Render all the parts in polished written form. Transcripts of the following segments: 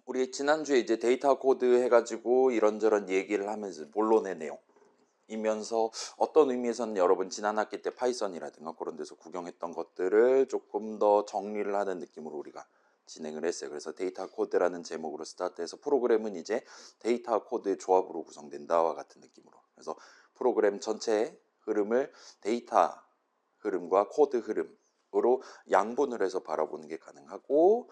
우리 지난주에 이제 데이터 코드 해가지고 이런저런 얘기를 하면서 본론의 내용이면서 어떤 의미에서는 여러분 지난 학기 때 파이썬이라든가 그런 데서 구경했던 것들을 조금 더 정리를 하는 느낌으로 우리가 진행을 했어요. 그래서 데이터 코드라는 제목으로 스타트해서 프로그램은 이제 데이터 코드의 조합으로 구성된다와 같은 느낌으로. 그래서 프로그램 전체 흐름을 데이터 흐름과 코드 흐름으로 양분을 해서 바라보는 게 가능하고,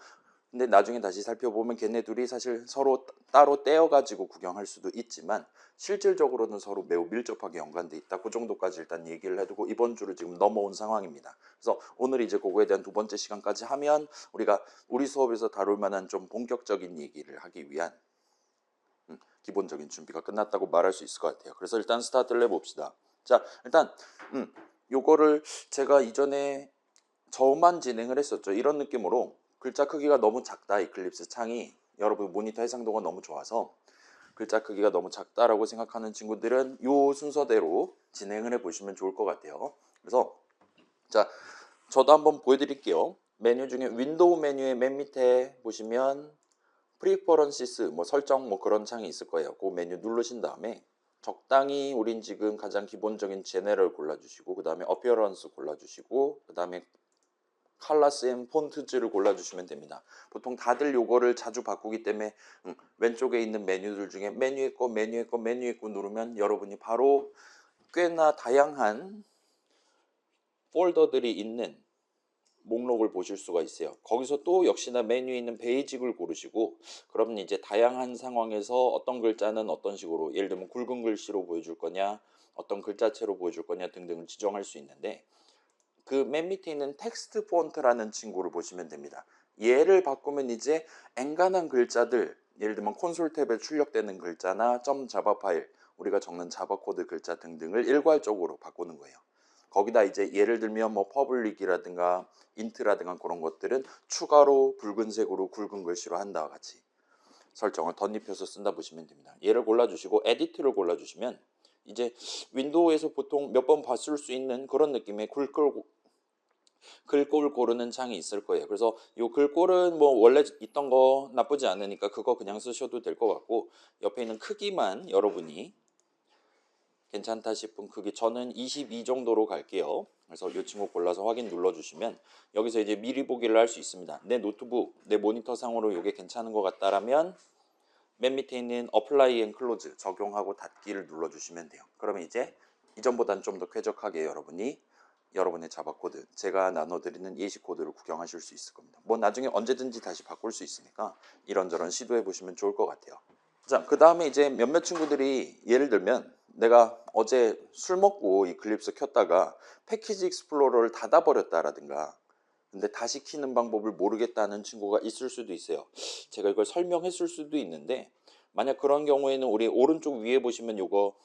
근데 나중에 다시 살펴보면 걔네 둘이 사실 서로 따로 떼어가지고 구경할 수도 있지만 실질적으로는 서로 매우 밀접하게 연관돼 있다. 그 정도까지 일단 얘기를 해두고 이번 주를 지금 넘어온 상황입니다. 그래서 오늘 이제 그거에 대한 두 번째 시간까지 하면 우리가 우리 수업에서 다룰 만한 좀 본격적인 얘기를 하기 위한 기본적인 준비가 끝났다고 말할 수 있을 것 같아요. 그래서 일단 스타트를 해봅시다. 자, 일단 요거를 제가 이전에 저만 진행을 했었죠. 이런 느낌으로 글자 크기가 너무 작다. 이클립스 창이 여러분 모니터 해상도가 너무 좋아서 글자 크기가 너무 작다라고 생각하는 친구들은 요 순서대로 진행을 해보시면 좋을 것 같아요. 그래서 자, 저도 한번 보여드릴게요. 메뉴 중에 윈도우 메뉴의 맨 밑에 보시면 프리퍼런시스 뭐 설정 뭐 그런 창이 있을 거예요. 그 메뉴 누르신 다음에 적당히 우린 지금 가장 기본적인 제네럴 골라주시고 그 다음에 어피어런스 골라주시고 그 다음에 컬러스 앤 폰트즈를 골라주시면 됩니다. 보통 다들 요거를 자주 바꾸기 때문에 왼쪽에 있는 메뉴들 중에 메뉴에 거 누르면 여러분이 바로 꽤나 다양한 폴더들이 있는 목록을 보실 수가 있어요. 거기서 또 역시나 메뉴에 있는 베이직을 고르시고 그러면 이제 다양한 상황에서 어떤 글자는 어떤 식으로, 예를 들면 굵은 글씨로 보여줄 거냐 어떤 글자체로 보여줄 거냐 등등을 지정할 수 있는데, 그 맨 밑에 있는 텍스트 폰트라는 친구를 보시면 됩니다. 얘를 바꾸면 이제 엔간한 글자들, 예를 들면 콘솔 탭에 출력되는 글자나 .java 파일, 우리가 적는 자바 코드 글자 등등을 일괄적으로 바꾸는 거예요. 거기다 이제 예를 들면 뭐 퍼블릭이라든가 인트라든가 그런 것들은 추가로 붉은색으로 굵은 글씨로 한다와 같이 설정을 덧입혀서 쓴다 보시면 됩니다. 얘를 골라주시고 에디트를 골라주시면 이제 윈도우에서 보통 몇 번 봤을 수 있는 그런 느낌의 글꼴 고르는 창이 있을 거예요. 그래서 이 글꼴은 뭐 원래 있던 거 나쁘지 않으니까 그거 그냥 쓰셔도 될 것 같고, 옆에 있는 크기만 여러분이 괜찮다 싶은 크기, 저는 22 정도로 갈게요. 그래서 이 친구 골라서 확인 눌러주시면 여기서 이제 미리 보기를 할 수 있습니다. 내 노트북, 내 모니터 상으로 이게 괜찮은 것 같다라면 맨 밑에 있는 Apply and Close 적용하고 닫기를 눌러주시면 돼요. 그러면 이제 이전보다는 좀 더 쾌적하게 여러분이 여러분의 자바 코드, 제가 나눠드리는 예시 코드를 구경하실 수 있을 겁니다. 뭐 나중에 언제든지 다시 바꿀 수 있으니까 이런저런 시도해 보시면 좋을 것 같아요. 자, 그 다음에 이제 몇몇 친구들이 예를 들면 내가 어제 술 먹고 이클립스 켰다가 패키지 익스플로러를 닫아버렸다라든가 근데 다시 키는 방법을 모르겠다는 친구가 있을 수도 있어요. 제가 이걸 설명했을 수도 있는데, 만약 그런 경우에는 우리 오른쪽 위에 보시면 요거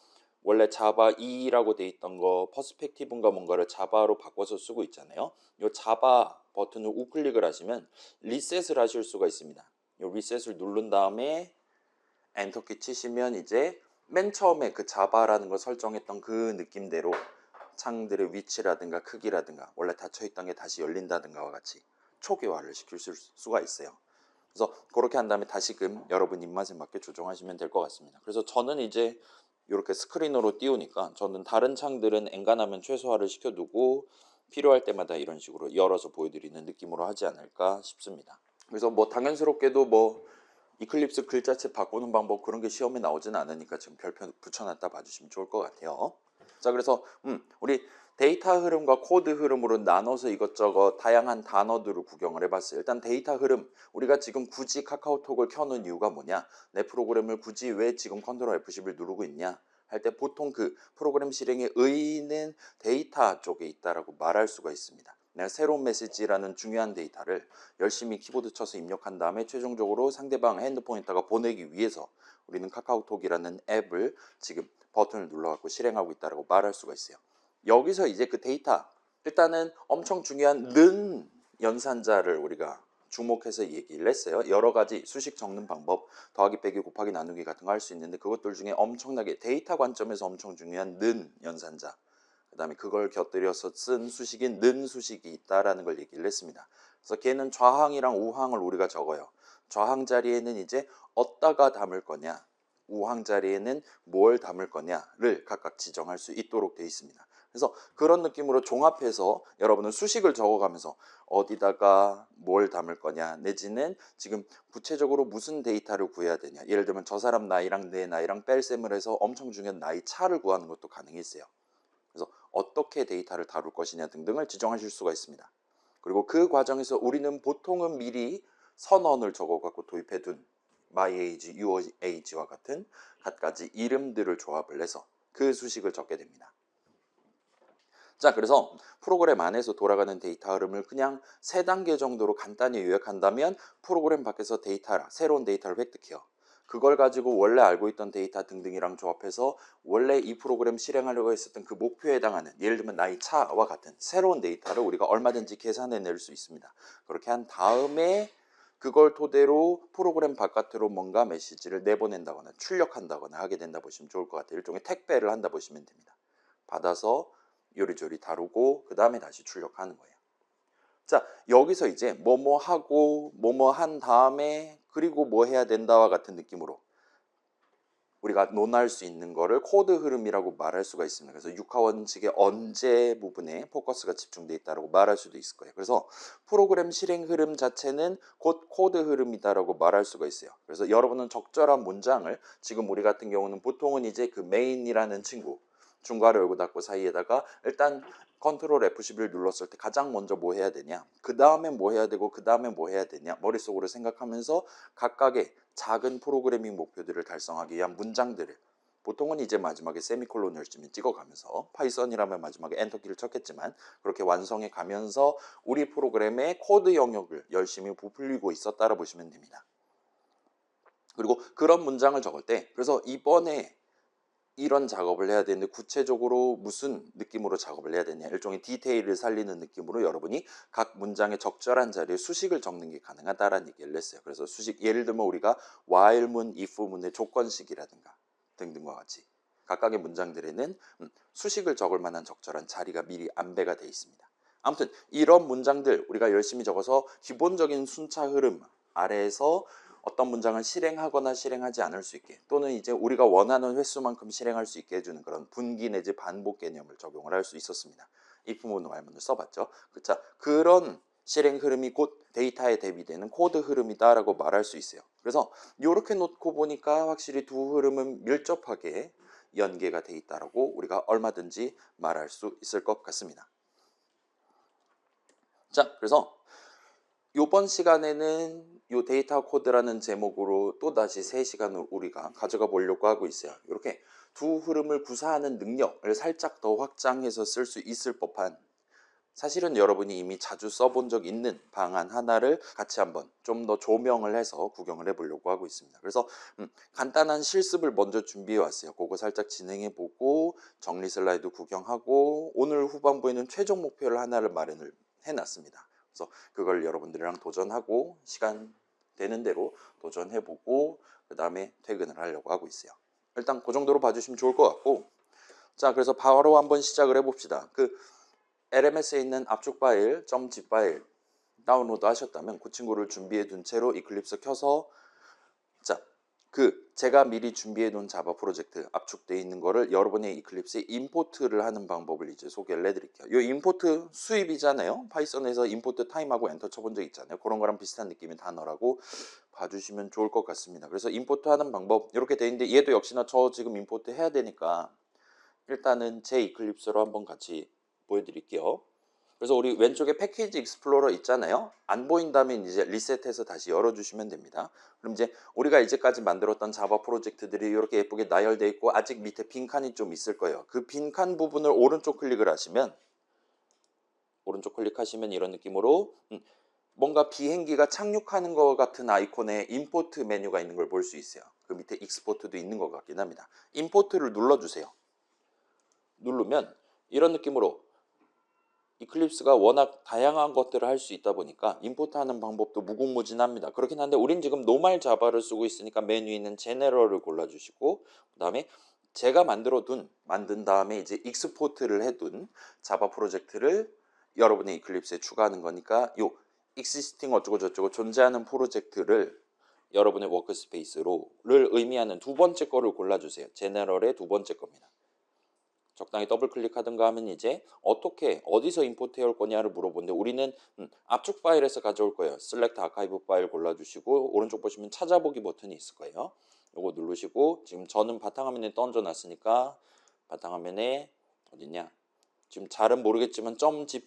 원래 자바 2라고 돼 있던 거 퍼스펙티브인가 뭔가를 자바로 바꿔서 쓰고 있잖아요. 요 자바 버튼을 우클릭을 하시면 리셋을 하실 수가 있습니다. 요 리셋을 누른 다음에 엔터키 치시면 이제 맨 처음에 그 자바라는 걸 설정했던 그 느낌대로 창들의 위치라든가 크기라든가 원래 닫혀있던 게 다시 열린다든가와 같이 초기화를 시킬 수가 있어요. 그래서 그렇게 한 다음에 다시금 여러분 입맛에 맞게 조정하시면 될 것 같습니다. 그래서 저는 이제 이렇게 스크린으로 띄우니까 저는 다른 창들은 엔간하면 최소화를 시켜두고 필요할 때마다 이런 식으로 열어서 보여드리는 느낌으로 하지 않을까 싶습니다. 그래서 뭐 당연스럽게도 뭐 이클립스 글자체 바꾸는 방법 그런 게 시험에 나오진 않으니까 지금 별표 붙여놨다 봐주시면 좋을 것 같아요. 자, 그래서 우리 데이터 흐름과 코드 흐름으로 나눠서 이것저것 다양한 단어들을 구경을 해봤어요. 일단 데이터 흐름, 우리가 지금 굳이 카카오톡을 켜놓은 이유가 뭐냐, 내 프로그램을 굳이 왜 지금 컨트롤 F10을 누르고 있냐 할 때 보통 그 프로그램 실행의 의의는 데이터 쪽에 있다라고 말할 수가 있습니다. 내가 새로운 메시지라는 중요한 데이터를 열심히 키보드 쳐서 입력한 다음에 최종적으로 상대방 핸드폰에다가 보내기 위해서 우리는 카카오톡이라는 앱을 지금 버튼을 눌러갖고 실행하고 있다고 말할 수가 있어요. 여기서 이제 그 데이터, 일단은 엄청 중요한 는 연산자를 우리가 주목해서 얘기를 했어요. 여러 가지 수식 적는 방법, 더하기 빼기 곱하기 나누기 같은 거 할 수 있는데 그것들 중에 엄청나게 데이터 관점에서 엄청 중요한 는 연산자, 그 다음에 그걸 곁들여서 쓴 수식인 는 수식이 있다라는 걸 얘기를 했습니다. 그래서 걔는 좌항이랑 우항을 우리가 적어요. 좌항 자리에는 이제 어디다가 담을 거냐, 우항 자리에는 뭘 담을 거냐를 각각 지정할 수 있도록 되어 있습니다. 그래서 그런 느낌으로 종합해서 여러분은 수식을 적어가면서 어디다가 뭘 담을 거냐, 내지는 지금 구체적으로 무슨 데이터를 구해야 되냐, 예를 들면 저 사람 나이랑 내 나이랑 뺄셈을 해서 엄청 중요한 나이 차를 구하는 것도 가능했어요. 그래서 어떻게 데이터를 다룰 것이냐 등등을 지정하실 수가 있습니다. 그리고 그 과정에서 우리는 보통은 미리 선언을 적어갖고 도입해둔 my age, your age와 같은 갖가지 이름들을 조합을 해서 그 수식을 적게 됩니다. 자, 그래서 프로그램 안에서 돌아가는 데이터 흐름을 그냥 3단계 정도로 간단히 요약한다면 프로그램 밖에서 새로운 데이터를 획득해요. 그걸 가지고 원래 알고 있던 데이터 등등이랑 조합해서 원래 이 프로그램 실행하려고 했었던 그 목표에 해당하는, 예를 들면 나이 차와 같은 새로운 데이터를 우리가 얼마든지 계산해낼 수 있습니다. 그렇게 한 다음에 그걸 토대로 프로그램 바깥으로 뭔가 메시지를 내보낸다거나 출력한다거나 하게 된다 보시면 좋을 것 같아요. 일종의 택배를 한다 보시면 됩니다. 받아서 요리조리 다루고 그 다음에 다시 출력하는 거예요. 자, 여기서 이제 뭐뭐 하고 뭐뭐 한 다음에 그리고 뭐 해야 된다와 같은 느낌으로 우리가 논할 수 있는 거를 코드 흐름이라고 말할 수가 있습니다. 그래서 육하 원칙의 언제 부분에 포커스가 집중되어 있다고 말할 수도 있을 거예요. 그래서 프로그램 실행 흐름 자체는 곧 코드 흐름이다라고 말할 수가 있어요. 그래서 여러분은 적절한 문장을, 지금 우리 같은 경우는 보통은 이제 그 메인이라는 친구, 중괄호 열고 닫고 사이에다가 일단 컨트롤 F11 눌렀을 때 가장 먼저 뭐 해야 되냐, 그 다음에 뭐 해야 되고 그 다음에 뭐 해야 되냐 머릿속으로 생각하면서 각각의 작은 프로그래밍 목표들을 달성하기 위한 문장들을, 보통은 이제 마지막에 세미콜론 열심히 찍어가면서, 파이썬이라면 마지막에 엔터키를 쳤겠지만 그렇게 완성해 가면서 우리 프로그램의 코드 영역을 열심히 부풀리고 있었다라 보시면 됩니다. 그리고 그런 문장을 적을 때, 그래서 이번에 이런 작업을 해야 되는데 구체적으로 무슨 느낌으로 작업을 해야 되냐, 일종의 디테일을 살리는 느낌으로 여러분이 각 문장의 적절한 자리에 수식을 적는 게 가능하다라는 얘기를 했어요. 그래서 수식, 예를 들면 우리가 while문, if문의 조건식이라든가 등등과 같이 각각의 문장들에는 수식을 적을 만한 적절한 자리가 미리 안배가 되어 있습니다. 아무튼 이런 문장들 우리가 열심히 적어서 기본적인 순차 흐름 아래에서 어떤 문장을 실행하거나 실행하지 않을 수 있게, 또는 이제 우리가 원하는 횟수만큼 실행할 수 있게 해주는 그런 분기 내지 반복 개념을 적용을 할 수 있었습니다. if문, while문을 써봤죠. 자, 그런 실행 흐름이 곧 데이터에 대비되는 코드 흐름이다라고 말할 수 있어요. 그래서 이렇게 놓고 보니까 확실히 두 흐름은 밀접하게 연계가 돼 있다라고 우리가 얼마든지 말할 수 있을 것 같습니다. 자, 그래서 이번 시간에는 이 데이터 코드라는 제목으로 또다시 3시간을 우리가 가져가 보려고 하고 있어요. 이렇게 두 흐름을 구사하는 능력을 살짝 더 확장해서 쓸 수 있을 법한, 사실은 여러분이 이미 자주 써본 적 있는 방안 하나를 같이 한번 좀 더 조명을 해서 구경을 해보려고 하고 있습니다. 그래서 간단한 실습을 먼저 준비해 왔어요. 그거 살짝 진행해 보고 정리 슬라이드 구경하고 오늘 후반부에는 최종 목표를 하나를 마련을 해놨습니다. 그래서 그걸 여러분들이랑 도전하고 시간 되는 대로 도전해보고 그 다음에 퇴근을 하려고 하고 있어요. 일단 그 정도로 봐주시면 좋을 것 같고, 자, 그래서 바로 한번 시작을 해봅시다. 그 LMS에 있는 압축 파일, .zip 파일 다운로드 하셨다면 그 친구를 준비해 둔 채로 이클립스 켜서, 자, 제가 미리 준비해 놓은 자바 프로젝트 압축되어 있는 거를 여러분의 이클립스에 임포트를 하는 방법을 이제 소개를 해드릴게요. 이 임포트 수입이잖아요. 파이썬에서 임포트 타임하고 엔터 쳐본 적 있잖아요. 그런 거랑 비슷한 느낌의 단어라고 봐주시면 좋을 것 같습니다. 그래서 임포트 하는 방법 이렇게 돼 있는데, 얘도 역시나 저 지금 임포트 해야 되니까 일단은 제 이클립스로 한번 같이 보여드릴게요. 그래서 우리 왼쪽에 패키지 익스플로러 있잖아요. 안 보인다면 이제 리셋해서 다시 열어주시면 됩니다. 그럼 이제 우리가 이제까지 만들었던 자바 프로젝트들이 이렇게 예쁘게 나열되어 있고 아직 밑에 빈칸이 좀 있을 거예요. 그 빈칸 부분을 오른쪽 클릭을 하시면, 오른쪽 클릭하시면 이런 느낌으로 뭔가 비행기가 착륙하는 것 같은 아이콘에 임포트 메뉴가 있는 걸 볼 수 있어요. 그 밑에 익스포트도 있는 것 같긴 합니다. 임포트를 눌러주세요. 누르면 이런 느낌으로 이클립스가 워낙 다양한 것들을 할 수 있다 보니까 임포트하는 방법도 무궁무진합니다. 그렇긴 한데 우린 지금 노멀 자바를 쓰고 있으니까 메뉴에 있는 제네럴을 골라주시고, 그 다음에 제가 만든 다음에 이제 익스포트를 해둔 자바 프로젝트를 여러분의 이클립스에 추가하는 거니까 요 existing 어쩌고 저쩌고 존재하는 프로젝트를 여러분의 워크스페이스로를 의미하는 두 번째 거를 골라주세요. 제너럴의 두 번째 겁니다. 적당히 더블 클릭하든가 하면 이제 어떻게 어디서 임포트 해올 거냐를 물어보는데 우리는 압축 파일에서 가져올 거예요. select 아카이브 파일 골라주시고 오른쪽 보시면 찾아보기 버튼이 있을 거예요. 요거 누르시고 지금 저는 바탕화면에 던져놨으니까 바탕화면에 어딨냐? 지금 잘은 모르겠지만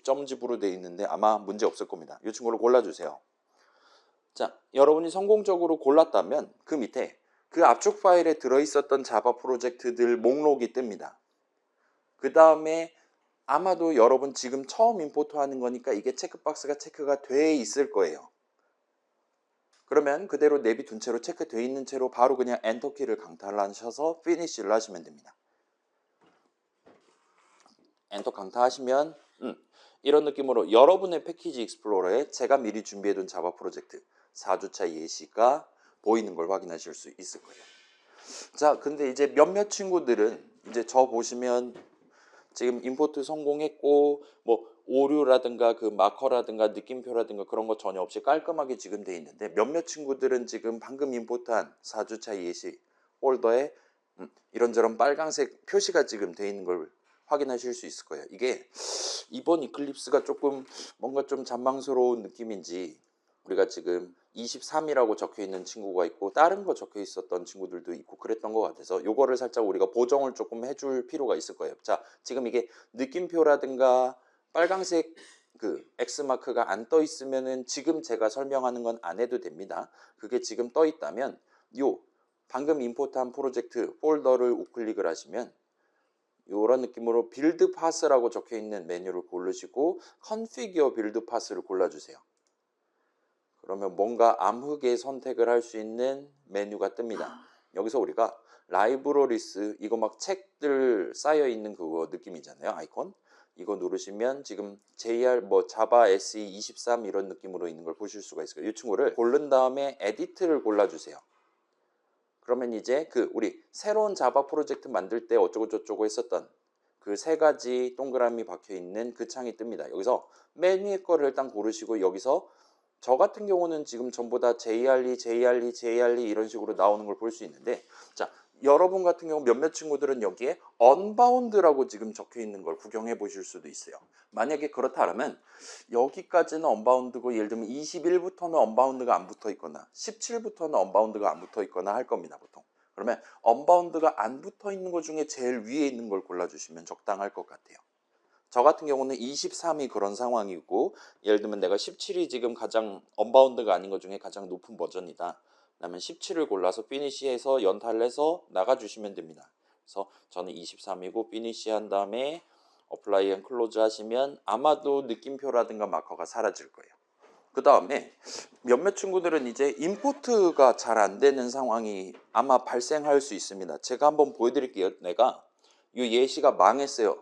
점집으로 되어 있는데 아마 문제 없을 겁니다. 이 친구를 골라주세요. 자, 여러분이 성공적으로 골랐다면 그 밑에 그 압축 파일에 들어있었던 자바 프로젝트들 목록이 뜹니다. 그 다음에 아마도 여러분 지금 처음 임포트 하는 거니까 이게 체크박스가 체크가 돼 있을 거예요. 그러면 그대로 내비둔 채로 체크되어 있는 채로 바로 그냥 엔터키를 강타하셔서 피니쉬를 하시면 됩니다. 엔터 강타하시면 이런 느낌으로 여러분의 패키지 익스플로러에 제가 미리 준비해둔 자바 프로젝트 4주차 예시가 보이는 걸 확인하실 수 있을 거예요. 자, 근데 이제 몇몇 친구들은 이제 저 보시면 지금 임포트 성공했고 뭐 오류라든가 그 마커라든가 느낌표라든가 그런 거 전혀 없이 깔끔하게 지금 돼 있는데 몇몇 친구들은 지금 방금 임포트한 4주차 예시 폴더에 이런저런 빨간색 표시가 지금 돼 있는 걸 확인하실 수 있을 거예요. 이게 이번 이클립스가 조금 뭔가 좀 잔망스러운 느낌인지 우리가 지금 23이라고 적혀 있는 친구가 있고 다른 거 적혀 있었던 친구들도 있고 그랬던 것 같아서 요거를 살짝 우리가 보정을 조금 해줄 필요가 있을 거예요. 자, 지금 이게 느낌표라든가 빨간색 그 X마크가 안 떠 있으면은 지금 제가 설명하는 건 안 해도 됩니다. 그게 지금 떠 있다면 요 방금 임포트한 프로젝트 폴더를 우클릭을 하시면 이런 느낌으로 빌드 파스라고 적혀 있는 메뉴를 고르시고 컨피규어 빌드 파스를 골라주세요. 그러면 뭔가 암흑의 선택을 할 수 있는 메뉴가 뜹니다. 여기서 우리가 라이브러리스 이거 막 책들 쌓여 있는 그거 느낌이잖아요. 아이콘. 이거 누르시면 지금 JR 뭐 자바 SE 23 이런 느낌으로 있는 걸 보실 수가 있어요. 이 친구를 고른 다음에 에디트를 골라주세요. 그러면 이제 그 우리 새로운 자바 프로젝트 만들 때 어쩌고 저쩌고 했었던 그 세 가지 동그라미 박혀 있는 그 창이 뜹니다. 여기서 맨 위에 거를 일단 고르시고 여기서 저 같은 경우는 지금 전부 다 JRE 이런 식으로 나오는 걸 볼 수 있는데 자, 여러분 같은 경우 몇몇 친구들은 여기에 언바운드라고 지금 적혀 있는 걸 구경해 보실 수도 있어요. 만약에 그렇다면 여기까지는 언바운드고 예를 들면 21부터는 언바운드가 안 붙어 있거나 17부터는 언바운드가 안 붙어 있거나 할 겁니다, 보통. 그러면 언바운드가 안 붙어 있는 것 중에 제일 위에 있는 걸 골라주시면 적당할 것 같아요. 저 같은 경우는 23이 그런 상황이고 예를 들면 내가 17이 지금 가장 언바운드가 아닌 것 중에 가장 높은 버전이다. 그러면 17을 골라서 피니시해서 연타를 해서 나가주시면 됩니다. 그래서 저는 23이고 피니시 한 다음에 어플라이 앤 클로즈 하시면 아마도 느낌표라든가 마커가 사라질 거예요. 그 다음에 몇몇 친구들은 이제 임포트가 잘 안 되는 상황이 아마 발생할 수 있습니다. 제가 한번 보여드릴게요. 내가 이 예시가 망했어요.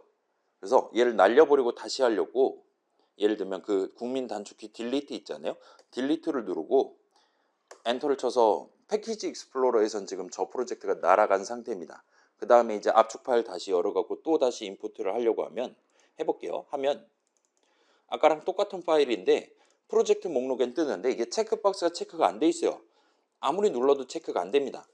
그래서 얘를 날려버리고 다시 하려고 예를 들면 그 국민 단축키 딜리트 있잖아요. 딜리트를 누르고 엔터를 쳐서 패키지 익스플로러에선 지금 저 프로젝트가 날아간 상태입니다. 그 다음에 이제 압축 파일 다시 열어갖고 또 다시 임포트를 하려고 하면 해볼게요. 하면 아까랑 똑같은 파일인데 프로젝트 목록엔 뜨는데 이게 체크박스가 체크가 안 돼 있어요. 아무리 눌러도 체크가 안 됩니다.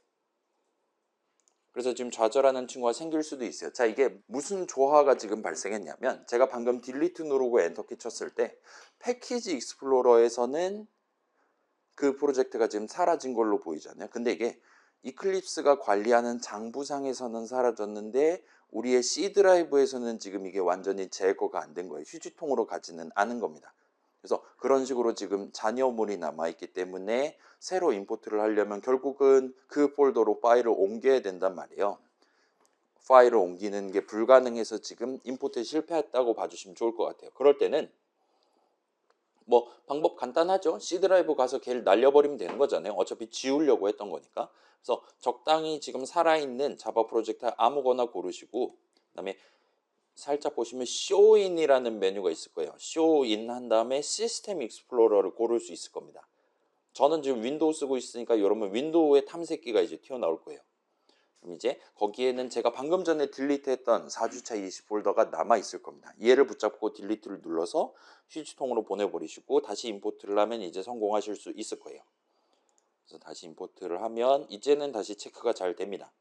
그래서 지금 좌절하는 친구가 생길 수도 있어요. 자, 이게 무슨 조화가 지금 발생했냐면 제가 방금 딜리트 누르고 엔터키 쳤을 때 패키지 익스플로러에서는 그 프로젝트가 지금 사라진 걸로 보이잖아요. 근데 이게 이클립스가 관리하는 장부상에서는 사라졌는데 우리의 C 드라이브에서는 지금 이게 완전히 제거가 안 된 거예요. 휴지통으로 가지는 않은 겁니다. 그래서 그런 식으로 지금 잔여물이 남아있기 때문에 새로 임포트를 하려면 결국은 그 폴더로 파일을 옮겨야 된단 말이에요. 파일을 옮기는 게 불가능해서 지금 임포트에 실패했다고 봐주시면 좋을 것 같아요. 그럴 때는 뭐 방법 간단하죠. C 드라이브 가서 걔를 날려버리면 되는 거잖아요. 어차피 지우려고 했던 거니까. 그래서 적당히 지금 살아있는 자바 프로젝트 아무거나 고르시고 그다음에 살짝 보시면 쇼인이라는 메뉴가 있을 거예요. 쇼인 한 다음에 시스템 익스플로러를 고를 수 있을 겁니다. 저는 지금 윈도우 쓰고 있으니까 여러분 윈도우의 탐색기가 이제 튀어나올 거예요. 그럼 이제 거기에는 제가 방금 전에 딜리트했던 4주차 예시 폴더가 남아 있을 겁니다. 얘를 붙잡고 딜리트를 눌러서 휴지통으로 보내버리시고 다시 임포트를 하면 이제 성공하실 수 있을 거예요. 그래서 다시 임포트를 하면 이제는 다시 체크가 잘 됩니다.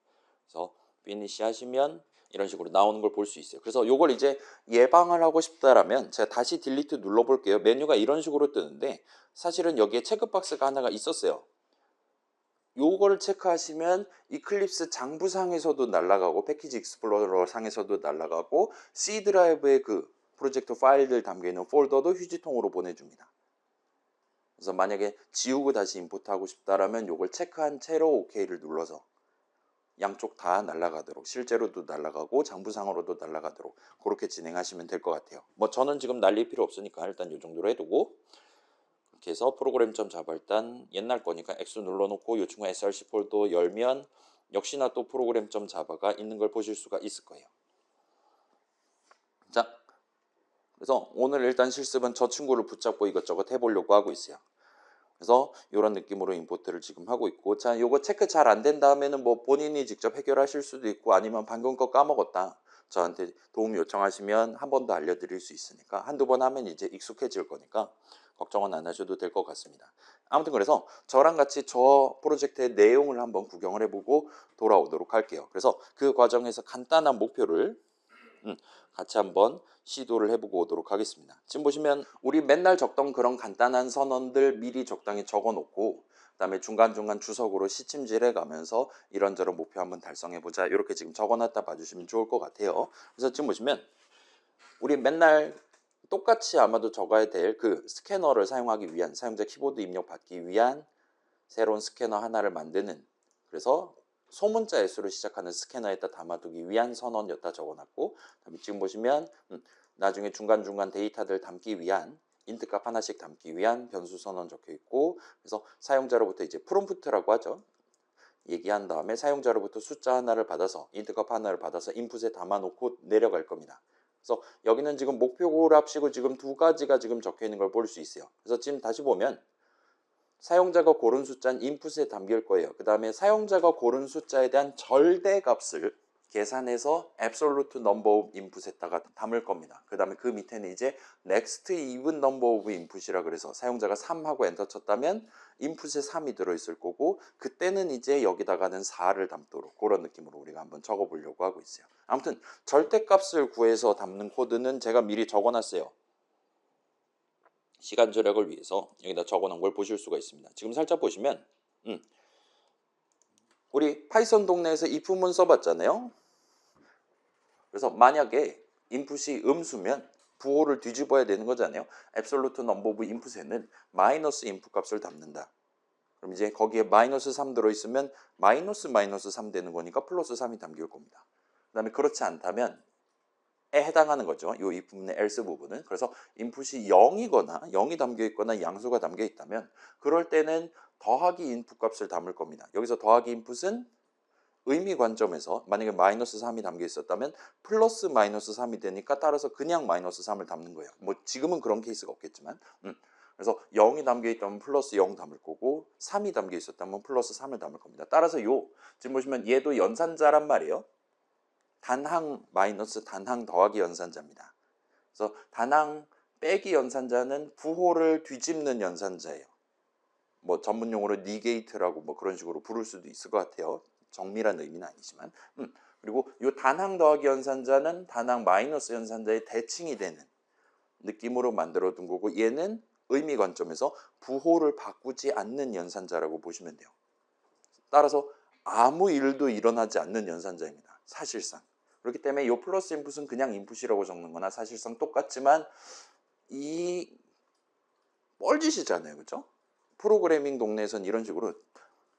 그래서 피니시 하시면 이런 식으로 나오는 걸 볼 수 있어요. 그래서 요걸 이제 예방을 하고 싶다라면 제가 다시 딜리트 눌러볼게요. 메뉴가 이런 식으로 뜨는데 사실은 여기에 체크박스가 하나가 있었어요. 요거를 체크하시면 이클립스 장부상에서도 날아가고 패키지 익스플로러 상에서도 날아가고 C 드라이브의 그 프로젝트 파일들 담겨있는 폴더도 휴지통으로 보내줍니다. 그래서 만약에 지우고 다시 임포트하고 싶다라면 요걸 체크한 채로 OK를 눌러서 양쪽 다 날아가도록 실제로도 날아가고 장부상으로도 날아가도록 그렇게 진행하시면 될 것 같아요. 뭐 저는 지금 날릴 필요 없으니까 일단 이 정도로 해두고 이렇게 해서 프로그램.java 일단 옛날 거니까 X 눌러놓고 이 친구 src 폴더 열면 역시나 또 프로그램.java가 있는 걸 보실 수가 있을 거예요. 자, 그래서 오늘 일단 실습은 저 친구를 붙잡고 이것저것 해보려고 하고 있어요. 그래서 이런 느낌으로 임포트를 지금 하고 있고, 자, 요거 체크 잘 안 된 다음에는 뭐 본인이 직접 해결하실 수도 있고 아니면 방금 거 까먹었다 저한테 도움 요청하시면 한 번 더 알려드릴 수 있으니까 한두 번 하면 이제 익숙해질 거니까 걱정은 안 하셔도 될 것 같습니다. 아무튼 그래서 저랑 같이 저 프로젝트의 내용을 한번 구경을 해보고 돌아오도록 할게요. 그래서 그 과정에서 간단한 목표를 같이 한번 시도를 해보고 오도록 하겠습니다. 지금 보시면 우리 맨날 적던 그런 간단한 선언들 미리 적당히 적어놓고 그다음에 중간중간 주석으로 시침질해 가면서 이런저런 목표 한번 달성해보자 이렇게 지금 적어놨다 봐주시면 좋을 것 같아요. 그래서 지금 보시면 우리 맨날 똑같이 아마도 적어야 될 그 스캐너를 사용하기 위한 사용자 키보드 입력 받기 위한 새로운 스캐너 하나를 만드는, 그래서 소문자 S로 시작하는 스캐너에다 담아두기 위한 선언 여기다 적어놨고, 그다음에 지금 보시면 나중에 중간중간 데이터들 담기 위한 인트값 하나씩 담기 위한 변수 선언 적혀 있고, 그래서 사용자로부터 이제 프롬프트라고 하죠. 얘기한 다음에 사용자로부터 숫자 하나를 받아서 인트값 하나를 받아서 인풋에 담아놓고 내려갈 겁니다. 그래서 여기는 지금 목표고랍시고 지금 두 가지가 지금 적혀 있는 걸 볼 수 있어요. 그래서 지금 다시 보면 사용자가 고른 숫자는 인풋에 담길 거예요. 그 다음에 사용자가 고른 숫자에 대한 절대값을 계산해서 absolute number of input에다가 담을 겁니다. 그 다음에 그 밑에는 이제 next even number of input이라 그래서 사용자가 3하고 엔터 쳤다면 인풋에 3이 들어있을 거고 그때는 이제 여기다가는 4를 담도록 그런 느낌으로 우리가 한번 적어보려고 하고 있어요. 아무튼 절대값을 구해서 담는 코드는 제가 미리 적어놨어요. 시간 절약을 위해서 여기다 적어놓은 걸 보실 수가 있습니다. 지금 살짝 보시면 우리 파이썬 동네에서 if문 써봤잖아요. 그래서 만약에 인풋이 음수면 부호를 뒤집어야 되는 거잖아요. absolute number of input에는 마이너스 인풋 값을 담는다. 그럼 이제 거기에 마이너스 3 들어있으면 마이너스 3 되는 거니까 플러스 3이 담길 겁니다. 그 다음에 그렇지 않다면 에 해당하는 거죠. 이 부분의 else 부분은. 그래서 인풋이 0이거나 0이 담겨 있거나 양수가 담겨 있다면 그럴 때는 더하기 인풋 값을 담을 겁니다. 여기서 더하기 인풋은 의미 관점에서 만약에 마이너스 3이 담겨 있었다면 플러스 마이너스 3이 되니까 따라서 그냥 마이너스 3을 담는 거예요. 뭐 지금은 그런 케이스가 없겠지만 그래서 0이 담겨 있다면 플러스 0 담을 거고 3이 담겨 있었다면 플러스 3을 담을 겁니다. 따라서 지금 보시면 얘도 연산자란 말이에요. 단항 마이너스 단항 더하기 연산자입니다. 그래서 단항 빼기 연산자는 부호를 뒤집는 연산자예요. 뭐 전문 용어로 니게이트라고 뭐 그런 식으로 부를 수도 있을 것 같아요. 정밀한 의미는 아니지만. 그리고 이 단항 더하기 연산자는 단항 마이너스 연산자의 대칭이 되는 느낌으로 만들어 둔 거고 얘는 의미 관점에서 부호를 바꾸지 않는 연산자라고 보시면 돼요. 따라서 아무 일도 일어나지 않는 연산자입니다. 사실상. 그렇기 때문에 이 플러스 인풋은 그냥 인풋이라고 적는 거나 사실상 똑같지만 이 뻘짓이잖아요. 그렇죠? 프로그래밍 동네에선 이런 식으로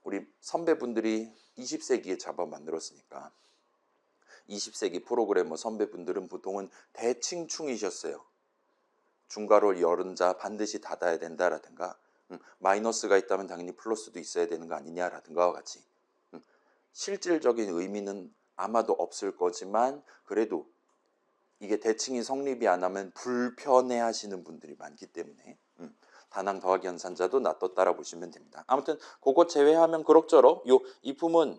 우리 선배분들이 20세기에 자바 만들었으니까 20세기 프로그래머 선배분들은 보통은 대칭충이셨어요. 중괄호 열은자 반드시 닫아야 된다라든가 마이너스가 있다면 당연히 플러스도 있어야 되는 거 아니냐라든가와 같이 실질적인 의미는 아마도 없을 거지만 그래도 이게 대칭이 성립이 안 하면 불편해 하시는 분들이 많기 때문에 단항 더하기 연산자도 놔뒀다라 보시면 됩니다. 아무튼 그거 제외하면 그럭저럭 if은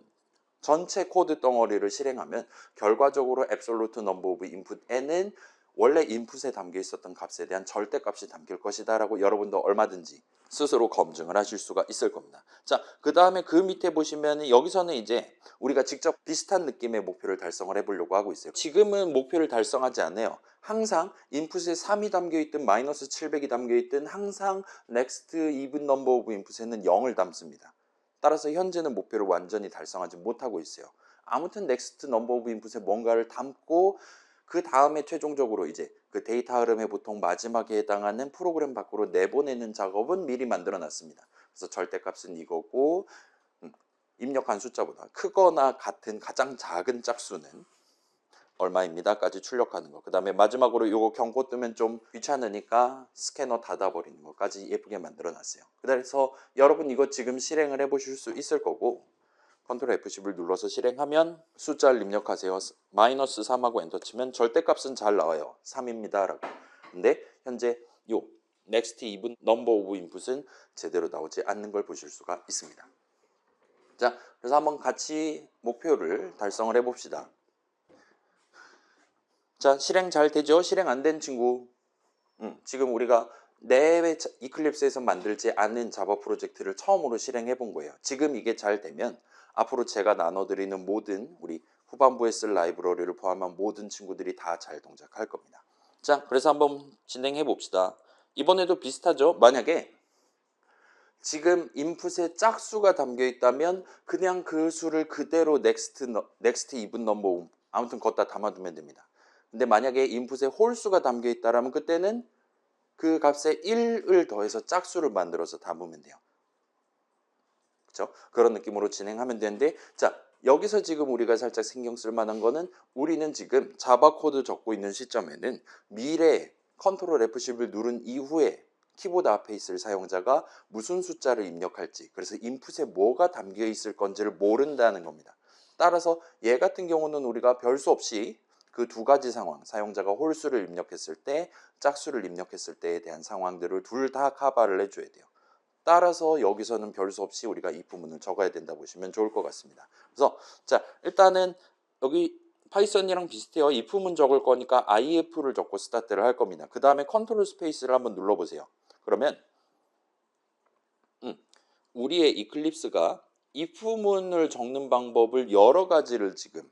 전체 코드 덩어리를 실행하면 결과적으로 absolute number of input n은 원래 인풋에 담겨 있었던 값에 대한 절대값이 담길 것이다 라고 여러분도 얼마든지 스스로 검증을 하실 수가 있을 겁니다. 자, 그 다음에 그 밑에 보시면 여기서는 이제 우리가 직접 비슷한 느낌의 목표를 달성을 해보려고 하고 있어요. 지금은 목표를 달성하지 않아요. 항상 인풋에 3이 담겨있든 마이너스 700이 담겨있든 항상 next even number of input에는 0을 담습니다. 따라서 현재는 목표를 완전히 달성하지 못하고 있어요. 아무튼 next number of input에 뭔가를 담고 그 다음에 최종적으로 이제 그 데이터 흐름의 보통 마지막에 해당하는 프로그램 밖으로 내보내는 작업은 미리 만들어 놨습니다. 그래서 절대값은 이거고 입력한 숫자보다 크거나 같은 가장 작은 짝수는 얼마입니다까지 출력하는 거. 그 다음에 마지막으로 이거 경고 뜨면 좀 귀찮으니까 스캐너 닫아버리는 것까지 예쁘게 만들어 놨어요. 그래서 여러분 이거 지금 실행을 해보실 수 있을 거고 컨트롤 F10을 눌러서 실행하면 숫자를 입력하세요. 마이너스 3하고 엔터 치면 절대값은 잘 나와요. 3입니다 라고. 근데 현재 요 next even number of input은 제대로 나오지 않는 걸 보실 수가 있습니다. 자, 그래서 한번 같이 목표를 달성을 해봅시다. 자, 실행 잘 되죠? 실행 안 된 친구. 지금 우리가 내외 이클립스에서 만들지 않은 자바 프로젝트를 처음으로 실행해 본 거예요. 지금 이게 잘 되면 앞으로 제가 나눠드리는 모든 우리 후반부에 쓸 라이브러리를 포함한 모든 친구들이 다 잘 동작할 겁니다. 자, 그래서 한번 진행해 봅시다. 이번에도 비슷하죠? 만약에 지금 인풋에 짝수가 담겨 있다면 그냥 그 수를 그대로 next even number 아무튼 걷다 담아두면 됩니다. 근데 만약에 인풋에 홀수가 담겨 있다면 그때는 그 값에 1을 더해서 짝수를 만들어서 담으면 돼요. 그렇죠? 그런 느낌으로 진행하면 되는데, 자, 여기서 지금 우리가 살짝 신경 쓸 만한 거는 우리는 지금 자바 코드 적고 있는 시점에는 미래 컨트롤 F10을 누른 이후에 키보드 앞에 있을 사용자가 무슨 숫자를 입력할지, 그래서 인풋에 뭐가 담겨 있을 건지를 모른다는 겁니다. 따라서 얘 같은 경우는 우리가 별수 없이 그 두 가지 상황, 사용자가 홀수를 입력했을 때, 짝수를 입력했을 때에 대한 상황들을 둘 다 커버를 해줘야 돼요. 따라서 여기서는 별수 없이 우리가 이 부분을 적어야 된다 보시면 좋을 것 같습니다. 그래서 자, 일단은 여기 파이썬이랑 비슷해요. if문 적을 거니까 if를 적고 스타트를 할 겁니다. 그 다음에 컨트롤 스페이스를 한번 눌러보세요. 그러면 우리의 이클립스가 if문을 적는 방법을 여러 가지를 지금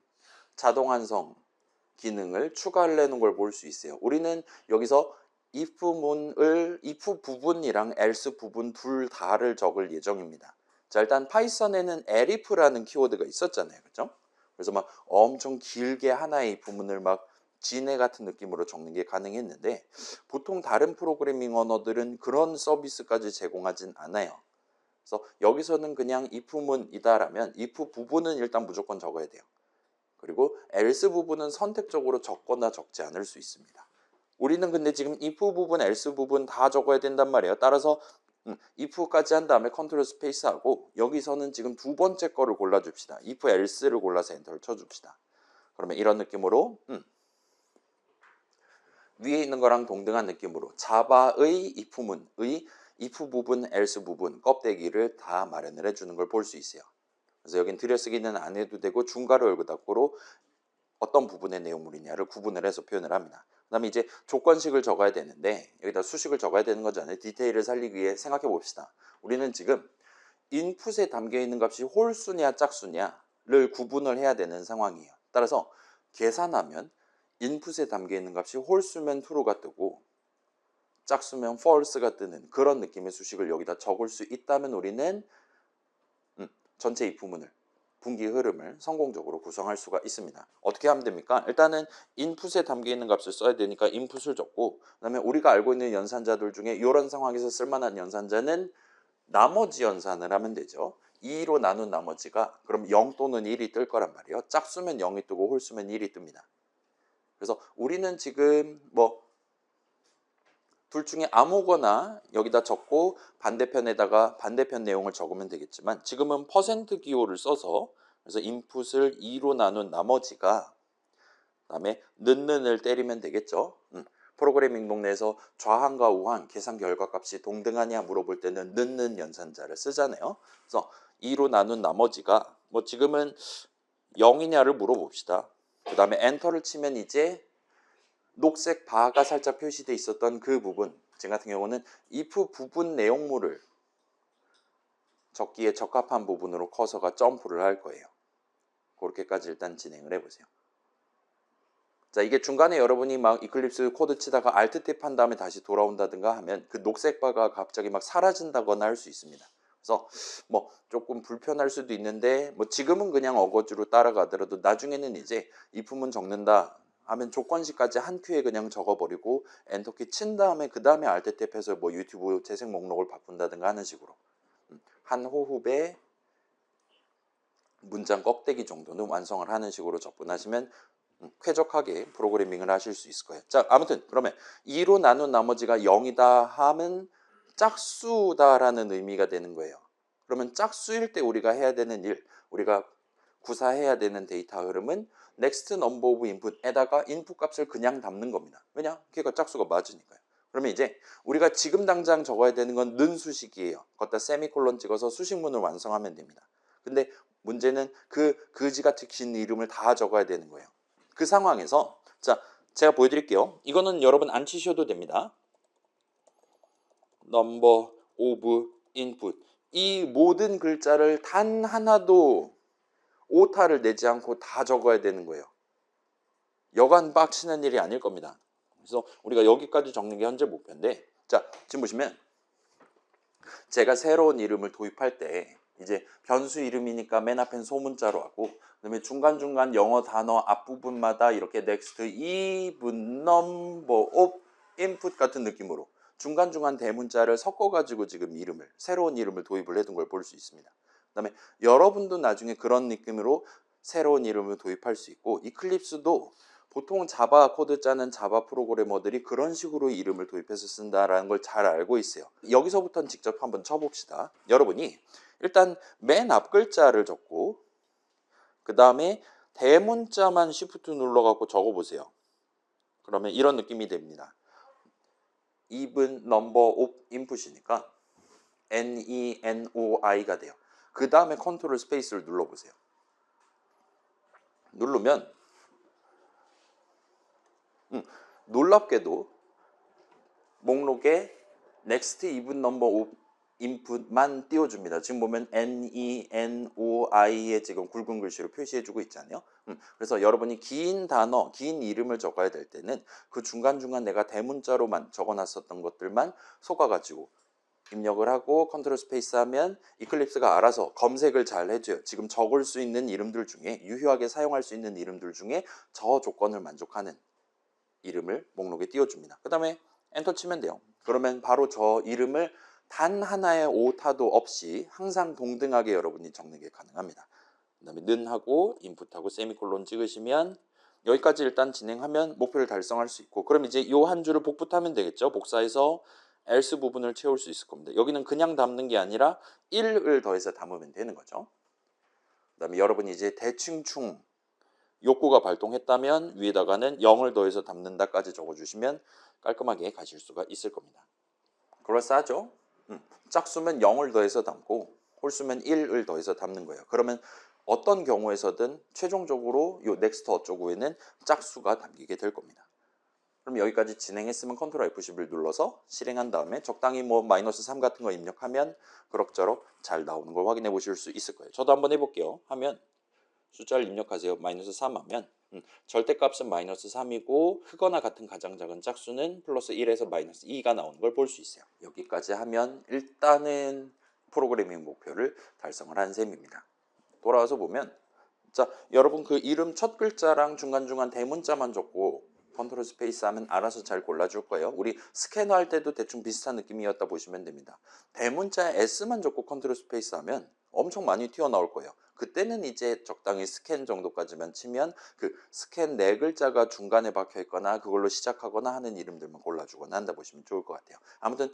자동 완성 기능을 추가를 해놓은 걸 볼 수 있어요. 우리는 여기서 if 부분이랑 else 부분 둘 다를 적을 예정입니다. 자, 일단 파이썬에는 elif라는 키워드가 있었잖아요. 그렇죠? 그래서 막 엄청 길게 하나의 if문을 막 진해 같은 느낌으로 적는 게 가능했는데 보통 다른 프로그래밍 언어들은 그런 서비스까지 제공하진 않아요. 그래서 여기서는 그냥 if문이다라면 if 부분은 일단 무조건 적어야 돼요. 그리고 else 부분은 선택적으로 적거나 적지 않을 수 있습니다. 우리는 근데 지금 if 부분, else 부분 다 적어야 된단 말이에요. 따라서 if까지 한 다음에 컨트롤 스페이스 하고 여기서는 지금 두 번째 거를 골라줍시다. if else를 골라서 엔터를 쳐줍시다. 그러면 이런 느낌으로 위에 있는 거랑 동등한 느낌으로 자바의 if문의 if 부분, else 부분 껍데기를 다 마련을 해주는 걸 볼 수 있어요. 그래서 여긴 들여쓰기는 안 해도 되고 중괄호 열고 닫고로 어떤 부분의 내용물이냐를 구분을 해서 표현을 합니다. 그 다음에 이제 조건식을 적어야 되는데 여기다 수식을 적어야 되는 거잖아요. 디테일을 살리기 위해 생각해 봅시다. 우리는 지금 인풋에 담겨 있는 값이 홀수냐 짝수냐를 구분을 해야 되는 상황이에요. 따라서 계산하면 인풋에 담겨 있는 값이 홀수면 true가 뜨고 짝수면 false가 뜨는 그런 느낌의 수식을 여기다 적을 수 있다면 우리는 전체 if문을 분기 흐름을 성공적으로 구성할 수가 있습니다. 어떻게 하면 됩니까? 일단은 인풋에 담겨 있는 값을 써야 되니까 인풋을 적고 그다음에 우리가 알고 있는 연산자들 중에 이런 상황에서 쓸만한 연산자는 나머지 연산을 하면 되죠. 2로 나눈 나머지가 그럼 0 또는 1이 뜰 거란 말이에요. 짝수면 0이 뜨고 홀수면 1이 뜹니다. 그래서 우리는 지금 뭐 둘 중에 아무거나 여기다 적고 반대편에다가 반대편 내용을 적으면 되겠지만 지금은 퍼센트 기호를 써서 그래서 인풋을 2로 나눈 나머지가 그다음에 는을 때리면 되겠죠. 프로그래밍 동네에서 좌항과 우항 계산 결과 값이 동등하냐 물어볼 때는 는 연산자를 쓰잖아요. 그래서 2로 나눈 나머지가 뭐 지금은 0이냐를 물어봅시다. 그 다음에 엔터를 치면 이제 녹색 바가 살짝 표시돼 있었던 그 부분, 지금 같은 경우는 if 부분 내용물을 적기에 적합한 부분으로 커서가 점프를 할 거예요. 그렇게까지 일단 진행을 해보세요. 자, 이게 중간에 여러분이 막 이클립스 코드 치다가 Alt 탭 한 다음에 다시 돌아온다든가 하면 그 녹색 바가 갑자기 막 사라진다거나 할 수 있습니다. 그래서 뭐 조금 불편할 수도 있는데 뭐 지금은 그냥 어거지로 따라가더라도 나중에는 이제 if문 적는다 하면 조건식까지 한 큐에 그냥 적어버리고 엔터키 친 다음에 그 다음에 Alt 탭해서 뭐 유튜브 재생 목록을 바꾼다든가 하는 식으로 한 호흡에 문장 껍데기 정도는 완성을 하는 식으로 접근하시면 쾌적하게 프로그래밍을 하실 수 있을 거예요. 자, 아무튼 그러면 2로 나눈 나머지가 0이다 하면 짝수다라는 의미가 되는 거예요. 그러면 짝수일 때 우리가 해야 되는 일, 우리가 구사해야 되는 데이터 흐름은 next number of input에다가 input 값을 그냥 담는 겁니다. 왜냐? 걔가 짝수가 맞으니까요. 그러면 이제 우리가 지금 당장 적어야 되는 건 는 수식이에요. 거기다 세미콜론 찍어서 수식문을 완성하면 됩니다. 근데 문제는 그 그지같이 긴 이름을 다 적어야 되는 거예요. 그 상황에서 자, 제가 보여드릴게요. 이거는 여러분 안 치셔도 됩니다. number of input. 이 모든 글자를 단 하나도 오타를 내지 않고 다 적어야 되는 거예요. 여간 빡치는 일이 아닐 겁니다. 그래서 우리가 여기까지 적는 게 현재 목표인데, 자, 지금 보시면 제가 새로운 이름을 도입할 때 이제 변수 이름이니까 맨 앞엔 소문자로 하고, 그다음에 중간중간 영어 단어 앞부분마다 이렇게 next, even, number of input 같은 느낌으로 중간중간 대문자를 섞어가지고 지금 이름을, 새로운 이름을 도입을 해둔 걸 볼 수 있습니다. 그다음에 여러분도 나중에 그런 느낌으로 새로운 이름을 도입할 수 있고, 이클립스도 보통 자바 코드 짜는 자바 프로그래머들이 그런 식으로 이름을 도입해서 쓴다라는 걸 잘 알고 있어요. 여기서부터는 직접 한번 쳐봅시다. 여러분이 일단 맨 앞 글자를 적고 그 다음에 대문자만 Shift 눌러갖고 적어보세요. 그러면 이런 느낌이 됩니다. even number of input이니까 NENOI가 돼요. 그 다음에 컨트롤 스페이스를 눌러보세요. 누르면 놀랍게도 목록에 next even number of input만 띄워줍니다. 지금 보면 NENOI에 지금 굵은 글씨로 표시해주고 있잖아요. 그래서 여러분이 긴 단어, 긴 이름을 적어야 될 때는 그 중간중간 내가 대문자로만 적어놨었던 것들만 속아가지고 입력을 하고 컨트롤 스페이스 하면 이클립스가 알아서 검색을 잘 해줘요. 지금 적을 수 있는 이름들 중에, 유효하게 사용할 수 있는 이름들 중에 저 조건을 만족하는 이름을 목록에 띄워줍니다. 그 다음에 엔터 치면 돼요. 그러면 바로 저 이름을 단 하나의 오타도 없이 항상 동등하게 여러분이 적는 게 가능합니다. 그 다음에 는 하고 인풋하고 세미콜론 찍으시면 여기까지 일단 진행하면 목표를 달성할 수 있고, 그럼 이제 이 한 줄을 복붙하면 되겠죠. 복사해서 else 부분을 채울 수 있을 겁니다. 여기는 그냥 담는 게 아니라 1을 더해서 담으면 되는 거죠. 그 다음에 여러분이 이제 대충충 욕구가 발동했다면 위에다가는 0을 더해서 담는다까지 적어주시면 깔끔하게 가실 수가 있을 겁니다. 그럴싸하죠? 짝수면 0을 더해서 담고 홀수면 1을 더해서 담는 거예요. 그러면 어떤 경우에서든 최종적으로 이 넥스트 어쩌고에는 짝수가 담기게 될 겁니다. 그럼 여기까지 진행했으면 컨트롤 F11 눌러서 실행한 다음에 적당히 뭐 -3 같은 거 입력하면 그럭저럭 잘 나오는 걸 확인해 보실 수 있을 거예요. 저도 한번 해볼게요. 하면 숫자를 입력하세요. -3 하면 절대값은 -3이고 크거나 같은 가장 작은 짝수는 +1에서 -2가 나오는 걸 볼 수 있어요. 여기까지 하면 일단은 프로그래밍 목표를 달성을 한 셈입니다. 돌아와서 보면 자, 여러분 그 이름 첫 글자랑 중간중간 대문자만 적고 컨트롤 스페이스 하면 알아서 잘 골라줄 거예요. 우리 스캐너 할 때도 대충 비슷한 느낌이었다 보시면 됩니다. 대문자 S만 적고 컨트롤 스페이스 하면 엄청 많이 튀어나올 거예요. 그때는 이제 적당히 스캔 정도까지만 치면 그 스캔 네 글자가 중간에 박혀 있거나 그걸로 시작하거나 하는 이름들만 골라주거나 한다 보시면 좋을 것 같아요. 아무튼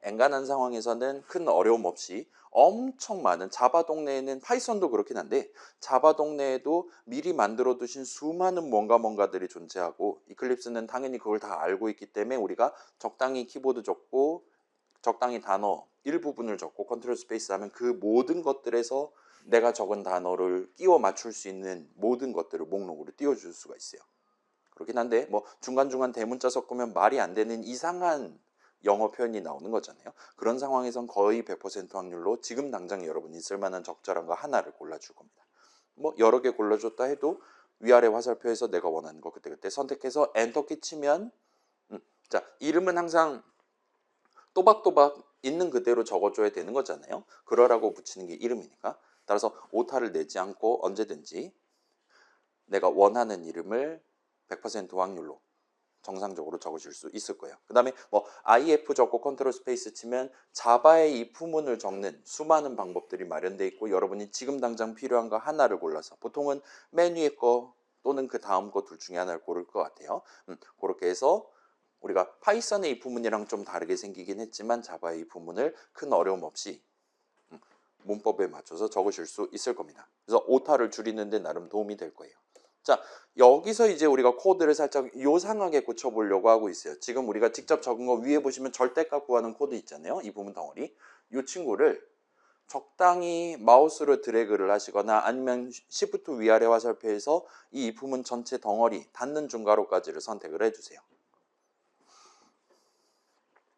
엔간한 상황에서는 큰 어려움 없이 엄청 많은 자바 동네에는 파이썬도 그렇긴 한데 자바 동네에도 미리 만들어 두신 수많은 뭔가들이 존재하고 이클립스는 당연히 그걸 다 알고 있기 때문에 우리가 적당히 키보드 적고 적당히 단어 일부분을 적고 컨트롤 스페이스 하면 그 모든 것들에서 내가 적은 단어를 끼워 맞출 수 있는 모든 것들을 목록으로 띄워줄 수가 있어요. 그렇긴 한데 뭐 중간중간 대문자 섞으면 말이 안 되는 이상한 영어 표현이 나오는 거잖아요. 그런 상황에선 거의 100% 확률로 지금 당장 여러분이 쓸만한 적절한 거 하나를 골라줄 겁니다. 뭐 여러 개 골라줬다 해도 위아래 화살표에서 내가 원하는 거 그때그때 선택해서 엔터키 치면 자, 이름은 항상 또박또박 있는 그대로 적어줘야 되는 거잖아요. 그러라고 붙이는 게 이름이니까. 따라서 오타를 내지 않고 언제든지 내가 원하는 이름을 100% 확률로 정상적으로 적으실 수 있을 거예요. 그 다음에 뭐 IF 적고 컨트롤 스페이스 치면 자바의 이 부문을 적는 수많은 방법들이 마련되어 있고 여러분이 지금 당장 필요한 거 하나를 골라서 보통은 맨 위에 거 또는 그 다음 거 둘 중에 하나를 고를 것 같아요. 그렇게 해서 우리가 파이썬의 이 부문이랑 좀 다르게 생기긴 했지만 자바의 이 부문을 큰 어려움 없이 문법에 맞춰서 적으실 수 있을 겁니다. 그래서 오타를 줄이는 데 나름 도움이 될 거예요. 자, 여기서 이제 우리가 코드를 살짝 요상하게 고쳐보려고 하고 있어요. 지금 우리가 직접 적은 거 위에 보시면 절대값 구하는 코드 있잖아요. 이 부분 덩어리. 이 친구를 적당히 마우스로 드래그를 하시거나 아니면 Shift 위아래 화살표에서 이 부문 전체 덩어리 닫는 중괄호까지를 선택을 해주세요.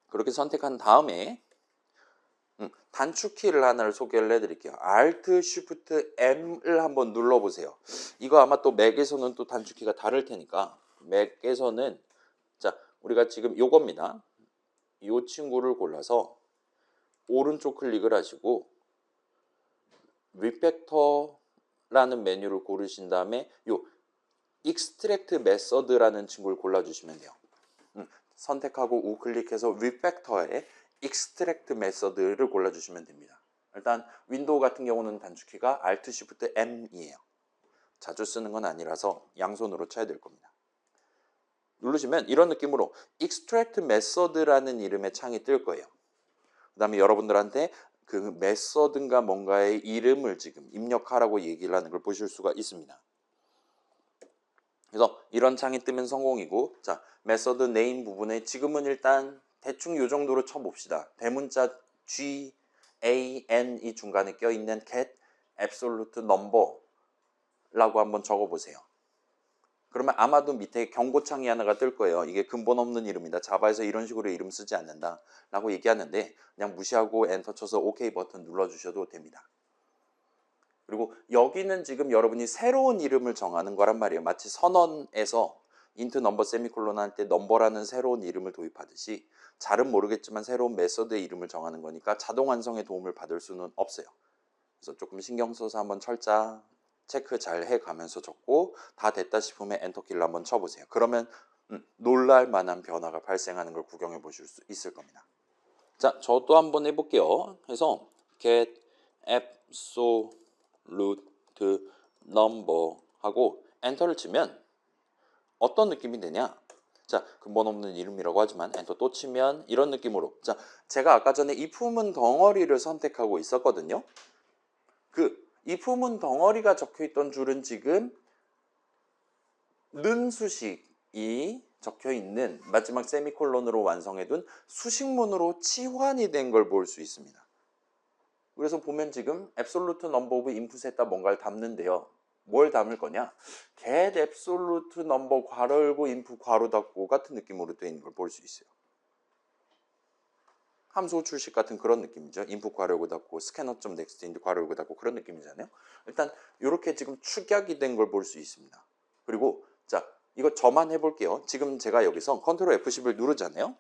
그렇게 선택한 다음에 단축키를 하나를 소개를 해드릴게요. Alt, Shift, M을 한번 눌러보세요. 이거 아마 또 맥에서는 또 단축키가 다를 테니까 맥에서는 자 우리가 지금 요겁니다. 이 친구를 골라서 오른쪽 클릭을 하시고 리팩터라는 메뉴를 고르신 다음에 요 Extract Method라는 친구를 골라주시면 돼요. 선택하고 우클릭해서 리팩터에 Extract Method를 골라주시면 됩니다. 일단 윈도우 같은 경우는 단축키가 Alt, Shift, M이에요. 자주 쓰는 건 아니라서 양손으로 쳐야 될 겁니다. 누르시면 이런 느낌으로 Extract Method라는 이름의 창이 뜰 거예요. 그 다음에 여러분들한테 그 메서드인가 뭔가의 이름을 지금 입력하라고 얘기를 하는 걸 보실 수가 있습니다. 그래서 이런 창이 뜨면 성공이고 자 메서드 네임 부분에 지금은 일단 대충 요 정도로 쳐봅시다. 대문자 G, A, N 이 중간에 껴있는 get absolute number라고 한번 적어보세요. 그러면 아마도 밑에 경고창이 하나가 뜰 거예요. 이게 근본 없는 이름이다. 자바에서 이런 식으로 이름 쓰지 않는다. 라고 얘기하는데 그냥 무시하고 엔터 쳐서 OK 버튼 눌러주셔도 됩니다. 그리고 여기는 지금 여러분이 새로운 이름을 정하는 거란 말이에요. 마치 선언에서 int 넘버 세미콜론 할 때 넘버라는 새로운 이름을 도입하듯이 잘은 모르겠지만 새로운 메서드의 이름을 정하는 거니까 자동 완성에 도움을 받을 수는 없어요. 그래서 조금 신경 써서 한번 철자 체크 잘 해가면서 적고 다 됐다 싶으면 엔터키를 한번 쳐보세요. 그러면 놀랄 만한 변화가 발생하는 걸 구경해 보실 수 있을 겁니다. 자, 저도 한번 해볼게요. 그래서 get absolute number 하고 엔터를 치면 어떤 느낌이 되냐? 자, 근본 없는 이름이라고 하지만 엔터 또 치면 이런 느낌으로 자, 제가 아까 전에 이 품은 덩어리를 선택하고 있었거든요. 이 품은 덩어리가 적혀있던 줄은 지금 는 수식이 적혀있는 마지막 세미콜론으로 완성해둔 수식문으로 치환이 된 걸 볼 수 있습니다. 그래서 보면 지금 absolute number of input에다 뭔가를 담는데요. 뭘 담을 거냐? get absolute number 괄호 열고 input 괄호 닫고 같은 느낌으로 되어 있는 걸 볼 수 있어요. 함수 출식 같은 그런 느낌이죠. input 괄호 열고 닫고 scanner.next인데 괄호 열고 닫고 그런 느낌이잖아요. 일단 이렇게 지금 축약이 된 걸 볼 수 있습니다. 그리고 자 이거 저만 해볼게요. 지금 제가 여기서 컨트롤 F10을 누르잖아요.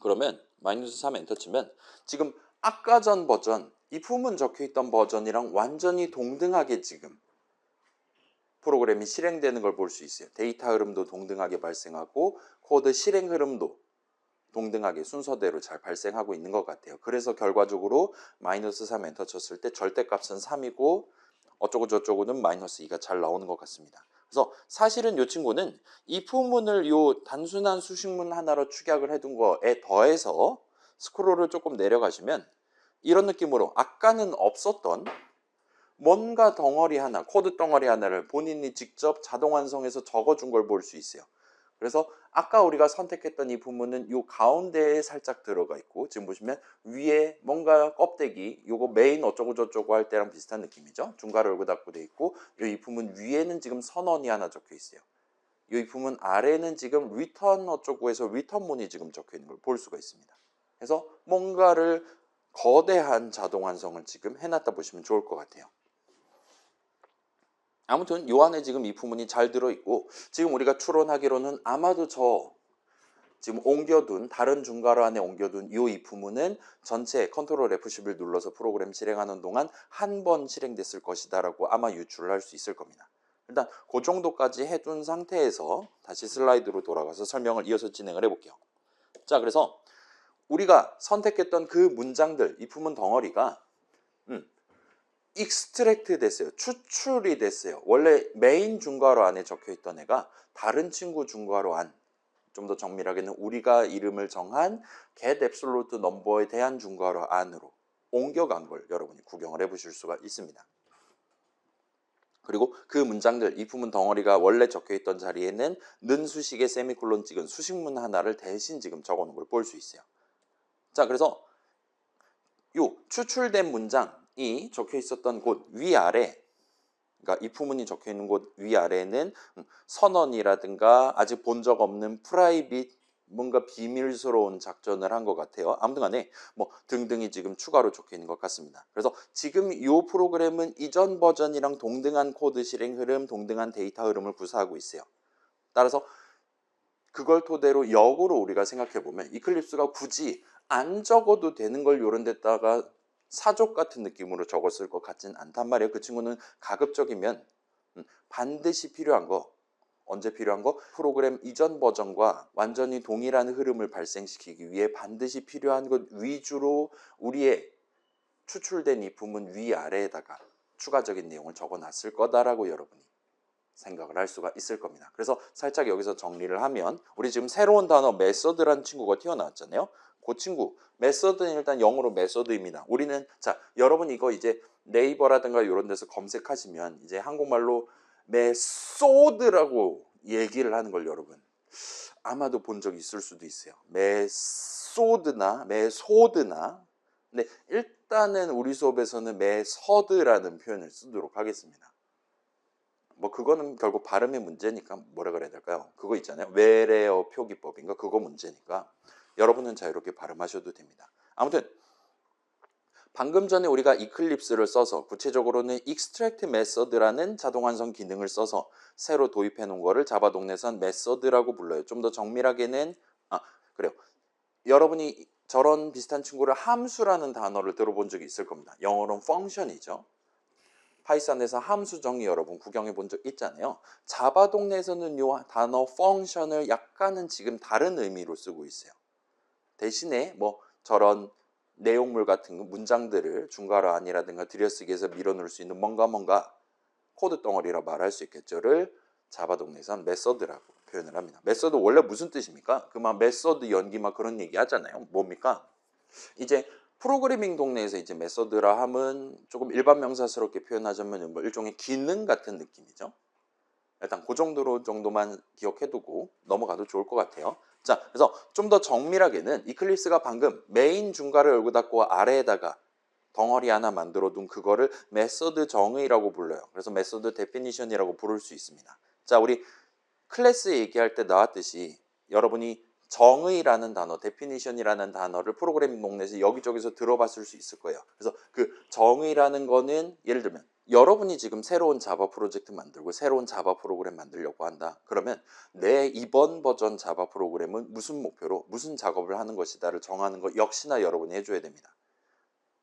그러면 -3 엔터 치면 지금 아까 전 버전 이 품은 적혀있던 버전이랑 완전히 동등하게 지금 프로그램이 실행되는 걸 볼 수 있어요. 데이터 흐름도 동등하게 발생하고 코드 실행 흐름도 동등하게 순서대로 잘 발생하고 있는 것 같아요. 그래서 결과적으로 -3 엔터 쳤을 때 절대값은 3이고 어쩌고 저쩌고는 -2가 잘 나오는 것 같습니다. 그래서 사실은 이 친구는 if 문을 요 단순한 수식문 하나로 축약을 해둔 거에 더해서 스크롤을 조금 내려가시면 이런 느낌으로 아까는 없었던 뭔가 덩어리 하나, 코드 덩어리 하나를 본인이 직접 자동 완성해서 적어준 걸 볼 수 있어요. 그래서 아까 우리가 선택했던 이 부분은 요 가운데에 살짝 들어가 있고, 지금 보시면 위에 뭔가 껍데기, 요거 메인 어쩌고 저쩌고 할 때랑 비슷한 느낌이죠. 중괄호 열고 닫고 돼 있고, 이 부분 위에는 지금 선언이 하나 적혀 있어요. 이 부분 아래는 지금 리턴 어쩌고 해서 리턴문이 지금 적혀 있는 걸 볼 수가 있습니다. 그래서 뭔가를 거대한 자동 완성을 지금 해놨다 보시면 좋을 것 같아요. 아무튼 요 안에 지금 이 부분이 잘 들어있고, 지금 우리가 추론하기로는 아마도 지금 옮겨둔 다른 중괄호 안에 옮겨둔 이 부분은 전체 컨트롤 F11 눌러서 프로그램 실행하는 동안 한 번 실행됐을 것이다 라고 아마 유출을 할 수 있을 겁니다. 일단 그 정도까지 해둔 상태에서 다시 슬라이드로 돌아가서 설명을 이어서 진행을 해볼게요. 자, 그래서 우리가 선택했던 그 문장들, 이 부분 덩어리가 익스트랙트 됐어요. 추출이 됐어요. 원래 메인 중괄호 안에 적혀있던 애가 다른 친구 중괄호 안, 좀 더 정밀하게는 우리가 이름을 정한 get absolute number에 대한 중괄호 안으로 옮겨간 걸 여러분이 구경을 해보실 수가 있습니다. 그리고 그 문장들, 이 부분 덩어리가 원래 적혀있던 자리에는 는 수식에 세미콜론 찍은 수식문 하나를 대신 지금 적어놓은 걸 볼 수 있어요. 자, 그래서 요 추출된 문장이 적혀있었던 곳 위아래, 그러니까 이 부분이 적혀있는 곳 위아래는 선언이라든가 아직 본 적 없는 프라이빗, 뭔가 비밀스러운 작전을 한 것 같아요. 아무튼 간에 뭐 등등이 지금 추가로 적혀있는 것 같습니다. 그래서 지금 이 프로그램은 이전 버전이랑 동등한 코드 실행 흐름, 동등한 데이터 흐름을 구사하고 있어요. 따라서 그걸 토대로 역으로 우리가 생각해보면 이클립스가 굳이 안 적어도 되는 걸 요런 데다가 사족 같은 느낌으로 적었을 것 같진 않단 말이에요. 그 친구는 가급적이면 반드시 필요한 거, 언제 필요한 거? 프로그램 이전 버전과 완전히 동일한 흐름을 발생시키기 위해 반드시 필요한 것 위주로 우리의 추출된 이 부분 위아래에다가 추가적인 내용을 적어놨을 거다라고 여러분이 생각을 할 수가 있을 겁니다. 그래서 살짝 여기서 정리를 하면, 우리 지금 새로운 단어 메서드라는 친구가 튀어나왔잖아요. 그 친구 메서드는 일단 영어로 메서드입니다. 우리는 자, 여러분 이거 이제 네이버라든가 이런 데서 검색하시면 이제 한국말로 메소드라고 얘기를 하는 걸 여러분 아마도 본 적이 있을 수도 있어요. 메소드나 메소드나. 근데 일단은 우리 수업에서는 메서드라는 표현을 쓰도록 하겠습니다. 뭐 그거는 결국 발음의 문제니까 뭐라 그래야 될까요? 그거 있잖아요. 외래어 표기법인가? 그거 문제니까 여러분은 자유롭게 발음하셔도 됩니다. 아무튼 방금 전에 우리가 이클립스를 써서 구체적으로는 extract method라는 자동 완성 기능을 써서 새로 도입해 놓은 거를 자바 동네선 method라고 불러요. 좀 더 정밀하게는 그래요. 여러분이 저런 비슷한 친구를 함수라는 단어를 들어본 적이 있을 겁니다. 영어로는 function이죠. 파이썬에서 함수 정의 여러분 구경해 본 적 있잖아요. 자바 동네에서는 이 단어 function을 약간은 지금 다른 의미로 쓰고 있어요. 대신에 뭐 저런 내용물 같은 문장들을 중괄호 안이라든가 들여쓰기에서 밀어넣을 수 있는 뭔가 코드 덩어리라 말할 수 있겠죠를 자바 동네에서는 메서드라고 표현을 합니다. 메서드 원래 무슨 뜻입니까? 그만 메서드 연기 막 그런 얘기 하잖아요. 뭡니까? 이제 프로그래밍 동네에서 이제 메서드라 함은 조금 일반 명사스럽게 표현하자면 뭐 일종의 기능 같은 느낌이죠. 일단 그 정도만 기억해두고 넘어가도 좋을 것 같아요. 자, 그래서 좀 더 정밀하게는 이클립스가 방금 메인 중괄호 열고 닫고 아래에다가 덩어리 하나 만들어 둔 그거를 메서드 정의라고 불러요. 그래서 메서드 데피니션이라고 부를 수 있습니다. 자, 우리 클래스 얘기할 때 나왔듯이 여러분이 정의라는 단어, 데피니션이라는 단어를 프로그래밍 동네에서 여기저기서 들어봤을 수 있을 거예요. 그래서 그 정의라는 거는 예를 들면 여러분이 지금 새로운 자바 프로젝트 만들고 새로운 자바 프로그램 만들려고 한다. 그러면 내 이번 버전 자바 프로그램은 무슨 목표로 무슨 작업을 하는 것이다를 정하는 거 역시나 여러분이 해줘야 됩니다.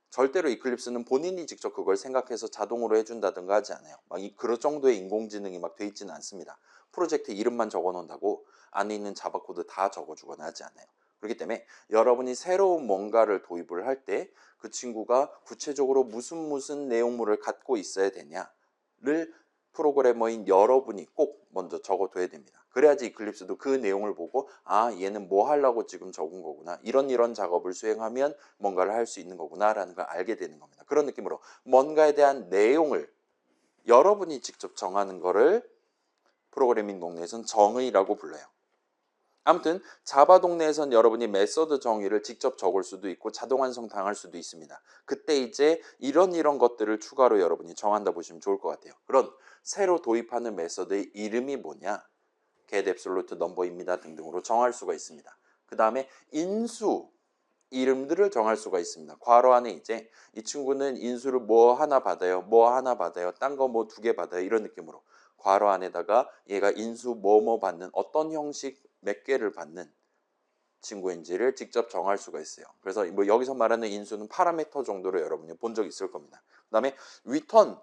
절대로 이클립스는 본인이 직접 그걸 생각해서 자동으로 해준다든가 하지 않아요. 그런 정도의 인공지능이 막 돼 있지는 않습니다. 프로젝트 이름만 적어 놓는다고 안에 있는 자바 코드 다 적어주거나 하지 않아요. 그렇기 때문에 여러분이 새로운 뭔가를 도입을 할 때 그 친구가 구체적으로 무슨 내용물을 갖고 있어야 되냐를 프로그래머인 여러분이 꼭 먼저 적어둬야 됩니다. 그래야지 이클립스도 그 내용을 보고 얘는 뭐 하려고 지금 적은 거구나, 이런 작업을 수행하면 뭔가를 할 수 있는 거구나 라는 걸 알게 되는 겁니다. 그런 느낌으로 뭔가에 대한 내용을 여러분이 직접 정하는 거를 프로그래밍 동네에서는 정의라고 불러요. 아무튼 자바 동네에선 여러분이 메서드 정의를 직접 적을 수도 있고 자동 완성 당할 수도 있습니다. 그때 이제 이런 것들을 추가로 여러분이 정한다 보시면 좋을 것 같아요. 그런 새로 도입하는 메서드의 이름이 뭐냐? get absolute number입니다. 등등으로 정할 수가 있습니다. 그 다음에 인수 이름들을 정할 수가 있습니다. 괄호 안에 이제 이 친구는 인수를 뭐 하나 받아요, 뭐 하나 받아요, 딴 거 뭐 2개 받아요 이런 느낌으로 괄호 안에다가 얘가 인수 뭐 받는 어떤 형식 몇 개를 받는 친구인지를 직접 정할 수가 있어요. 그래서 뭐 여기서 말하는 인수는 파라미터 정도로 여러분이 본 적 있을 겁니다. 그 다음에 리턴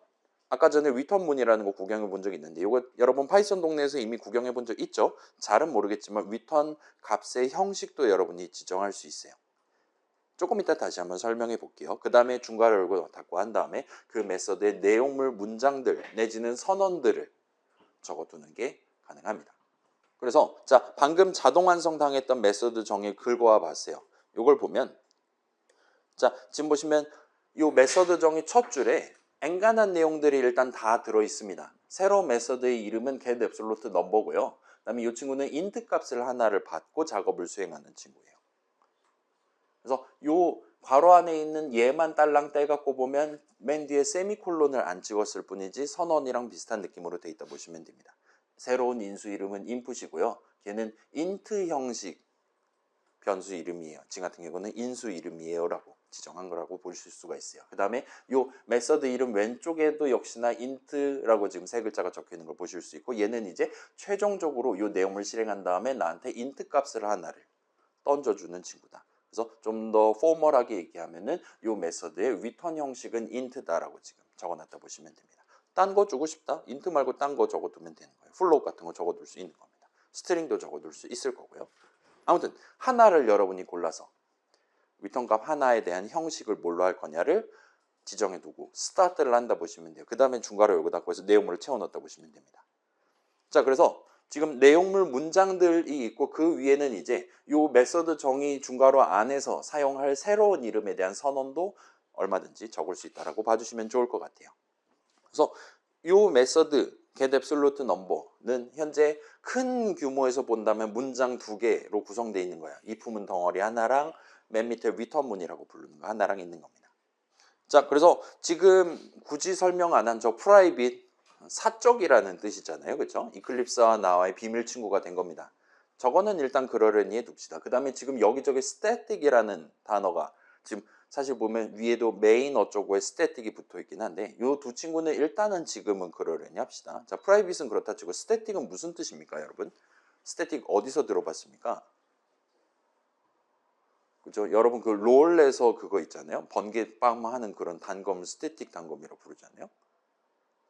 아까 전에 리턴 문이라는 거 구경해 본 적 있는데 이거 여러분 파이썬 동네에서 이미 구경해 본 적 있죠? 잘은 모르겠지만 리턴 값의 형식도 여러분이 지정할 수 있어요. 조금 이따 다시 한번 설명해 볼게요. 그 다음에 중괄호 열고 닫고 한 다음에 그 메서드의 내용물 문장들 내지는 선언들을 적어두는 게 가능합니다. 그래서 자 방금 자동 완성 당했던 메서드 정의 긁어와 봤어요. 이걸 보면 자 지금 보시면 이 메서드 정의 첫 줄에 엔간한 내용들이 일단 다 들어 있습니다. 새로운 메서드의 이름은 get absolute number고요. 그다음에 이 친구는 int 값을 하나를 받고 작업을 수행하는 친구예요. 그래서 요 괄호 안에 있는 얘만 딸랑 떼갖고 보면 맨 뒤에 세미콜론을 안 찍었을 뿐이지 선언이랑 비슷한 느낌으로 돼 있다 보시면 됩니다. 새로운 인수 이름은 input이고요. 걔는 int 형식 변수 이름이에요. 지금 같은 경우는 인수 이름이에요 라고 지정한 거라고 보실 수가 있어요. 그 다음에 요 메서드 이름 왼쪽에도 역시나 int라고 지금 세 글자가 적혀 있는 걸 보실 수 있고 얘는 이제 최종적으로 요 내용을 실행한 다음에 나한테 int 값을 하나를 던져주는 친구다. 그래서 좀 더 포멀하게 얘기하면은 요 메서드의 리턴 형식은 int다라고 지금 적어놨다 보시면 됩니다. 딴 거 주고 싶다? int 말고 딴 거 적어두면 되는 거예요. 플로우 같은 거 적어둘 수 있는 겁니다. 스트링도 적어둘 수 있을 거고요. 아무튼 하나를 여러분이 골라서 리턴 값 하나에 대한 형식을 뭘로 할 거냐를 지정해 두고 스타트를 한다 보시면 돼요. 그 다음에 중괄호 열고 닫고 해서 내용물을 채워 넣었다 보시면 됩니다. 자 그래서 지금 내용물 문장들이 있고 그 위에는 이제 요 메서드 정의 중괄호 안에서 사용할 새로운 이름에 대한 선언도 얼마든지 적을 수 있다라고 봐주시면 좋을 것 같아요. 그래서 요 메서드 get absolute number는 현재 큰 규모에서 본다면 문장 2개로 구성되어 있는 거야. if문 덩어리 하나랑 맨 밑에 return 문이라고 부르는 거 하나랑 있는 겁니다. 자 그래서 지금 굳이 설명 안 한 저 private 사적이라는 뜻이잖아요. 그렇죠? 이클립스와 나와의 비밀 친구가 된 겁니다. 저거는 일단 그러려니 해둡시다. 그 다음에 지금 여기저기 static이라는 단어가 지금 사실 보면 위에도 메인 어쩌고에 static이 붙어 있긴 한데 이 두 친구는 일단은 지금은 그러려니 합시다. 자, private는 그렇다 치고 static은 무슨 뜻입니까, 여러분? static 어디서 들어봤습니까? 그죠? 여러분 그 롤에서 그거 있잖아요. 번개빵 하는 그런 단검을 static 단검이라고 부르잖아요.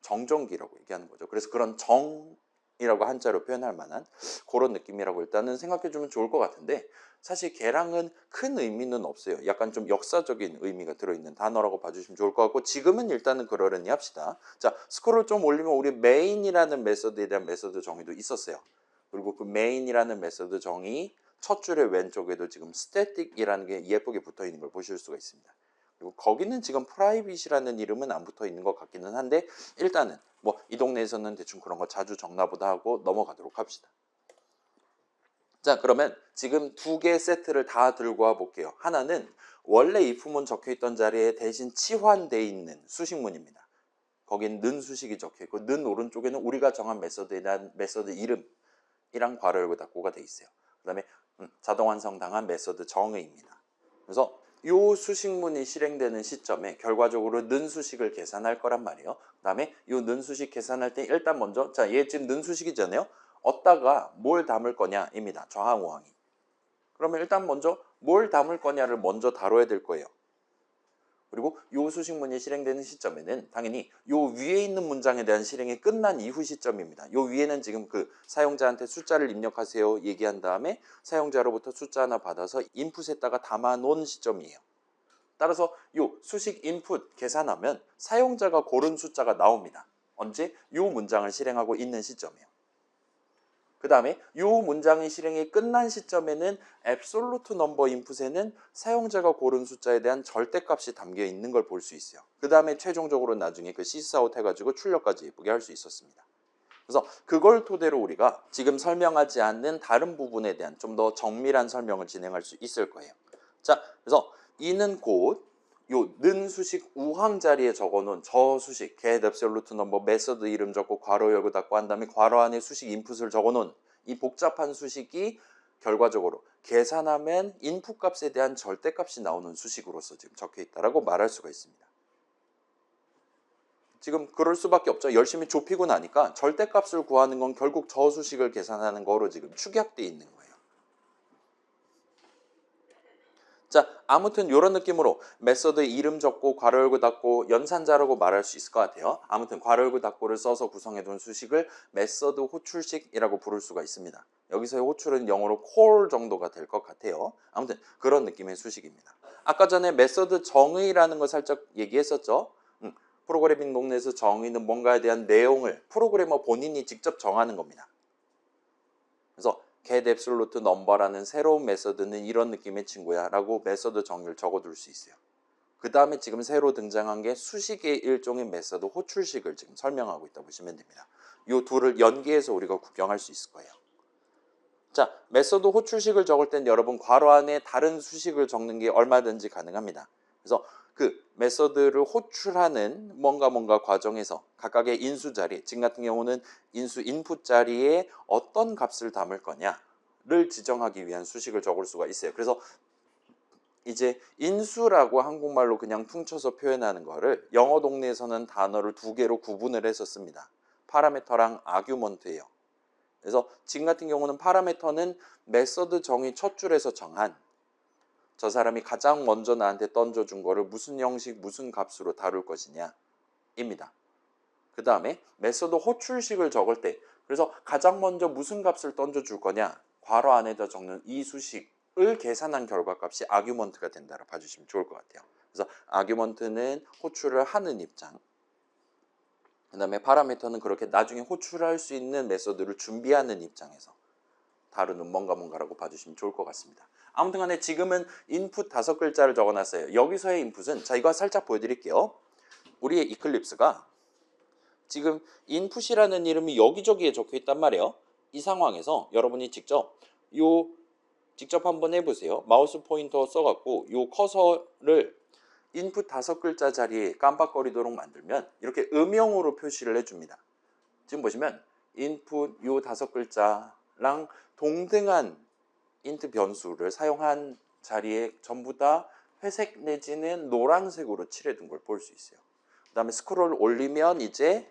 정전기라고 얘기하는 거죠. 그래서 그런 정이라고 한자로 표현할 만한 그런 느낌이라고 일단은 생각해 주면 좋을 것 같은데 사실 걔랑은 큰 의미는 없어요. 약간 좀 역사적인 의미가 들어있는 단어라고 봐주시면 좋을 것 같고 지금은 일단은 그러려니 합시다. 자 스크롤 좀 올리면 우리 메인이라는 메서드에 대한 메서드 정의도 있었어요. 그리고 그 메인이라는 메서드 정의 첫 줄의 왼쪽에도 지금 static이라는 게 예쁘게 붙어 있는 걸 보실 수가 있습니다. 그리고 거기는 지금 프라이빗이라는 이름은 안 붙어 있는 것 같기는 한데 일단은 뭐 이 동네에서는 대충 그런 거 자주 적나보다 하고 넘어가도록 합시다. 자 그러면 지금 2개 세트를 다 들고 와 볼게요. 하나는 원래 if문 적혀있던 자리에 대신 치환되어 있는 수식문입니다. 거긴 는 수식이 적혀있고 는 오른쪽에는 우리가 정한 메서드에 대한 메서드 이름이랑 괄호 열고 닫고가 돼 있어요. 그 다음에 자동 완성당한 메서드 정의입니다. 그래서 요 수식문이 실행되는 시점에 결과적으로 는 수식을 계산할 거란 말이에요. 그 다음에 요 는 수식 계산할 때 일단 먼저 자 얘 지금 는 수식이잖아요. 어디다가 뭘 담을 거냐입니다. 좌항우항이. 그러면 일단 먼저 뭘 담을 거냐를 먼저 다뤄야 될 거예요. 그리고 요 수식문이 실행되는 시점에는 당연히 요 위에 있는 문장에 대한 실행이 끝난 이후 시점입니다. 요 위에는 지금 그 사용자한테 숫자를 입력하세요 얘기한 다음에 사용자로부터 숫자 하나 받아서 인풋에다가 담아 놓은 시점이에요. 따라서 요 수식 인풋 계산하면 사용자가 고른 숫자가 나옵니다. 언제? 요 문장을 실행하고 있는 시점이에요. 그 다음에 이 문장의 실행이 끝난 시점에는 absolute number 인풋에는 사용자가 고른 숫자에 대한 절대값이 담겨 있는 걸 볼 수 있어요. 그 다음에 최종적으로 나중에 그 시스아웃 해가지고 출력까지 예쁘게 할 수 있었습니다. 그래서 그걸 토대로 우리가 지금 설명하지 않는 다른 부분에 대한 좀 더 정밀한 설명을 진행할 수 있을 거예요. 자, 그래서 이는 곧 요 는 수식 우항 자리에 적어놓은 저 수식 get absolute number 메서드 이름 적고 괄호 열고 닫고 한 다음에 괄호 안에 수식 인풋을 적어놓은 이 복잡한 수식이 결과적으로 계산하면 인풋 값에 대한 절대값이 나오는 수식으로서 지금 적혀 있다라고 말할 수가 있습니다. 지금 그럴 수밖에 없죠. 열심히 좁히고 나니까 절대값을 구하는 건 결국 저 수식을 계산하는 거로 지금 축약돼 있는 거예요. 자, 아무튼 이런 느낌으로 메서드 이름 적고 괄호 열고 닫고 연산자라고 말할 수 있을 것 같아요. 아무튼 괄호 열고 닫고를 써서 구성해둔 수식을 메서드 호출식이라고 부를 수가 있습니다. 여기서의 호출은 영어로 call 정도가 될 것 같아요. 아무튼 그런 느낌의 수식입니다. 아까 전에 메서드 정의라는 거 살짝 얘기했었죠. 프로그래밍 논에서 정의는 뭔가에 대한 내용을 프로그래머 본인이 직접 정하는 겁니다. 그래서 get absolute number라는 새로운 메서드는 이런 느낌의 친구야 라고 메서드 정의를 적어둘 수 있어요. 그 다음에 지금 새로 등장한 게 수식의 일종의 메서드 호출식을 지금 설명하고 있다고 보시면 됩니다. 이 둘을 연계해서 우리가 구경할 수 있을 거예요. 자, 메서드 호출식을 적을 땐 여러분 괄호 안에 다른 수식을 적는 게 얼마든지 가능합니다. 그래서 그 메서드를 호출하는 뭔가 과정에서 각각의 인수 자리, 지금 같은 경우는 인수 인풋 자리에 어떤 값을 담을 거냐를 지정하기 위한 수식을 적을 수가 있어요. 그래서 이제 인수라고 한국말로 그냥 퉁쳐서 표현하는 거를 영어 동네에서는 단어를 두 개로 구분을 해서 씁니다. 파라미터랑 아규먼트예요. 그래서 지금 같은 경우는 파라미터는 메서드 정의 첫 줄에서 정한 저 사람이 가장 먼저 나한테 던져준 거를 무슨 형식, 무슨 값으로 다룰 것이냐 입니다. 그 다음에 메서드 호출식을 적을 때 그래서 가장 먼저 무슨 값을 던져줄 거냐 괄호 안에다 적는 이 수식을 계산한 결과값이 아규먼트가 된다고 봐주시면 좋을 것 같아요. 그래서 아규먼트는 호출을 하는 입장, 그 다음에 파라미터는 그렇게 나중에 호출할 수 있는 메서드를 준비하는 입장에서 다루는 뭔가라고 봐주시면 좋을 것 같습니다. 아무튼 간에 지금은 인풋 5글자를 적어놨어요. 여기서의 인풋은 자 이거 살짝 보여드릴게요. 우리의 이클립스가 지금 인풋이라는 이름이 여기저기에 적혀 있단 말이에요. 이 상황에서 여러분이 직접 한번 해보세요. 마우스 포인터 써갖고 요 커서를 인풋 5글자 자리에 깜빡거리도록 만들면 이렇게 음영으로 표시를 해줍니다. 지금 보시면 인풋 요 5글자랑 동등한 인트 변수를 사용한 자리에 전부 다 회색 내지는 노란색으로 칠해둔 걸 볼 수 있어요. 그 다음에 스크롤 올리면 이제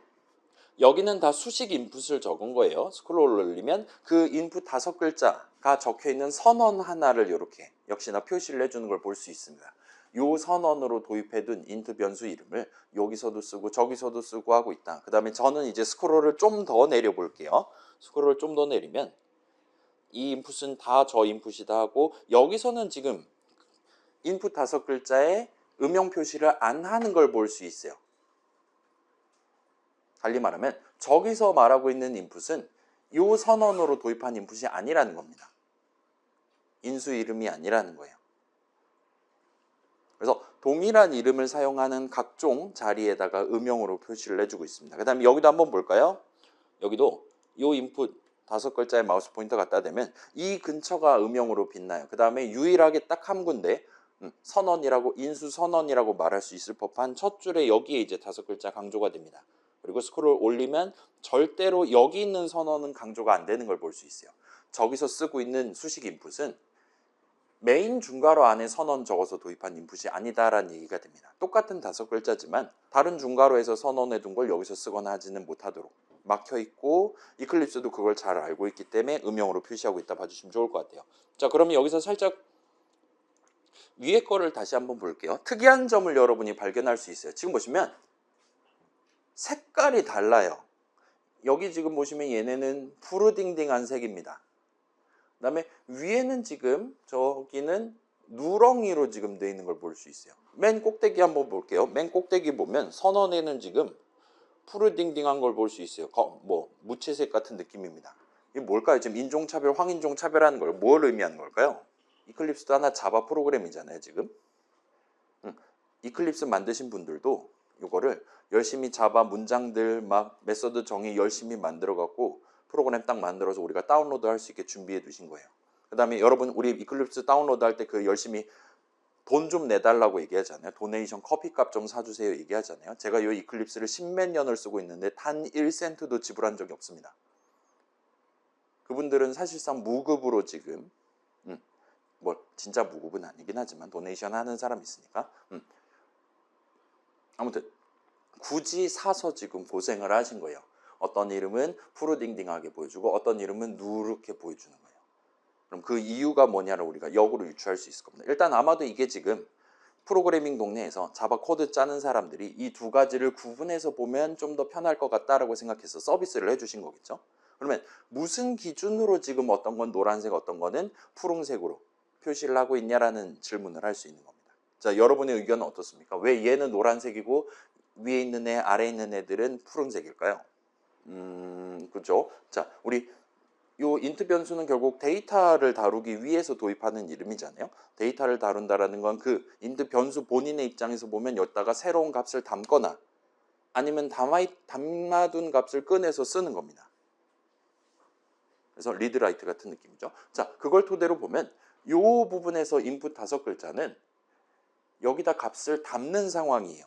여기는 다 수식 인풋을 적은 거예요. 스크롤 올리면 그 인풋 5글자가 적혀있는 선언 하나를 이렇게 역시나 표시를 해주는 걸 볼 수 있습니다. 요 선언으로 도입해둔 인트 변수 이름을 여기서도 쓰고 저기서도 쓰고 하고 있다. 그 다음에 저는 이제 스크롤을 좀 더 내려볼게요. 스크롤을 좀 더 내리면 이 인풋은 다 저 인풋이다 하고 여기서는 지금 인풋 5글자에 음영 표시를 안 하는 걸 볼 수 있어요. 달리 말하면 저기서 말하고 있는 인풋은 이 선언으로 도입한 인풋이 아니라는 겁니다. 인수 이름이 아니라는 거예요. 그래서 동일한 이름을 사용하는 각종 자리에다가 음영으로 표시를 해주고 있습니다. 그 다음에 여기도 한번 볼까요? 여기도 이 인풋 5글자의 마우스 포인터 갖다 대면 이 근처가 음영으로 빛나요. 그 다음에 유일하게 딱 한 군데 선언이라고 인수 선언이라고 말할 수 있을 법한 첫 줄에 여기에 이제 5글자 강조가 됩니다. 그리고 스크롤 올리면 절대로 여기 있는 선언은 강조가 안 되는 걸 볼 수 있어요. 저기서 쓰고 있는 수식 인풋은 메인 중괄호 안에 선언 적어서 도입한 인풋이 아니다라는 얘기가 됩니다. 똑같은 5글자지만 다른 중괄호에서 선언해 둔 걸 여기서 쓰거나 하지는 못하도록 막혀있고 이클립스도 그걸 잘 알고 있기 때문에 음영으로 표시하고 있다 봐주시면 좋을 것 같아요. 자, 그러면 여기서 살짝 위에 거를 다시 한번 볼게요. 특이한 점을 여러분이 발견할 수 있어요. 지금 보시면 색깔이 달라요. 여기 지금 보시면 얘네는 푸르딩딩한 색입니다. 그 다음에 위에는 지금 저기는 누렁이로 지금 되어 있는 걸 볼 수 있어요. 맨 꼭대기 한번 볼게요. 맨 꼭대기 보면 선언에는 지금 푸르딩딩한 걸 볼 수 있어요. 무채색 같은 느낌입니다. 이게 뭘까요? 지금 인종차별, 황인종차별하는 걸 뭘 의미하는 걸까요? 이클립스도 하나 자바 프로그램이잖아요, 지금. 이클립스 만드신 분들도 이거를 열심히 자바 문장들 막 메서드 정의 열심히 만들어 갖고 프로그램 딱 만들어서 우리가 다운로드 할 수 있게 준비해 두신 거예요. 그 다음에 여러분 우리 이클립스 다운로드 할 때 그 열심히 돈 좀 내달라고 얘기하잖아요. 도네이션 커피값 좀 사주세요 얘기하잖아요. 제가 이 이클립스를 10몇 년을 쓰고 있는데 단 1센트도 지불한 적이 없습니다. 그분들은 사실상 무급으로 지금 뭐 진짜 무급은 아니긴 하지만 도네이션 하는 사람이 있으니까 아무튼 굳이 사서 지금 고생을 하신 거예요. 어떤 이름은 푸르딩딩하게 보여주고 어떤 이름은 누렇게 보여주는 거예요. 그럼 그 이유가 뭐냐를 우리가 역으로 유추할 수 있을 겁니다. 일단 아마도 이게 지금 프로그래밍 동네에서 자바 코드 짜는 사람들이 이 두 가지를 구분해서 보면 좀 더 편할 것 같다라고 생각해서 서비스를 해주신 거겠죠. 그러면 무슨 기준으로 지금 어떤 건 노란색 어떤 거는 푸른색으로 표시를 하고 있냐라는 질문을 할 수 있는 겁니다. 자, 여러분의 의견은 어떻습니까? 왜 얘는 노란색이고 위에 있는 애 아래에 있는 애들은 푸른색일까요? 그죠? 자, 우리 요 인트 변수는 결국 데이터를 다루기 위해서 도입하는 이름이잖아요. 데이터를 다룬다라는 건 그 인트 변수 본인의 입장에서 보면 여기다가 새로운 값을 담거나 아니면 담아둔 값을 꺼내서 쓰는 겁니다. 그래서 리드라이트 같은 느낌이죠. 자, 그걸 토대로 보면 요 부분에서 인풋 5글자는 여기다 값을 담는 상황이에요.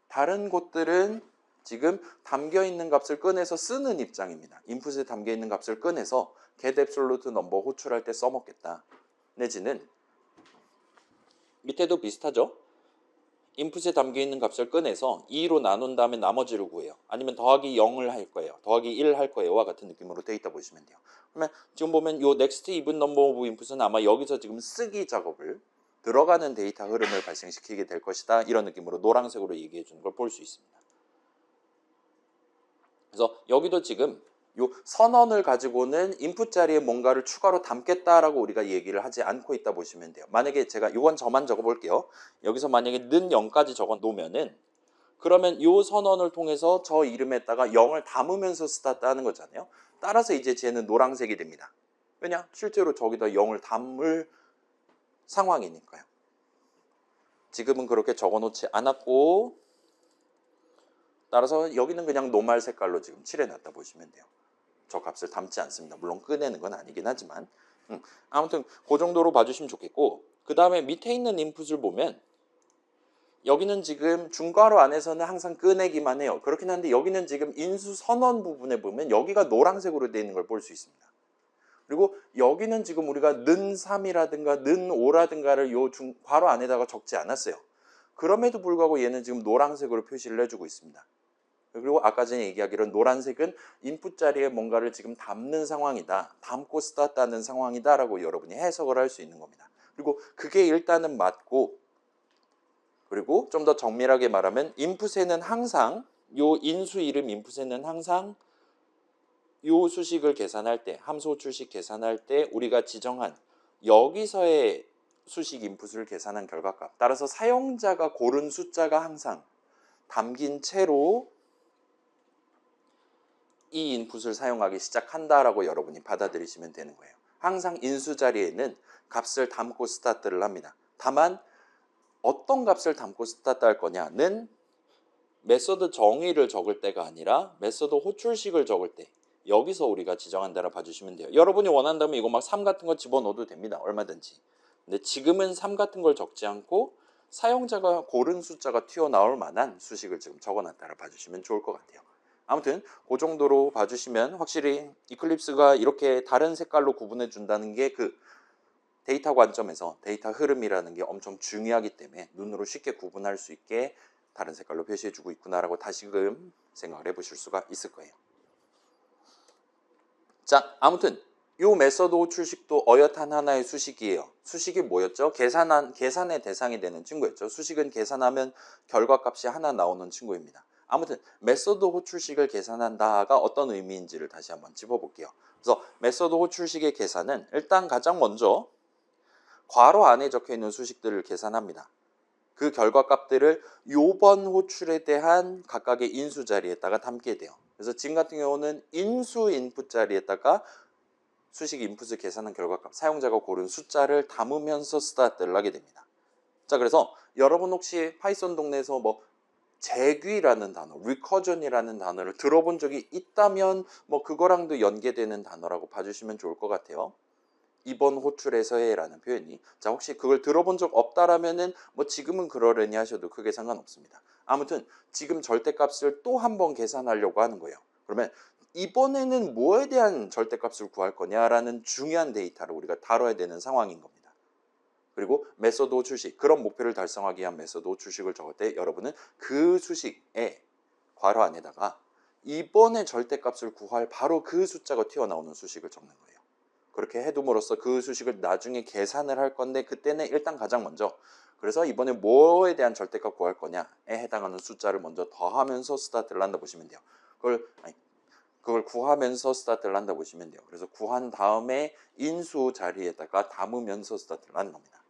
다른 곳들은 지금 담겨있는 값을 꺼내서 쓰는 입장입니다. 인풋에 담겨있는 값을 꺼내서 get absolute number 호출할 때 써먹겠다. 내지는 밑에도 비슷하죠. 인풋에 담겨있는 값을 꺼내서 2로 나눈 다음에 나머지를 구해요. 아니면 더하기 0을 할 거예요. 더하기 1 할 거예요와 같은 느낌으로 데이터 보시면 돼요. 그러면 지금 보면 요 next even number of input은 아마 여기서 지금 쓰기 작업을 들어가는 데이터 흐름을 발생시키게 될 것이다. 이런 느낌으로 노란색으로 얘기해 주는 걸 볼 수 있습니다. 그래서 여기도 지금 요 선언을 가지고는 인풋 자리에 뭔가를 추가로 담겠다라고 우리가 얘기를 하지 않고 있다 보시면 돼요. 만약에 제가 이건 저만 적어 볼게요. 여기서 만약에 는 0까지 적어 놓으면은 그러면 요 선언을 통해서 저 이름에다가 0을 담으면서 스타트 하는 거잖아요. 따라서 이제 쟤는 노란색이 됩니다. 왜냐? 실제로 저기다 0을 담을 상황이니까요. 지금은 그렇게 적어 놓지 않았고 따라서 여기는 그냥 노말 색깔로 지금 칠해놨다 보시면 돼요. 저 값을 담지 않습니다. 물론 꺼내는 건 아니긴 하지만 아무튼 그 정도로 봐주시면 좋겠고 그 다음에 밑에 있는 인풋을 보면 여기는 지금 중괄호 안에서는 항상 꺼내기만 해요. 그렇긴 한데 여기는 지금 인수 선언 부분에 보면 여기가 노란색으로 되어 있는 걸 볼 수 있습니다. 그리고 여기는 지금 우리가 는 3이라든가 는 5라든가를 요 괄호 안에다가 적지 않았어요. 그럼에도 불구하고 얘는 지금 노란색으로 표시를 해주고 있습니다. 그리고 아까 전에 얘기하기로 노란색은 인풋 자리에 뭔가를 지금 담는 상황이다. 담고 스타트하는 상황이다 라고 여러분이 해석을 할 수 있는 겁니다. 그리고 그게 일단은 맞고 그리고 좀 더 정밀하게 말하면 인풋에는 항상 요 인수 이름 인풋에는 항상 요 수식을 계산할 때 함수 호출식 계산할 때 우리가 지정한 여기서의 수식 인풋을 계산한 결과값 따라서 사용자가 고른 숫자가 항상 담긴 채로 이 인풋을 사용하기 시작한다라고 여러분이 받아들이시면 되는 거예요. 항상 인수 자리에는 값을 담고 스타트를 합니다. 다만 어떤 값을 담고 스타트 할 거냐는 메서드 정의를 적을 때가 아니라 메서드 호출식을 적을 때 여기서 우리가 지정한다라 봐주시면 돼요. 여러분이 원한다면 이거 막 3 같은 거 집어넣어도 됩니다. 얼마든지. 근데 지금은 3 같은 걸 적지 않고 사용자가 고른 숫자가 튀어나올 만한 수식을 지금 적어놨다라 봐주시면 좋을 것 같아요. 아무튼 그 정도로 봐주시면 확실히 이클립스가 이렇게 다른 색깔로 구분해 준다는 게 그 데이터 관점에서 데이터 흐름이라는 게 엄청 중요하기 때문에 눈으로 쉽게 구분할 수 있게 다른 색깔로 표시해 주고 있구나라고 다시금 생각을 해보실 수가 있을 거예요. 자, 아무튼 요 메서드 호출식도 어엿한 하나의 수식이에요. 수식이 뭐였죠? 계산의 대상이 되는 친구였죠. 수식은 계산하면 결과값이 하나 나오는 친구입니다. 아무튼 메서드 호출식을 계산한다가 어떤 의미인지를 다시 한번 짚어볼게요. 그래서 메서드 호출식의 계산은 일단 가장 먼저 괄호 안에 적혀있는 수식들을 계산합니다. 그 결과값들을 요번 호출에 대한 각각의 인수 자리에다가 담게 돼요. 그래서 지금 같은 경우는 인수 인풋 자리에다가 수식 인풋을 계산한 결과값, 사용자가 고른 숫자를 담으면서 스타트를 하게 됩니다. 자, 그래서 여러분 혹시 파이썬 동네에서 뭐 재귀라는 단어, recursion이라는 단어를 들어본 적이 있다면 뭐 그거랑도 연계되는 단어라고 봐주시면 좋을 것 같아요. 이번 호출에서의라는 표현이. 자, 혹시 그걸 들어본 적 없다라면은 뭐 지금은 그러려니 하셔도 크게 상관없습니다. 아무튼 지금 절대값을 또 한 번 계산하려고 하는 거예요. 그러면 이번에는 뭐에 대한 절대값을 구할 거냐라는 중요한 데이터를 우리가 다뤄야 되는 상황인 겁니다. 그리고 메소드 호출식, 그런 목표를 달성하기 위한 메소드 호출식을 적을 때 여러분은 그 수식의 괄호 안에다가 이번에 절대값을 구할 바로 그 숫자가 튀어나오는 수식을 적는 거예요. 그렇게 해둠으로써 그 수식을 나중에 계산을 할 건데 그때는 일단 가장 먼저, 그래서 이번에 뭐에 대한 절대값 구할 거냐에 해당하는 숫자를 먼저 더하면서 스타트를 한다 보시면 돼요. 그걸 구하면서 스타트를 한다 보시면 돼요. 그래서 구한 다음에 인수 자리에다가 담으면서 스타트를 하는 겁니다.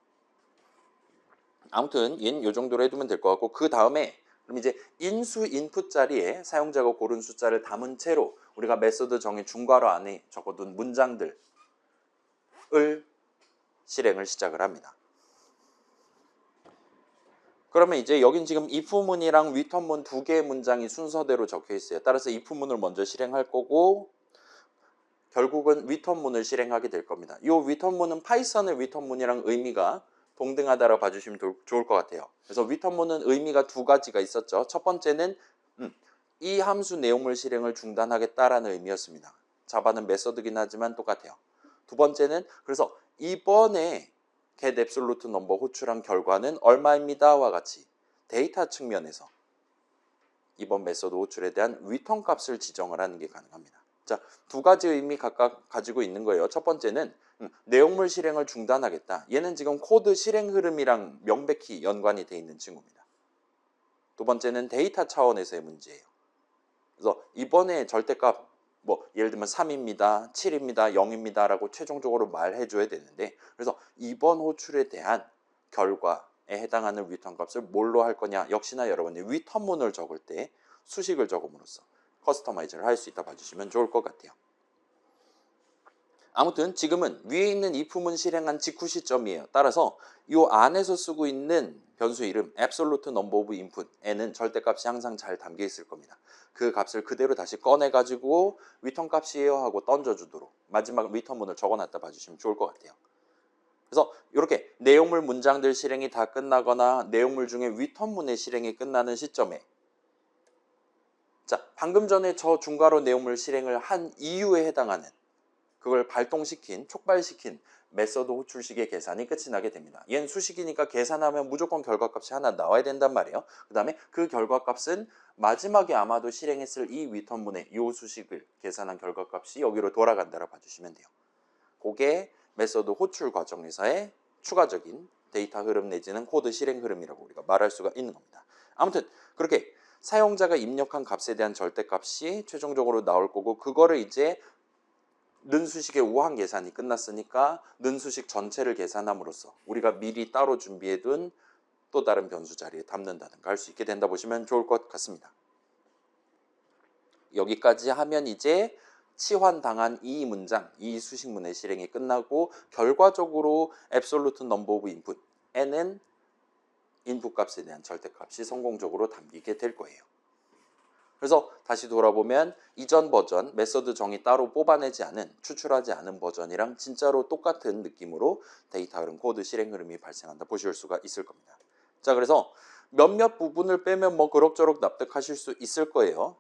아무튼 얘는 이 정도로 해두면 될 것 같고, 그 다음에 그럼 이제 인수 인풋 자리에 사용자가 고른 숫자를 담은 채로 우리가 메소드 정의 중괄호 안에 적어둔 문장들을 실행을 시작을 합니다. 그러면 이제 여긴 지금 if문이랑 return문 두 개의 문장이 순서대로 적혀 있어요. 따라서 if문을 먼저 실행할 거고 결국은 return문을 실행하게 될 겁니다. 이 return문은 파이썬의 return문이랑 의미가 동등하다고 봐주시면 좋을 것 같아요. 그래서 return문은 의미가 두 가지가 있었죠. 첫 번째는 이 함수 내용물 실행을 중단하겠다라는 의미였습니다. 자바는 메서드긴 하지만 똑같아요. 두 번째는 그래서 이번에 get absolute number 호출한 결과는 얼마입니다와 같이 데이터 측면에서 이번 메소드 호출에 대한 return 값을 지정을 하는 게 가능합니다. 자, 두 가지 의미 각각 가지고 있는 거예요. 첫 번째는 내용물 실행을 중단하겠다. 얘는 지금 코드 실행 흐름이랑 명백히 연관이 돼 있는 친구입니다. 두 번째는 데이터 차원에서의 문제예요. 그래서 이번에 절대값 뭐 예를 들면 3입니다, 7입니다, 0입니다 라고 최종적으로 말해줘야 되는데, 그래서 이번 호출에 대한 결과에 해당하는 리턴 값을 뭘로 할 거냐, 역시나 여러분이 리턴문을 적을 때 수식을 적음으로써 커스터마이즈를 할 수 있다 봐주시면 좋을 것 같아요. 아무튼 지금은 위에 있는 if문 실행한 직후 시점이에요. 따라서 이 안에서 쓰고 있는 변수 이름 absolute number of input에는 절대값이 항상 잘 담겨 있을 겁니다. 그 값을 그대로 다시 꺼내가지고 return 값이에요 하고 던져주도록 마지막 return문을 적어놨다 봐주시면 좋을 것 같아요. 그래서 이렇게 내용물 문장들 실행이 다 끝나거나 내용물 중에 return문의 실행이 끝나는 시점에, 자, 방금 전에 저 중괄호 내용물 실행을 한 이유에 해당하는 그걸 발동시킨, 촉발시킨 메서드 호출식의 계산이 끝이 나게 됩니다. 얘는 수식이니까 계산하면 무조건 결과값이 하나 나와야 된단 말이에요. 그 다음에 그 결과값은 마지막에 아마도 실행했을 이 리턴문의 이 수식을 계산한 결과값이 여기로 돌아간다고 봐주시면 돼요. 그게 메서드 호출 과정에서의 추가적인 데이터 흐름 내지는 코드 실행 흐름이라고 우리가 말할 수가 있는 겁니다. 아무튼 그렇게 사용자가 입력한 값에 대한 절대값이 최종적으로 나올 거고, 그거를 이제 는 수식의 우한 계산이 끝났으니까 는 수식 전체를 계산함으로써 우리가 미리 따로 준비해둔 또 다른 변수 자리에 담는다든가 할 수 있게 된다 보시면 좋을 것 같습니다. 여기까지 하면 이제 치환당한 이 문장, 이 수식문의 실행이 끝나고 결과적으로 absolute number of input에는 인풋 값에 대한 절대값이 성공적으로 담기게 될 거예요. 그래서 다시 돌아보면 이전 버전, 메서드 정의 따로 뽑아내지 않은, 추출하지 않은 버전이랑 진짜로 똑같은 느낌으로 데이터 흐름, 코드 실행 흐름이 발생한다 보실 수가 있을 겁니다. 자, 그래서 몇몇 부분을 빼면 뭐 그럭저럭 납득하실 수 있을 거예요.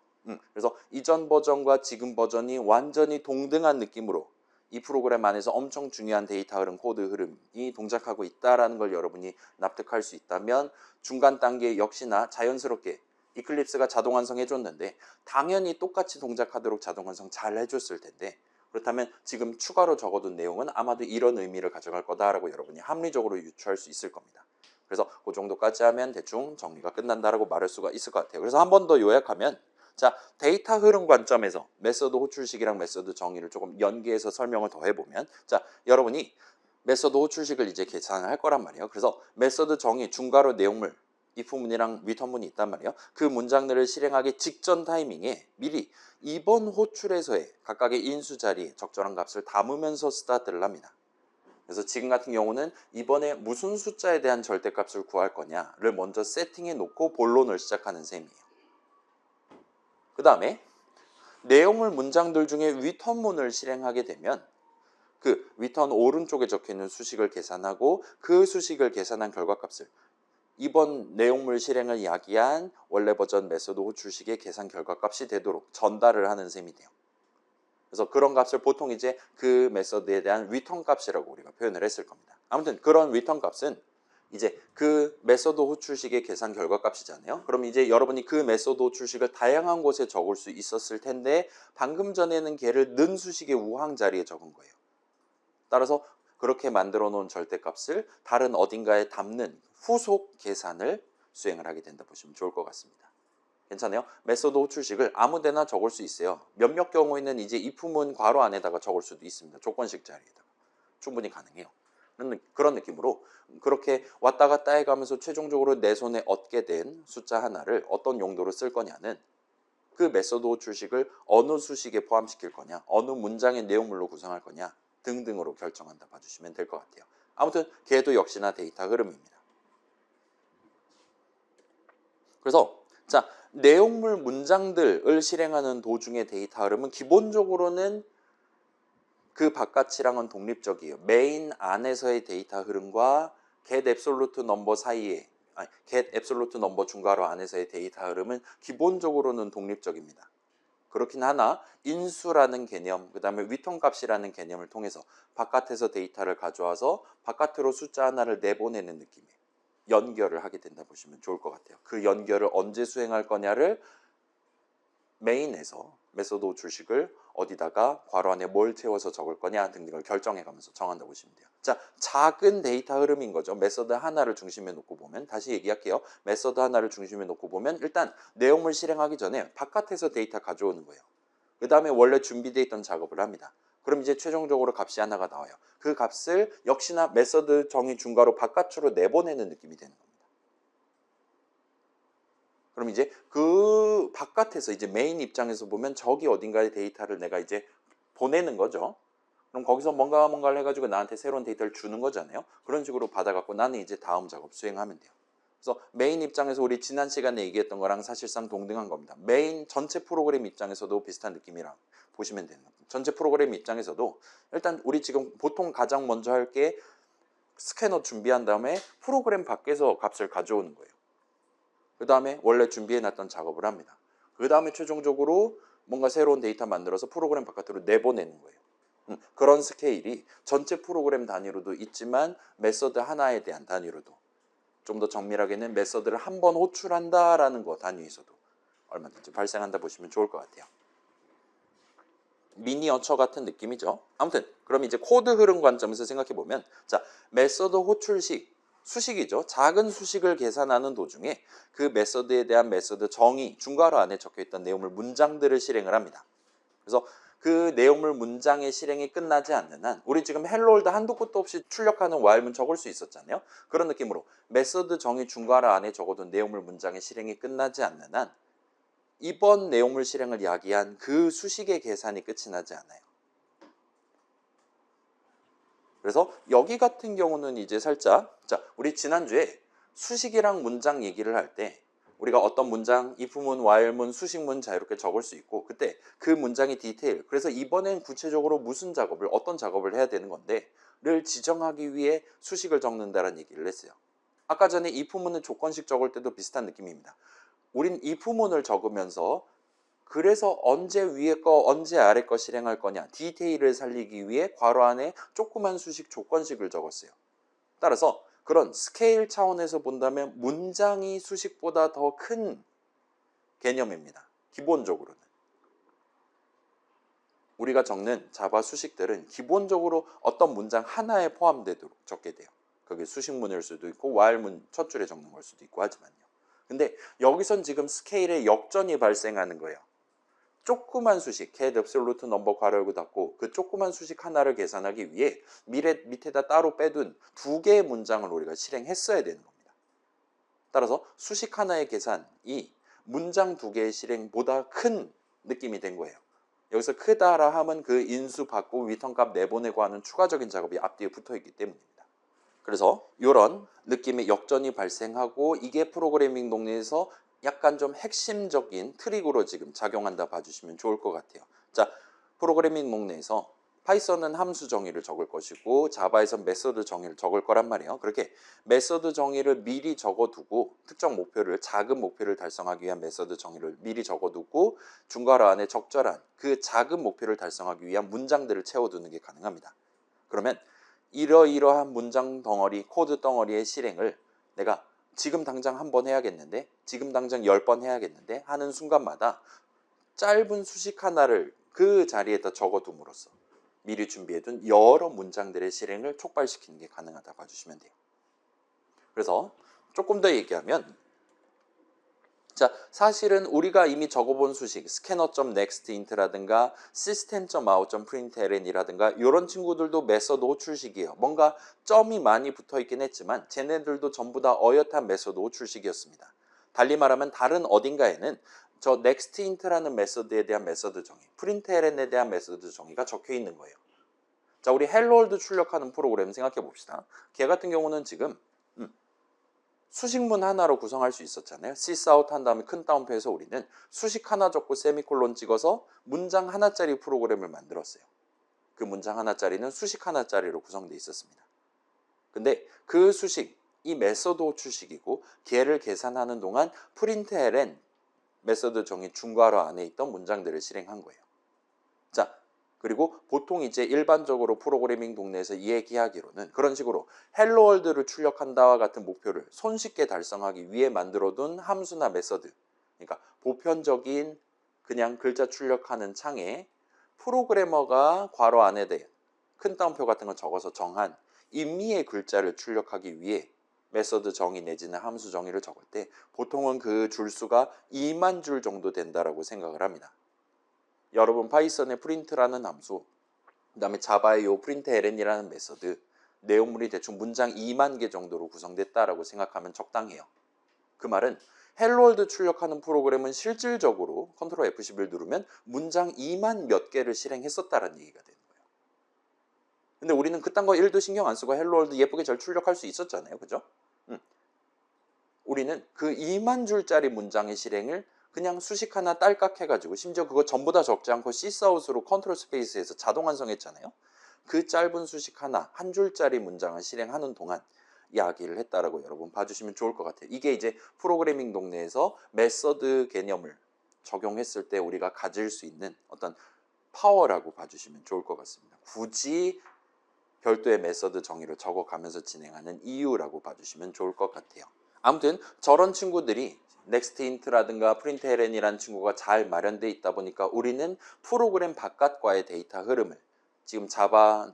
그래서 이전 버전과 지금 버전이 완전히 동등한 느낌으로 이 프로그램 안에서 엄청 중요한 데이터 흐름, 코드 흐름이 동작하고 있다는 걸 여러분이 납득할 수 있다면 중간 단계 역시나 자연스럽게 이클립스가 자동 완성해줬는데 당연히 똑같이 동작하도록 자동 완성 잘 해줬을 텐데, 그렇다면 지금 추가로 적어둔 내용은 아마도 이런 의미를 가져갈 거다라고 여러분이 합리적으로 유추할 수 있을 겁니다. 그래서 그 정도까지 하면 대충 정리가 끝난다라고 말할 수가 있을 것 같아요. 그래서 한 번 더 요약하면, 자, 데이터 흐름 관점에서 메서드 호출식이랑 메서드 정의를 조금 연계해서 설명을 더 해보면, 자, 여러분이 메서드 호출식을 이제 계산을 할 거란 말이에요. 그래서 메서드 정의 중괄호 내용물 if문이랑 return문이 있단 말이에요. 그 문장들을 실행하기 직전 타이밍에 미리 이번 호출에서의 각각의 인수 자리에 적절한 값을 담으면서 스타트를 합니다. 그래서 지금 같은 경우는 이번에 무슨 숫자에 대한 절대값을 구할 거냐를 먼저 세팅해 놓고 본론을 시작하는 셈이에요. 그 다음에 내용물 문장들 중에 위턴문을 실행하게 되면 그 위턴 오른쪽에 적혀있는 수식을 계산하고 그 수식을 계산한 결과값을 이번 내용물 실행을 야기한 원래 버전 메소드 호출식의 계산 결과값이 되도록 전달을 하는 셈이 돼요. 그래서 그런 값을 보통 이제 그 메소드에 대한 리턴 값이라고 우리가 표현을 했을 겁니다. 아무튼 그런 리턴 값은 이제 그 메소드 호출식의 계산 결과값이잖아요. 그럼 이제 여러분이 그 메소드 호출식을 다양한 곳에 적을 수 있었을 텐데 방금 전에는 걔를 는 수식의 우항 자리에 적은 거예요. 따라서 그렇게 만들어 놓은 절대값을 다른 어딘가에 담는 후속 계산을 수행을 하게 된다 보시면 좋을 것 같습니다. 괜찮아요? 메소드 호출식을 아무 데나 적을 수 있어요. 몇몇 경우에는 이제 if문 괄호 안에다가 적을 수도 있습니다. 조건식 자리에다가. 충분히 가능해요. 그런 느낌으로 그렇게 왔다 갔다 해가면서 최종적으로 내 손에 얻게 된 숫자 하나를 어떤 용도로 쓸 거냐는 그 메소드 호출식을 어느 수식에 포함시킬 거냐, 어느 문장의 내용물로 구성할 거냐 등등으로 결정한다 봐주시면 될 것 같아요. 아무튼 걔도 역시나 데이터 흐름입니다. 그래서 자, 내용물 문장들을 실행하는 도중의 데이터 흐름은 기본적으로는 그 바깥이랑은 독립적이에요. 메인 안에서의 데이터 흐름과 get absolute number 사이에 get absolute number 중괄호 안에서의 데이터 흐름은 기본적으로는 독립적입니다. 그렇긴 하나 인수라는 개념, 그 다음에 리턴 값이라는 개념을 통해서 바깥에서 데이터를 가져와서 바깥으로 숫자 하나를 내보내는 느낌이에요. 연결을 하게 된다 보시면 좋을 것 같아요. 그 연결을 언제 수행할 거냐를 메인에서 메소드 호출식을 어디다가 괄호 안에 뭘 채워서 적을 거냐 등등을 결정해가면서 정한다 보시면 돼요. 자, 작은 데이터 흐름인 거죠. 메소드 하나를 중심에 놓고 보면 다시 얘기할게요. 메소드 하나를 중심에 놓고 보면 일단 내용물 실행하기 전에 바깥에서 데이터 가져오는 거예요. 그 다음에 원래 준비되어 있던 작업을 합니다. 그럼 이제 최종적으로 값이 하나가 나와요. 그 값을 역시나 메소드 정의 중괄호 바깥으로 내보내는 느낌이 되는 겁니다. 그럼 이제 그 바깥에서 이제 메인 입장에서 보면 저기 어딘가에 데이터를 내가 이제 보내는 거죠. 그럼 거기서 뭔가를 해가지고 나한테 새로운 데이터를 주는 거잖아요. 그런 식으로 받아갖고 나는 이제 다음 작업 수행하면 돼요. 그래서 메인 입장에서 우리 지난 시간에 얘기했던 거랑 사실상 동등한 겁니다. 메인 전체 프로그램 입장에서도 비슷한 느낌이라 보시면 되는 겁니다. 전체 프로그램 입장에서도 일단 우리 지금 보통 가장 먼저 할 게 스캐너 준비한 다음에 프로그램 밖에서 값을 가져오는 거예요. 그 다음에 원래 준비해놨던 작업을 합니다. 그 다음에 최종적으로 뭔가 새로운 데이터 만들어서 프로그램 바깥으로 내보내는 거예요. 그런 스케일이 전체 프로그램 단위로도 있지만 메서드 하나에 대한 단위로도 좀 더 정밀하게는 메서드를 한 번 호출한다라는 거 단위에서도 얼마든지 발생한다 보시면 좋을 것 같아요. 미니어처 같은 느낌이죠. 아무튼 그럼 이제 코드 흐름 관점에서 생각해 보면 자, 메서드 호출식 수식이죠. 작은 수식을 계산하는 도중에 그 메서드에 대한 메서드 정의 중괄호 안에 적혀있던 내용물 문장들을 실행을 합니다. 그래서 그 내용물 문장의 실행이 끝나지 않는 한 우리 지금 헬로월드 한도 끝도 없이 출력하는 while문 적을 수 있었잖아요. 그런 느낌으로 메서드 정의 중괄호 안에 적어둔 내용물 문장의 실행이 끝나지 않는 한 이번 내용물 실행을 야기한 그 수식의 계산이 끝이 나지 않아요. 그래서 여기 같은 경우는 이제 살짝 자, 우리 지난주에 수식이랑 문장 얘기를 할 때 우리가 어떤 문장, if문, while문, 수식문 자유롭게 적을 수 있고 그때 그 문장의 디테일 그래서 이번엔 구체적으로 무슨 작업을 어떤 작업을 해야 되는 건데 를 지정하기 위해 수식을 적는다는 얘기를 했어요. 아까 전에 if문은 조건식 적을 때도 비슷한 느낌입니다. 우린 if문을 적으면서 그래서 언제 위에 거 언제 아래 거 실행할 거냐 디테일을 살리기 위해 괄호 안에 조그만 수식 조건식을 적었어요. 따라서 그런 스케일 차원에서 본다면 문장이 수식보다 더 큰 개념입니다. 기본적으로는. 우리가 적는 자바 수식들은 기본적으로 어떤 문장 하나에 포함되도록 적게 돼요. 그게 수식문일 수도 있고 while문 첫 줄에 적는 걸 수도 있고 하지만요. 근데 여기선 지금 스케일에 역전이 발생하는 거예요. 조그만 수식, get absolute number 괄호 열고 닫고 그 조그만 수식 하나를 계산하기 위해 밑에다 따로 빼둔 두 개의 문장을 우리가 실행했어야 되는 겁니다. 따라서 수식 하나의 계산이 문장 두 개의 실행보다 큰 느낌이 된 거예요. 여기서 크다라 함은 그 인수 받고 리턴값 내보내고 하는 추가적인 작업이 앞뒤에 붙어 있기 때문입니다. 그래서 이런 느낌의 역전이 발생하고 이게 프로그래밍 논리에서 약간 좀 핵심적인 트릭으로 지금 작용한다 봐주시면 좋을 것 같아요. 자, 프로그래밍 목내에서 파이썬은 함수 정의를 적을 것이고 자바에선 메서드 정의를 적을 거란 말이에요. 그렇게 메서드 정의를 미리 적어두고 특정 목표를 작은 목표를 달성하기 위한 메서드 정의를 미리 적어두고 중괄호 안에 적절한 그 작은 목표를 달성하기 위한 문장들을 채워두는 게 가능합니다. 그러면 이러이러한 문장 덩어리, 코드 덩어리의 실행을 내가 지금 당장 한 번 해야겠는데 지금 당장 10번 해야겠는데 하는 순간마다 짧은 수식 하나를 그 자리에다 적어둠으로써 미리 준비해둔 여러 문장들의 실행을 촉발시키는 게 가능하다 봐주시면 돼요. 그래서 조금 더 얘기하면 자, 사실은 우리가 이미 적어본 수식 scanner.nextint라든가 system.out.println이라든가 이런 친구들도 메서드 호출식이에요. 뭔가 점이 많이 붙어있긴 했지만 쟤네들도 전부 다 어엿한 메서드 호출식이었습니다. 달리 말하면 다른 어딘가에는 저 nextint라는 메서드에 대한 메서드 정의, println에 대한 메서드 정의가 적혀 있는 거예요. 자, 우리 헬로월드 출력하는 프로그램 생각해 봅시다. 걔 같은 경우는 지금 수식문 하나로 구성할 수 있었잖아요. sysout 한 다음에 큰 따옴표에서 우리는 수식 하나 적고 세미콜론 찍어서 문장 하나짜리 프로그램을 만들었어요. 그 문장 하나짜리는 수식 하나짜리로 구성되어 있었습니다. 근데 그 수식, 이 메서드 호출식이고 걔를 계산하는 동안 println 메서드 정의 중괄호 안에 있던 문장들을 실행한 거예요. 자, 그리고 보통 이제 일반적으로 프로그래밍 동네에서 얘기하기로는 그런 식으로 헬로월드를 출력한다와 같은 목표를 손쉽게 달성하기 위해 만들어둔 함수나 메서드, 그러니까 보편적인 그냥 글자 출력하는 창에 프로그래머가 괄호 안에 대해 큰 따옴표 같은 거 적어서 정한 임의의 글자를 출력하기 위해 메서드 정의 내지는 함수 정의를 적을 때 보통은 그 줄수가 2만 줄 정도 된다라고 생각을 합니다. 여러분 파이썬의 프린트라는 함수, 그 다음에 자바의 요 println이라는 메서드, 내용물이 대충 문장 2만 개 정도로 구성됐다라고 생각하면 적당해요. 그 말은 헬로월드 출력하는 프로그램은 실질적으로 컨트롤 F11 누르면 문장 2만 몇 개를 실행했었다는 얘기가 되는 거예요. 근데 우리는 그딴 거 1도 신경 안 쓰고 헬로월드 예쁘게 잘 출력할 수 있었잖아요. 그죠? 우리는 그 2만 줄짜리 문장의 실행을 그냥 수식 하나 딸깍 해가지고 심지어 그거 전부 다 적지 않고 시스아웃으로 컨트롤 스페이스에서 자동 완성했잖아요. 그 짧은 수식 하나, 한 줄짜리 문장을 실행하는 동안 이야기를 했다라고 여러분 봐주시면 좋을 것 같아요. 이게 이제 프로그래밍 동네에서 메서드 개념을 적용했을 때 우리가 가질 수 있는 어떤 파워라고 봐주시면 좋을 것 같습니다. 굳이 별도의 메서드 정의를 적어가면서 진행하는 이유라고 봐주시면 좋을 것 같아요. 아무튼 저런 친구들이 넥스트인트라든가 println이라는 친구가 잘 마련되어 있다 보니까 우리는 프로그램 바깥과의 데이터 흐름을 지금 자바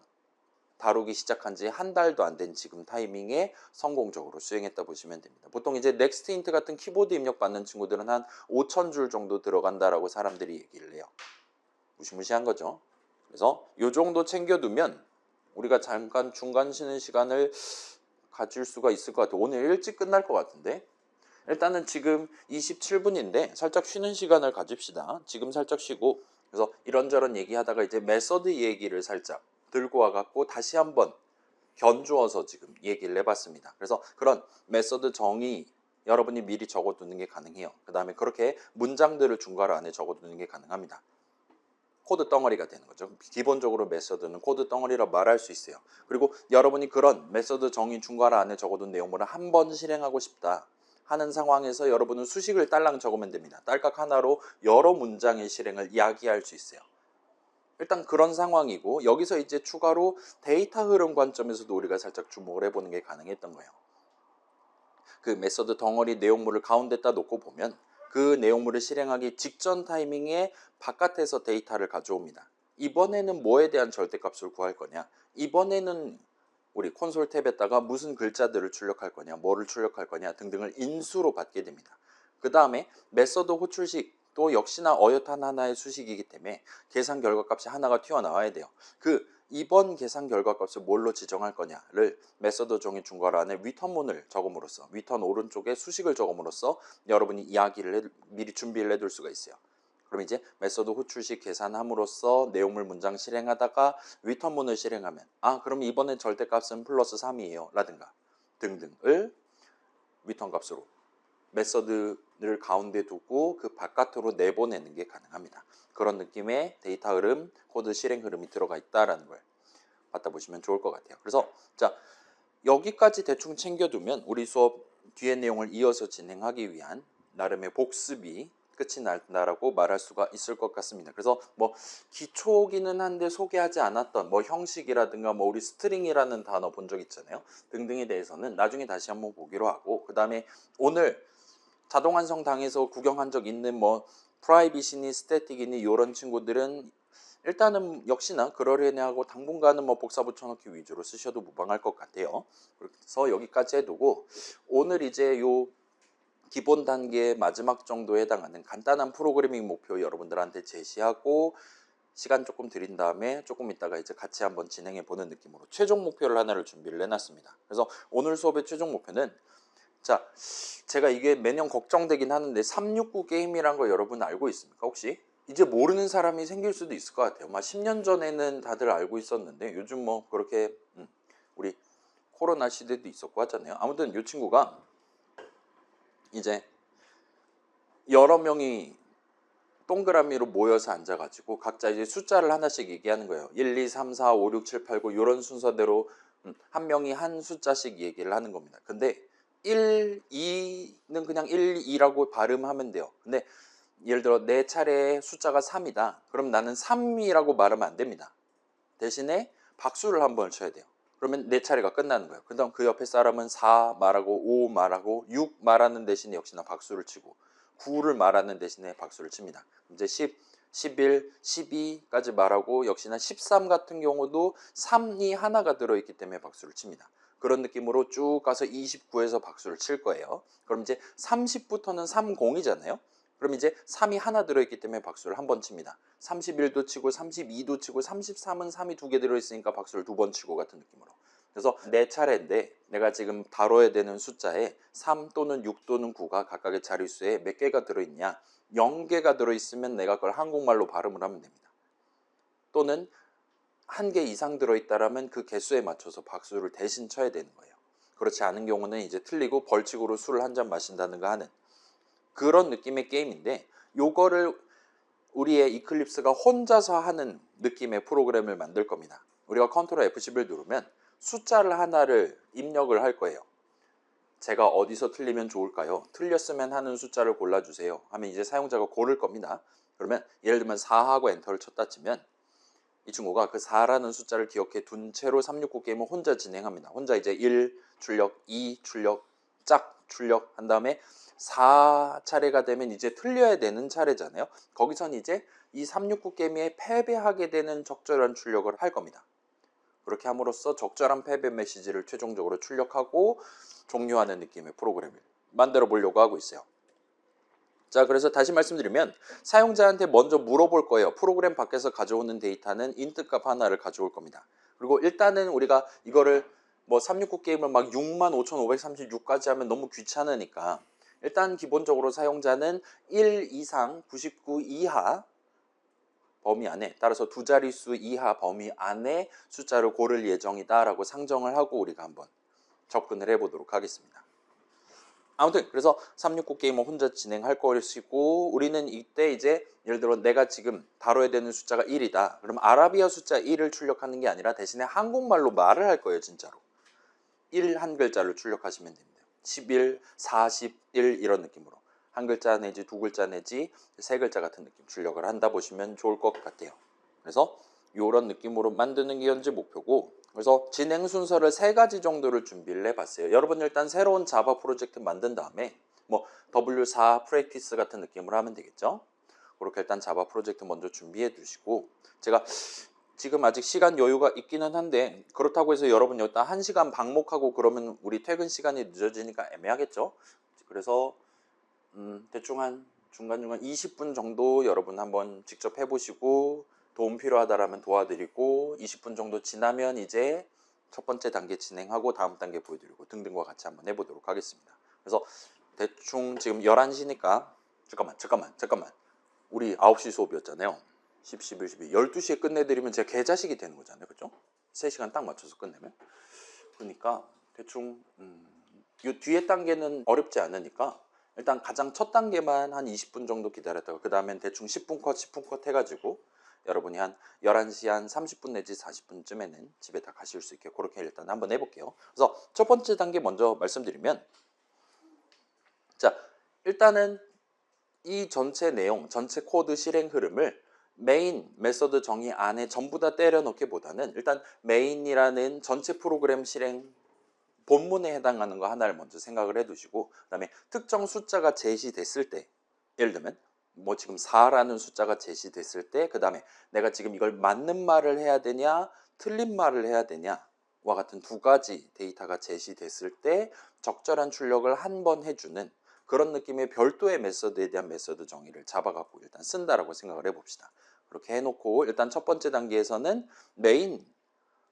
다루기 시작한 지 한 달도 안 된 지금 타이밍에 성공적으로 수행했다 보시면 됩니다. 보통 이제 넥스트인트 같은 키보드 입력 받는 친구들은 한 5,000줄 정도 들어간다라고 사람들이 얘기를 해요. 무시무시한 거죠. 그래서 이 정도 챙겨두면 우리가 잠깐 중간 쉬는 시간을 가질 수가 있을 것 같아요. 오늘 일찍 끝날 것 같은데 일단은 지금 27분인데 살짝 쉬는 시간을 가집시다. 지금 살짝 쉬고 그래서 이런저런 얘기하다가 이제 메서드 얘기를 살짝 들고 와갖고 다시 한번 견주어서 지금 얘기를 해봤습니다. 그래서 그런 메서드 정의 여러분이 미리 적어두는 게 가능해요. 그 다음에 그렇게 문장들을 중괄호 안에 적어두는 게 가능합니다. 코드 덩어리가 되는 거죠. 기본적으로 메서드는 코드 덩어리라 말할 수 있어요. 그리고 여러분이 그런 메서드 정의 중괄호 안에 적어둔 내용물을 한 번 실행하고 싶다 하는 상황에서 여러분은 수식을 딸랑 적으면 됩니다. 딸깍 하나로 여러 문장의 실행을 이야기할 수 있어요. 일단 그런 상황이고 여기서 이제 추가로 데이터 흐름 관점에서도 우리가 살짝 주목을 해보는 게 가능했던 거예요. 그 메서드 덩어리 내용물을 가운데다 놓고 보면 그 내용물을 실행하기 직전 타이밍에 바깥에서 데이터를 가져옵니다. 이번에는 뭐에 대한 절대값을 구할 거냐, 이번에는 우리 콘솔 탭에다가 무슨 글자들을 출력할 거냐, 뭐를 출력할 거냐 등등을 인수로 받게 됩니다. 그 다음에 메서드 호출식 또 역시나 어엿한 하나의 수식이기 때문에 계산 결과값이 하나가 튀어나와야 돼요. 그 이번 계산 결과값을 뭘로 지정할 거냐를 메서드 정의 중괄호 안에 리턴문을 적음으로써 리턴 오른쪽에 수식을 적음으로써 여러분이 이야기를 미리 준비를 해둘 수가 있어요. 그럼 이제 메소드 호출식 계산함으로써 내용물 문장 실행하다가 리턴문을 실행하면 그럼 이번에 절대값은 플러스 3이에요 라든가 등등을 리턴 값으로 메소드를 가운데 두고 그 바깥으로 내보내는 게 가능합니다. 그런 느낌의 데이터 흐름, 코드 실행 흐름이 들어가 있다라는 걸 갖다 보시면 좋을 것 같아요. 그래서 자, 여기까지 대충 챙겨두면 우리 수업 뒤의 내용을 이어서 진행하기 위한 나름의 복습이 끝이 난다라고 말할 수가 있을 것 같습니다. 그래서 뭐 기초기는 한데 소개하지 않았던 뭐 형식이라든가 뭐 우리 스트링이라는 단어 본 적 있잖아요. 등등에 대해서는 나중에 다시 한번 보기로 하고, 그 다음에 오늘 자동 완성 당해서 구경한 적 있는 뭐 프라이빗이니 스태틱이니 이런 친구들은 일단은 역시나 그러려니 하고 당분간은 뭐 복사 붙여넣기 위주로 쓰셔도 무방할 것 같아요. 그래서 여기까지 해두고 오늘 이제 요 기본 단계 마지막 정도에 해당하는 간단한 프로그래밍 목표 여러분들한테 제시하고 시간 조금 드린 다음에 조금 있다가 이제 같이 한번 진행해 보는 느낌으로 최종 목표를 하나를 준비를 해놨습니다. 그래서 오늘 수업의 최종 목표는, 자, 제가 이게 매년 걱정되긴 하는데 369 게임이란 거 여러분 알고 있습니까? 혹시? 이제 모르는 사람이 생길 수도 있을 것 같아요. 막 10년 전에는 다들 알고 있었는데 요즘 뭐 그렇게 우리 코로나 시대도 있었고 하잖아요. 아무튼 이 친구가 이제 여러 명이 동그라미로 모여서 앉아가지고 각자 이제 숫자를 하나씩 얘기하는 거예요. 1, 2, 3, 4, 5, 6, 7, 8, 9 이런 순서대로 한 명이 한 숫자씩 얘기를 하는 겁니다. 근데 1, 2는 그냥 1, 2라고 발음하면 돼요. 근데 예를 들어 내 차례에 숫자가 3이다. 그럼 나는 3이라고 말하면 안 됩니다. 대신에 박수를 한번 쳐야 돼요. 그러면 내 차례가 끝나는 거예요. 그 다음 그 옆에 사람은 4 말하고 5 말하고 6 말하는 대신에 역시나 박수를 치고 9를 말하는 대신에 박수를 칩니다. 이제 10, 11, 12까지 말하고 역시나 13 같은 경우도 3이 하나가 들어있기 때문에 박수를 칩니다. 그런 느낌으로 쭉 가서 29에서 박수를 칠 거예요. 그럼 이제 30부터는 30이잖아요. 그럼 이제 3이 하나 들어있기 때문에 박수를 한 번 칩니다. 31도 치고 32도 치고 33은 3이 두 개 들어있으니까 박수를 두 번 치고 같은 느낌으로. 그래서 내 차례인데 내가 지금 다뤄야 되는 숫자에 3 또는 6 또는 9가 각각의 자릿수에 몇 개가 들어있냐, 0개가 들어있으면 내가 그걸 한국말로 발음을 하면 됩니다. 또는 1개 이상 들어있다라면 그 개수에 맞춰서 박수를 대신 쳐야 되는 거예요. 그렇지 않은 경우는 이제 틀리고 벌칙으로 술을 한 잔 마신다든가 하는 그런 느낌의 게임인데, 요거를 우리의 이클립스가 혼자서 하는 느낌의 프로그램을 만들 겁니다. 우리가 컨트롤 F11 누르면 숫자를 하나를 입력을 할 거예요. 제가 어디서 틀리면 좋을까요? 틀렸으면 하는 숫자를 골라주세요 하면 이제 사용자가 고를 겁니다. 그러면 예를 들면 4하고 엔터를 쳤다 치면 이 친구가 그 4라는 숫자를 기억해 둔 채로 369 게임을 혼자 진행합니다. 혼자 이제 1 출력, 2 출력, 짝 출력 한 다음에 4차례가 되면 이제 틀려야 되는 차례잖아요. 거기선 이제 이 369 게임에 패배하게 되는 적절한 출력을 할 겁니다. 그렇게 함으로써 적절한 패배 메시지를 최종적으로 출력하고 종료하는 느낌의 프로그램을 만들어 보려고 하고 있어요. 자, 그래서 다시 말씀드리면 사용자한테 먼저 물어볼 거예요. 프로그램 밖에서 가져오는 데이터는 인트 값 하나를 가져올 겁니다. 그리고 일단은 우리가 이거를 뭐 369 게임을 막 65,536까지 하면 너무 귀찮으니까 일단 기본적으로 사용자는 1 이상 99 이하 범위 안에, 따라서 두 자릿수 이하 범위 안에 숫자를 고를 예정이다 라고 상정을 하고 우리가 한번 접근을 해보도록 하겠습니다. 아무튼 그래서 369 게임을 혼자 진행할 것이고, 우리는 이때 이제 예를 들어 내가 지금 다뤄야 되는 숫자가 1이다. 그럼 아라비아 숫자 1을 출력하는 게 아니라 대신에 한국말로 말을 할 거예요. 진짜로 1 한 글자를 출력하시면 됩니다. 11, 41 이런 느낌으로 한 글자 내지 두 글자 내지 세 글자 같은 느낌 출력을 한다 보시면 좋을 것 같아요. 그래서 이런 느낌으로 만드는 게 현재 목표고, 그래서 진행 순서를 3가지 정도를 준비를 해봤어요. 여러분 일단 새로운 자바 프로젝트 만든 다음에 뭐 W4 프랙티스 같은 느낌으로 하면 되겠죠. 그렇게 일단 자바 프로젝트 먼저 준비해 두시고, 제가 지금 아직 시간 여유가 있기는 한데 그렇다고 해서 여러분 일단 1시간 방목하고 그러면 우리 퇴근 시간이 늦어지니까 애매하겠죠. 그래서 대충 한 중간중간 20분 정도 여러분 한번 직접 해보시고 도움 필요하다라면 도와드리고, 20분 정도 지나면 이제 첫 번째 단계 진행하고 다음 단계 보여드리고 등등과 같이 한번 해보도록 하겠습니다. 그래서 대충 지금 11시니까 잠깐만 우리 9시 수업이었잖아요. 10, 11, 12, 12시에 끝내드리면 제 개자식이 되는 거잖아요. 그죠? 3시간 딱 맞춰서 끝내면. 그러니까 대충 이 뒤에 단계는 어렵지 않으니까 일단 가장 첫 단계만 한 20분 정도 기다렸다가 그 다음엔 대충 10분 컷, 10분 컷 해가지고 여러분이 한 11시 한 30분 내지 40분쯤에는 집에 다 가실 수 있게 그렇게 일단 한번 해볼게요. 그래서 첫 번째 단계 먼저 말씀드리면, 자, 일단은 이 전체 내용, 전체 코드 실행 흐름을 메인 메서드 정의 안에 전부 다 때려 넣기보다는 일단 메인이라는 전체 프로그램 실행 본문에 해당하는 거 하나를 먼저 생각을 해 두시고, 그 다음에 특정 숫자가 제시됐을 때, 예를 들면 뭐 지금 4라는 숫자가 제시됐을 때, 그 다음에 내가 지금 이걸 맞는 말을 해야 되냐 틀린 말을 해야 되냐와 같은 두 가지 데이터가 제시됐을 때 적절한 출력을 한 번 해주는 그런 느낌의 별도의 메서드에 대한 메서드 정의를 잡아갖고 일단 쓴다라고 생각을 해봅시다. 그렇게 해놓고 일단 첫 번째 단계에서는 메인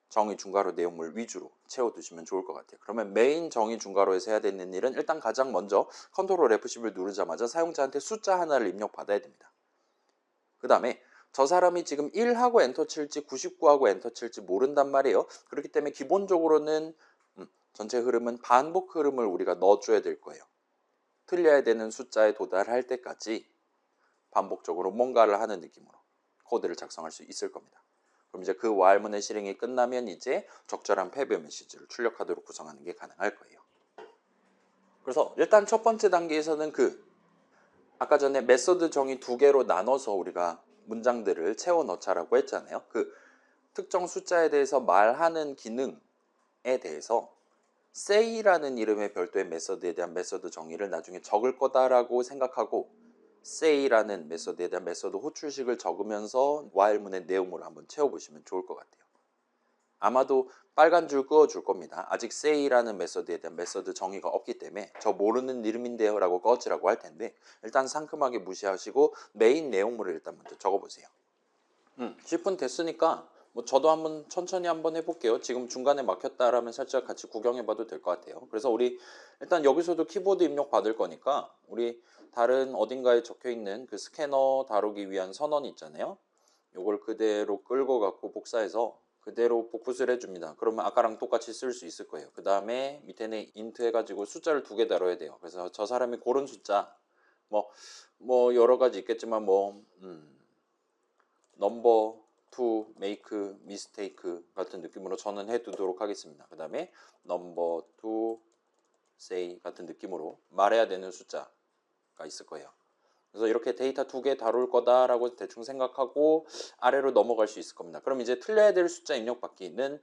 정의 중괄호 내용물 위주로 채워두시면 좋을 것 같아요. 그러면 메인 정의 중괄호에서 해야 되는 일은 일단 가장 먼저 컨트롤 F10을 누르자마자 사용자한테 숫자 하나를 입력받아야 됩니다. 그 다음에 저 사람이 지금 1하고 엔터 칠지 99하고 엔터 칠지 모른단 말이에요. 그렇기 때문에 기본적으로는 전체 흐름은 반복 흐름을 우리가 넣어줘야 될 거예요. 틀려야 되는 숫자에 도달할 때까지 반복적으로 뭔가를 하는 느낌으로 코드를 작성할 수 있을 겁니다. 그럼 이제 그 while문의 실행이 끝나면 이제 적절한 패배 메시지를 출력하도록 구성하는 게 가능할 거예요. 그래서 일단 첫 번째 단계에서는 아까 전에 메서드 정의 두 개로 나눠서 우리가 문장들을 채워 넣자라고 했잖아요. 그 특정 숫자에 대해서 말하는 기능에 대해서 say라는 이름의 별도의 메서드에 대한 메서드 정의를 나중에 적을 거다라고 생각하고 say라는 메서드에 대한 메서드 호출식을 적으면서 while문의 내용으로 한번 채워보시면 좋을 것 같아요. 아마도 빨간 줄 그어줄 겁니다. 아직 say라는 메서드에 대한 메서드 정의가 없기 때문에 저 모르는 이름인데요 라고 꺼지라고 할 텐데 일단 상큼하게 무시하시고 메인 내용물을 일단 먼저 적어보세요. 10분 됐으니까 뭐 저도 한번 천천히 한번 해볼게요. 지금 중간에 막혔다라면 살짝 같이 구경해봐도 될 것 같아요. 그래서 우리 일단 여기서도 키보드 입력 받을 거니까 우리 다른 어딘가에 적혀있는 그 스캐너 다루기 위한 선언 있잖아요. 요걸 그대로 끌고 갖고 복사해서 그대로 복붙을 해줍니다. 그러면 아까랑 똑같이 쓸 수 있을 거예요. 그 다음에 밑에는 int 해가지고 숫자를 2개 다뤄야 돼요. 그래서 저 사람이 고른 숫자 뭐 여러 가지 있겠지만 number to make mistake 같은 느낌으로 저는 해두도록 하겠습니다. 그 다음에 number to say 같은 느낌으로 말해야 되는 숫자가 있을 거예요. 그래서 이렇게 데이터 2개 다룰 거다라고 대충 생각하고 아래로 넘어갈 수 있을 겁니다. 그럼 이제 틀려야 될 숫자 입력받기는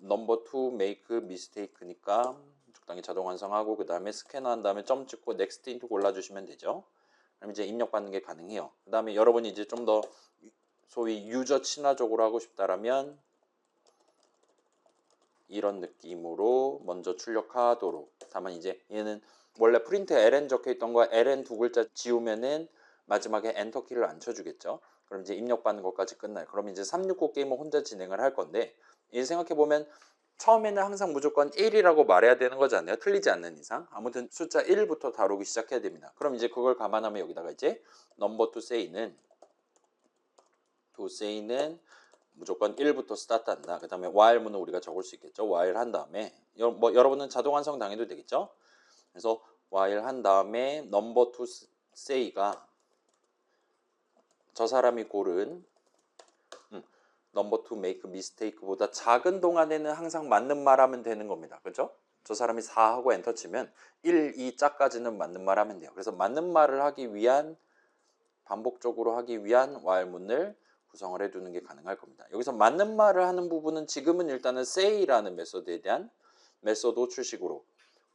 number to make mistake니까 적당히 자동 완성하고 그 다음에 스캐너한 다음에 점 찍고 next into 골라주시면 되죠. 그럼 이제 입력받는 게 가능해요. 그 다음에 여러분이 이제 좀 더 소위 유저 친화적으로 하고 싶다라면 이런 느낌으로 먼저 출력하도록. 다만 이제 얘는 원래 프린트 ln 적혀있던 거 ln 2글자 지우면은 마지막에 엔터 키를 안 쳐주겠죠. 그럼 이제 입력받는 것까지 끝나요. 그럼 이제 369 게임을 혼자 진행을 할 건데 이 생각해보면 처음에는 항상 무조건 1이라고 말해야 되는 거잖아요. 틀리지 않는 이상. 아무튼 숫자 1부터 다루기 시작해야 됩니다. 그럼 이제 그걸 감안하면 여기다가 이제 number to say는 무조건 1부터 스타트한다. 그 다음에 while문은 우리가 적을 수 있겠죠. while 한 다음에 여러분은 자동 완성 당해도 되겠죠. 그래서 while 한 다음에 number to say가 저 사람이 고른 number to make mistake보다 작은 동안에는 항상 맞는 말 하면 되는 겁니다. 그렇죠? 저 사람이 4하고 엔터 치면 1, 2 짝까지는 맞는 말 하면 돼요. 그래서 맞는 말을 하기 위한 반복적으로 하기 위한 while문을 구성을 해두는 게 가능할 겁니다. 여기서 맞는 말을 하는 부분은 지금은 일단은 say라는 메소드에 대한 메소드 호출식으로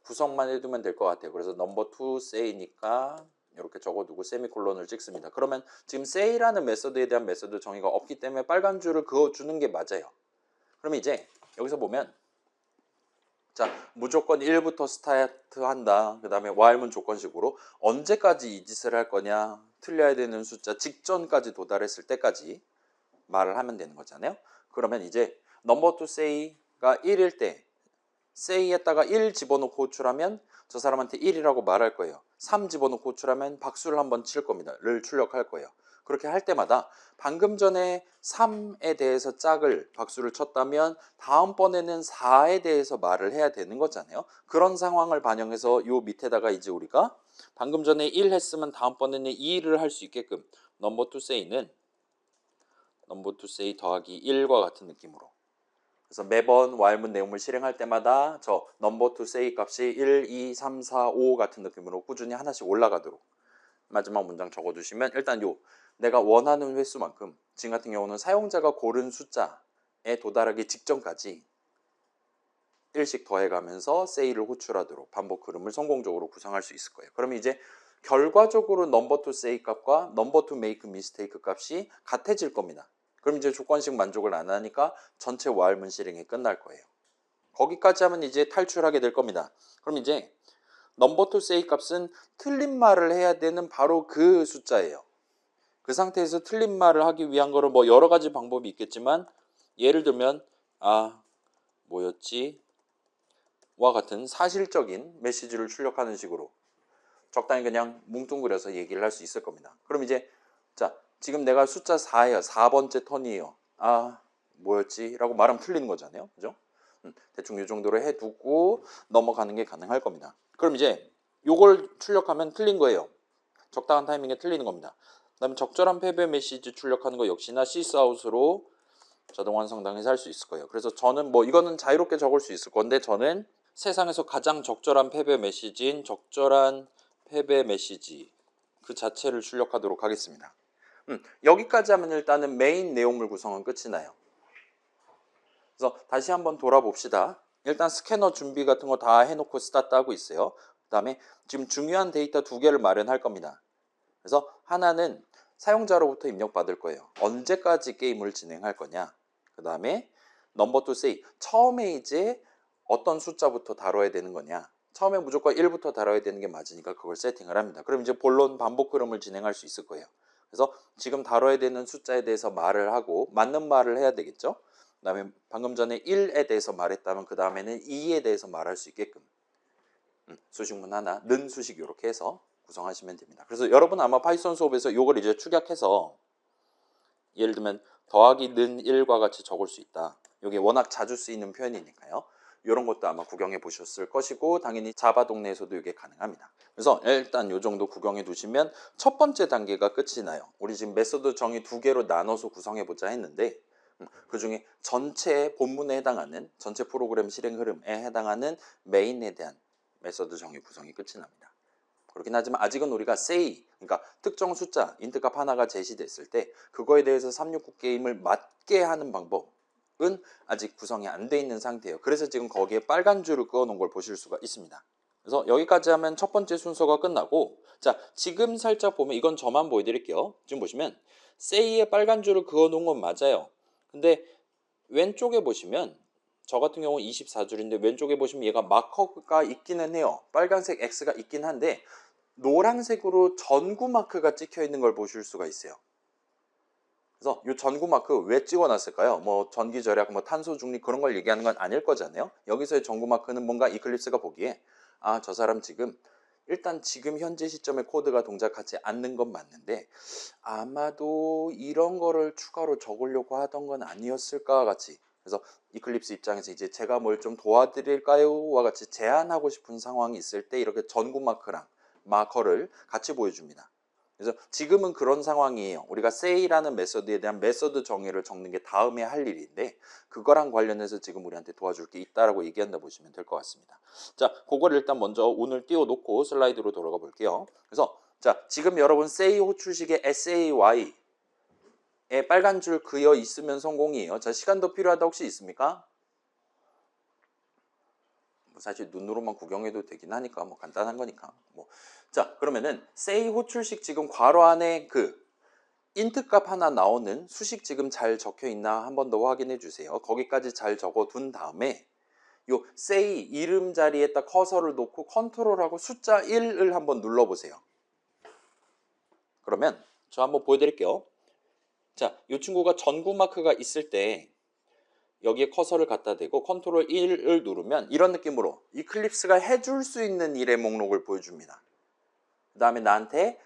구성만 해두면 될 것 같아요. 그래서 number to say니까 이렇게 적어두고 세미콜론을 찍습니다. 그러면 지금 say라는 메소드에 대한 메소드 정의가 없기 때문에 빨간 줄을 그어주는 게 맞아요. 그러면 이제 여기서 보면 자, 무조건 1부터 스타트한다. 그 다음에 while문 조건식으로 언제까지 이 짓을 할 거냐, 틀려야 되는 숫자 직전까지 도달했을 때까지 말을 하면 되는 거잖아요. 그러면 이제 number to say가 1일 때 say에다가 1 집어넣고 호출하면 저 사람한테 1이라고 말할 거예요. 3 집어넣고 호출하면 박수를 한번 칠 겁니다. 를 출력할 거예요. 그렇게 할 때마다 방금 전에 3에 대해서 짝을 박수를 쳤다면 다음번에는 4에 대해서 말을 해야 되는 거잖아요. 그런 상황을 반영해서 요 밑에다가 이제 우리가 방금 전에 1 했으면 다음번에는 2를 할 수 있게끔 number to say는 number to say 더하기 1과 같은 느낌으로, 그래서 매번 while문 내용을 실행할 때마다 저 number to say 값이 1, 2, 3, 4, 5 같은 느낌으로 꾸준히 하나씩 올라가도록 마지막 문장 적어두시면, 일단 요 내가 원하는 횟수만큼, 지금 같은 경우는 사용자가 고른 숫자에 도달하기 직전까지 1씩 더해가면서 say를 호출하도록 반복 흐름을 성공적으로 구성할 수 있을 거예요. 그러면 이제 결과적으로 number to say 값과 number to make mistake 값이 같아질 겁니다. 그럼 이제 조건식 만족을 안 하니까 전체 while문 실행이 끝날 거예요. 거기까지 하면 이제 탈출하게 될 겁니다. 그럼 이제 number to say 값은 틀린 말을 해야 되는 바로 그 숫자예요. 그 상태에서 틀린 말을 하기 위한 거는 뭐 여러 가지 방법이 있겠지만, 예를 들면 뭐였지? 와 같은 사실적인 메시지를 출력하는 식으로 적당히 그냥 뭉뚱그려서 얘기를 할 수 있을 겁니다. 그럼 이제 자, 지금 내가 숫자 4예요. 4번째 턴이에요. 뭐였지? 라고 말하면 틀리는 거잖아요. 그죠? 대충 이 정도로 해두고 넘어가는 게 가능할 겁니다. 그럼 이제 요걸 출력하면 틀린 거예요. 적당한 타이밍에 틀리는 겁니다. 그 다음에 적절한 패배 메시지 출력하는 거 역시나 시스아웃으로 자동 완성당해서 할 수 있을 거예요. 그래서 저는 뭐 이거는 자유롭게 적을 수 있을 건데, 저는 세상에서 가장 적절한 패배 메시지인 적절한 패배 메시지 그 자체를 출력하도록 하겠습니다. 여기까지 하면 일단은 메인 내용물 구성은 끝이 나요. 그래서 다시 한번 돌아봅시다. 일단 스캐너 준비 같은 거 다 해놓고 스타트 하고 있어요. 그 다음에 지금 중요한 데이터 2개를 마련할 겁니다. 그래서 하나는 사용자로부터 입력받을 거예요. 언제까지 게임을 진행할 거냐. 그 다음에 number to say, 처음에 이제 어떤 숫자부터 다뤄야 되는 거냐. 처음에 무조건 1부터 다뤄야 되는 게 맞으니까 그걸 세팅을 합니다. 그럼 이제 본론 반복 흐름을 진행할 수 있을 거예요. 그래서 지금 다뤄야 되는 숫자에 대해서 말을 하고 맞는 말을 해야 되겠죠. 그 다음에 방금 전에 1에 대해서 말했다면 그 다음에는 2에 대해서 말할 수 있게끔 수식문 하나, 는 수식 이렇게 해서 구성하시면 됩니다. 그래서 여러분 아마 파이썬 수업에서 이걸 이제 축약해서 예를 들면 더하기 는 1과 같이 적을 수 있다. 이게 워낙 자주 쓰이는 표현이니까요. 이런 것도 아마 구경해 보셨을 것이고, 당연히 자바 동네에서도 이게 가능합니다. 그래서 일단 이 정도 구경해 두시면 첫 번째 단계가 끝이 나요. 우리 지금 메소드 정의 2개로 나눠서 구성해 보자 했는데, 그 중에 전체 본문에 해당하는 전체 프로그램 실행 흐름에 해당하는 메인에 대한 메소드 정의 구성이 끝이 납니다. 그렇긴 하지만 아직은 우리가 say, 그러니까 특정 숫자, 인트값 하나가 제시됐을 때 그거에 대해서 369 게임을 맞게 하는 방법은 아직 구성이 안 돼 있는 상태예요. 그래서 지금 거기에 빨간 줄을 그어 놓은 걸 보실 수가 있습니다. 그래서 여기까지 하면 첫 번째 순서가 끝나고, 자, 지금 살짝 보면 이건 저만 보여드릴게요. 지금 보시면 say에 빨간 줄을 그어 놓은 건 맞아요. 근데 왼쪽에 보시면 저 같은 경우 24줄인데 왼쪽에 보시면 얘가 마커가 있기는 해요. 빨간색 X가 있긴 한데 노란색으로 전구 마크가 찍혀 있는 걸 보실 수가 있어요. 그래서 이 전구 마크 왜 찍어놨을까요? 뭐 전기 절약, 뭐 탄소 중립 그런 걸 얘기하는 건 아닐 거잖아요. 여기서의 전구 마크는 뭔가 이클립스가 보기에 저 사람 지금 일단 지금 현재 시점에 코드가 동작하지 않는 건 맞는데 아마도 이런 거를 추가로 적으려고 하던 건 아니었을까 같이, 그래서 이클립스 입장에서 이제 제가 뭘 좀 도와드릴까요? 와 같이 제안하고 싶은 상황이 있을 때 이렇게 전구 마크랑 마커를 같이 보여줍니다. 그래서 지금은 그런 상황이에요. 우리가 say라는 메서드에 대한 메서드 정의를 적는 게 다음에 할 일인데 그거랑 관련해서 지금 우리한테 도와줄 게 있다라고 얘기한다 보시면 될 것 같습니다. 자, 그거를 일단 먼저 오늘 띄워놓고 슬라이드로 돌아가 볼게요. 그래서 자, 지금 여러분 say 호출식의 SAY에 빨간 줄 그어 있으면 성공이에요. 자, 시간 더 필요하다 혹시 있습니까? 사실 눈으로만 구경해도 되긴 하니까 뭐 간단한 거니까. 자, 그러면은 say 호출식 지금 괄호 안에 그 인트 값 하나 나오는 수식 지금 잘 적혀 있나 한 번 더 확인해 주세요. 거기까지 잘 적어 둔 다음에 요 say 이름 자리에 딱 커서를 놓고 컨트롤하고 숫자 1을 한번 눌러 보세요. 그러면 저 한번 보여드릴게요. 자, 이 친구가 전구 마크가 있을 때 여기에 커서를 갖다 대고 컨트롤 1을 누르면 이런 느낌으로 이클립스가 해줄 수 있는 일의 목록을 보여줍니다. 그 다음에 나한테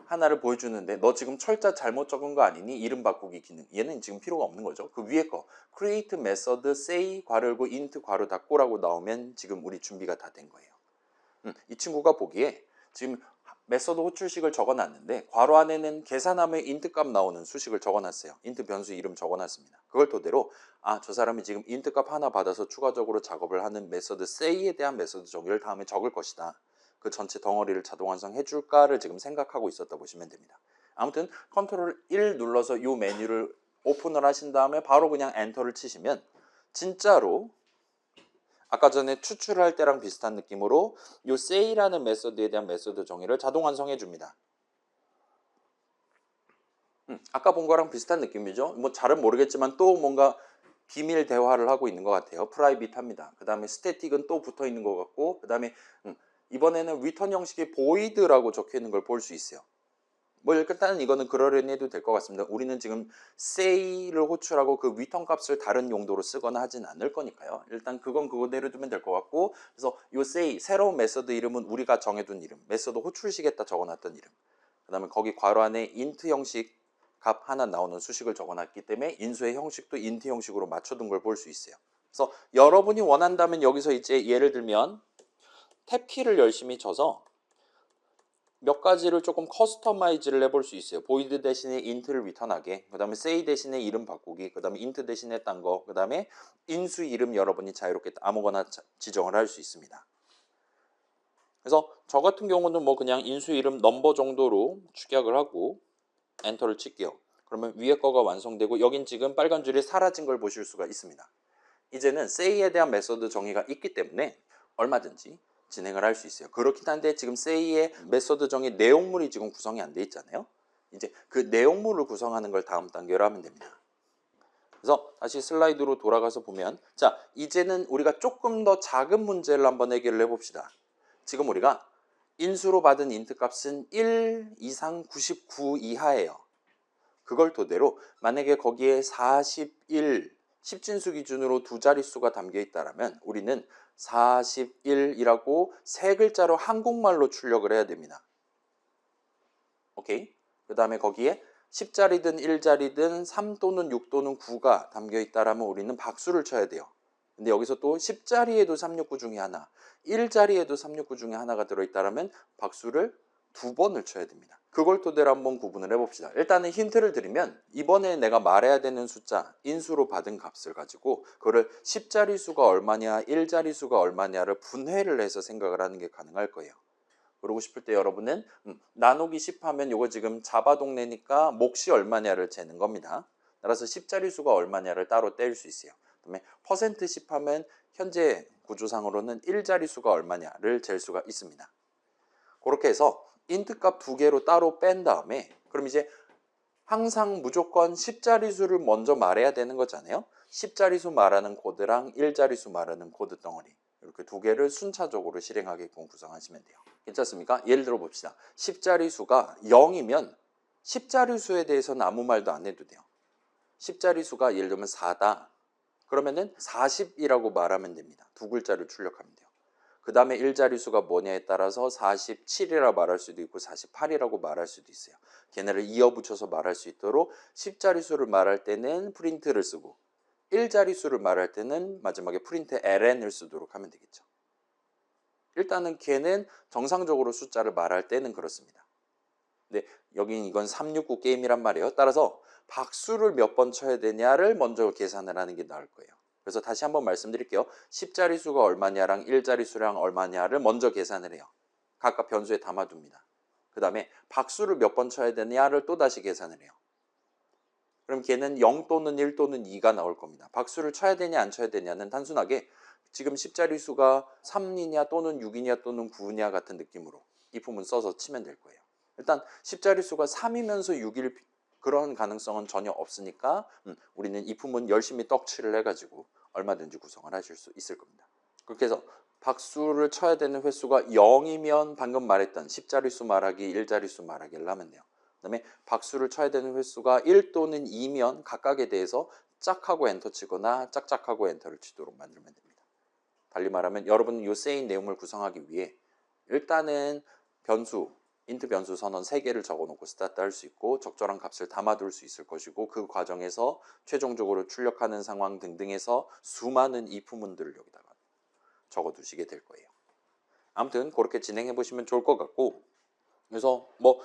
하나를 보여주는데 너 지금 철자 잘못 적은 거 아니니? 이름 바꾸기 기능. 얘는 지금 필요가 없는 거죠. 그 위에 거 create method say 괄호 열고 int 괄호 닫고라고 나오면 지금 우리 준비가 다 된 거예요. 이 친구가 보기에 지금 메서드 호출식을 적어놨는데 괄호 안에는 계산하면 int 값 나오는 수식을 적어놨어요. int 변수 이름 적어놨습니다. 그걸 토대로 저 사람이 지금 int 값 하나 받아서 추가적으로 작업을 하는 메서드 say에 대한 메서드 정의를 다음에 적을 것이다. 그 전체 덩어리를 자동 완성해 줄까를 지금 생각하고 있었다 보시면 됩니다. 아무튼 컨트롤 1 눌러서 이 메뉴를 오픈을 하신 다음에 바로 그냥 엔터를 치시면 진짜로 아까 전에 추출할 때랑 비슷한 느낌으로 이 say라는 메서드에 대한 메서드 정의를 자동 완성해 줍니다. 아까 본 거랑 비슷한 느낌이죠. 뭐 잘은 모르겠지만 또 뭔가 비밀 대화를 하고 있는 것 같아요. 프라이빗합니다. 그 다음에 스태틱은 또 붙어 있는 것 같고, 그 다음에 이번에는 리턴 형식의 void라고 적혀 있는 걸 볼 수 있어요. 뭐 일단은 이거는 그러려니 해도 될 것 같습니다. 우리는 지금 say를 호출하고 그 return 값을 다른 용도로 쓰거나 하진 않을 거니까요. 일단 그건 그거대로 두면 될 것 같고, 그래서 이 say 새로운 메서드 이름은 우리가 정해둔 이름, 메서드 호출식에다 적어놨던 이름, 그 다음에 거기 괄호 안에 int 형식 값 하나 나오는 수식을 적어놨기 때문에 인수의 형식도 int 형식으로 맞춰둔 걸 볼 수 있어요. 그래서 여러분이 원한다면 여기서 이제 예를 들면 탭키를 열심히 쳐서 몇 가지를 조금 커스터마이즈를 해볼 수 있어요. void 대신에 int를 리턴하게, 그 다음에 say 대신에 이름 바꾸기, 그 다음에 int 대신에 딴 거, 그 다음에 인수 이름 여러분이 자유롭게 아무거나 지정을 할 수 있습니다. 그래서 저 같은 경우는 뭐 그냥 인수 이름 넘버 정도로 축약을 하고 엔터를 칠게요. 그러면 위에 거가 완성되고 여긴 지금 빨간 줄이 사라진 걸 보실 수가 있습니다. 이제는 say에 대한 메서드 정의가 있기 때문에 얼마든지 진행을 할 수 있어요. 그렇긴 한데 지금 say의 메서드 정의 내용물이 지금 구성이 안 돼 있잖아요. 이제 그 내용물을 구성하는 걸 다음 단계로 하면 됩니다. 그래서 다시 슬라이드로 돌아가서 보면, 자, 이제는 우리가 조금 더 작은 문제를 한번 해결을 해봅시다. 지금 우리가 인수로 받은 int 값은 1 이상 99 이하예요. 그걸 토대로 만약에 거기에 41 10진수 기준으로 두 자릿수가 담겨 있다면 우리는 41이라고 세 글자로 한국말로 출력을 해야 됩니다. 오케이? 그 다음에 거기에 10자리든 1자리든 3 또는 6 또는 9가 담겨 있다면 우리는 박수를 쳐야 돼요. 근데 여기서 또 10자리에도 369 중에 하나, 1자리에도 369 중에 하나가 들어있다면 박수를 2번을 쳐야 됩니다. 그걸 토대로 한번 구분을 해봅시다. 일단은 힌트를 드리면 이번에 내가 말해야 되는 숫자, 인수로 받은 값을 가지고 그거를 10자리 수가 얼마냐, 1자리 수가 얼마냐를 분해를 해서 생각을 하는 게 가능할 거예요. 그러고 싶을 때 여러분은 나누기 10 하면 이거 지금 자바동네니까 몫이 얼마냐를 재는 겁니다. 따라서 10자리 수가 얼마냐를 따로 뗄 수 있어요. 그다음에 퍼센트 10 하면 현재 구조상으로는 1자리 수가 얼마냐를 잴 수가 있습니다. 그렇게 해서 int 값 두 개로 따로 뺀 다음에 그럼 이제 항상 무조건 10자리 수를 먼저 말해야 되는 거잖아요. 10자리 수 말하는 코드랑 1자리 수 말하는 코드 덩어리 이렇게 두 개를 순차적으로 실행하게끔 구성하시면 돼요. 괜찮습니까? 예를 들어 봅시다. 10자리 수가 0이면 10자리 수에 대해서는 아무 말도 안 해도 돼요. 10자리 수가 예를 들면 4다. 그러면은 40이라고 말하면 됩니다. 두 글자를 출력하면 돼요. 그 다음에 1자리 수가 뭐냐에 따라서 47이라 말할 수도 있고 48이라고 말할 수도 있어요. 걔네를 이어붙여서 말할 수 있도록 10자리 수를 말할 때는 프린트를 쓰고 1자리 수를 말할 때는 마지막에 프린트 ln을 쓰도록 하면 되겠죠. 일단은 걔는 정상적으로 숫자를 말할 때는 그렇습니다. 근데 여긴 이건 369 게임이란 말이에요. 따라서 박수를 몇 번 쳐야 되냐를 먼저 계산을 하는 게 나을 거예요. 그래서 다시 한번 말씀드릴게요. 10자리 수가 얼마냐랑 1자리 수랑 얼마냐를 먼저 계산을 해요. 각각 변수에 담아둡니다. 그 다음에 박수를 몇 번 쳐야 되냐를 또 다시 계산을 해요. 그럼 걔는 0 또는 1 또는 2가 나올 겁니다. 박수를 쳐야 되냐 안 쳐야 되냐는 단순하게 지금 10자리 수가 3이냐 또는 6이냐 또는 9냐 같은 느낌으로 이 부분 써서 치면 될 거예요. 일단 10자리 수가 3이면서 6일 그런 가능성은 전혀 없으니까 우리는 이 부분 열심히 떡칠을 해가지고 얼마든지 구성을 하실 수 있을 겁니다. 그렇게 해서 박수를 쳐야 되는 횟수가 0이면 방금 말했던 10자리 수 말하기, 1자리 수 말하기를 하면 돼요. 그 다음에 박수를 쳐야 되는 횟수가 1 또는 2면 각각에 대해서 짝하고 엔터 치거나 짝짝하고 엔터를 치도록 만들면 됩니다. 달리 말하면 여러분은 이 세인 내용을 구성하기 위해 일단은 변수 인트 변수 선언 3개를 적어놓고 스타트 할 수 있고 적절한 값을 담아둘 수 있을 것이고 그 과정에서 최종적으로 출력하는 상황 등등에서 수많은 if문들을 여기다가 적어두시게 될 거예요. 아무튼 그렇게 진행해 보시면 좋을 것 같고 그래서 뭐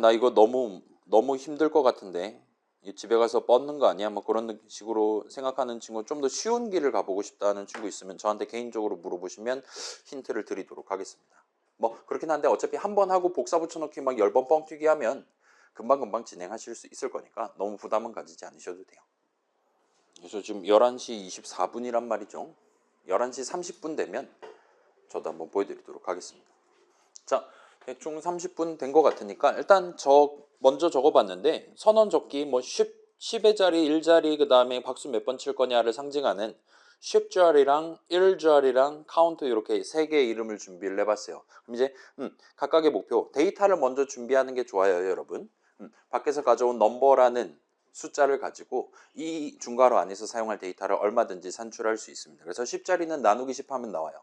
나 이거 너무 힘들 것 같은데 집에 가서 뻗는 거 아니야? 뭐 그런 식으로 생각하는 친구 좀 더 쉬운 길을 가보고 싶다는 친구 있으면 저한테 개인적으로 물어보시면 힌트를 드리도록 하겠습니다. 뭐 그렇긴 한데 어차피 한 번 하고 복사 붙여넣기 막 10번 뻥튀기 하면 금방금방 진행하실 수 있을 거니까 너무 부담은 가지지 않으셔도 돼요. 그래서 지금 11시 24분이란 말이죠. 11시 30분 되면 저도 한번 보여드리도록 하겠습니다. 자, 대충 30분 된 것 같으니까 일단 먼저 적어봤는데 선언 적기 뭐 10의 자리, 1자리 그 다음에 박수 몇 번 칠 거냐를 상징하는 10자리랑 1자리랑 카운트 이렇게 3개의 이름을 준비를 해봤어요. 그럼 이제 각각의 목표 데이터를 먼저 준비하는 게 좋아요, 여러분. 밖에서 가져온 넘버라는 숫자를 가지고 이 중괄호 안에서 사용할 데이터를 얼마든지 산출할 수 있습니다. 그래서 10자리는 나누기 10 하면 나와요.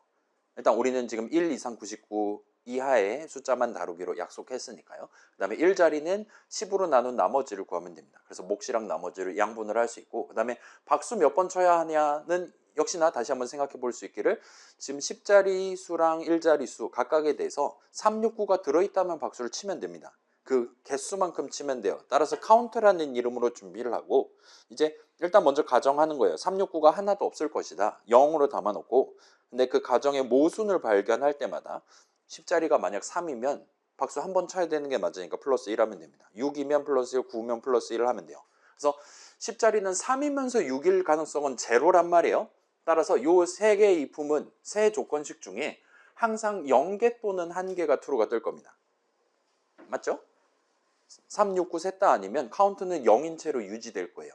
일단 우리는 지금 1 이상 99 이하의 숫자만 다루기로 약속했으니까요. 그 다음에 1자리는 10으로 나눈 나머지를 구하면 됩니다. 그래서 몫이랑 나머지를 양분을 할 수 있고 그 다음에 박수 몇 번 쳐야 하냐는 역시나 다시 한번 생각해 볼 수 있기를 지금 10자리 수랑 1자리 수 각각에 대해서 369가 들어있다면 박수를 치면 됩니다. 그 개수만큼 치면 돼요. 따라서 카운트라는 이름으로 준비를 하고 이제 일단 먼저 가정하는 거예요. 369가 하나도 없을 것이다. 0으로 담아놓고 근데 그 가정의 모순을 발견할 때마다 10자리가 만약 3이면 박수 한 번 쳐야 되는 게 맞으니까 플러스 1 하면 됩니다. 6이면 플러스 1, 9면 플러스 1을 하면 돼요. 그래서 10자리는 3이면서 6일 가능성은 제로란 말이에요. 따라서 요 세 개의 if문, 세 조건식 중에 항상 0개 또는 1개가 true가 뜰 겁니다. 맞죠? 3, 6, 9 셋 다 아니면 카운트는 0인 채로 유지될 거예요.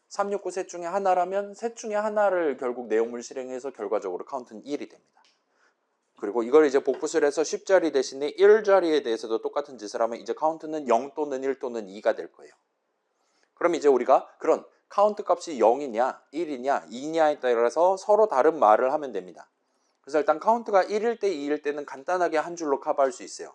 3, 6, 9 셋 중에 하나라면 셋 중에 하나를 결국 내용물 실행해서 결과적으로 카운트는 1이 됩니다. 그리고 이걸 이제 복붙을 해서 10자리 대신에 1자리에 대해서도 똑같은 짓을 하면 이제 카운트는 0 또는 1 또는 2가 될 거예요. 그럼 이제 우리가 그런 카운트 값이 0이냐 1이냐 2냐에 따라서 서로 다른 말을 하면 됩니다. 그래서 일단 카운트가 1일 때 2일 때는 간단하게 한 줄로 커버할 수 있어요.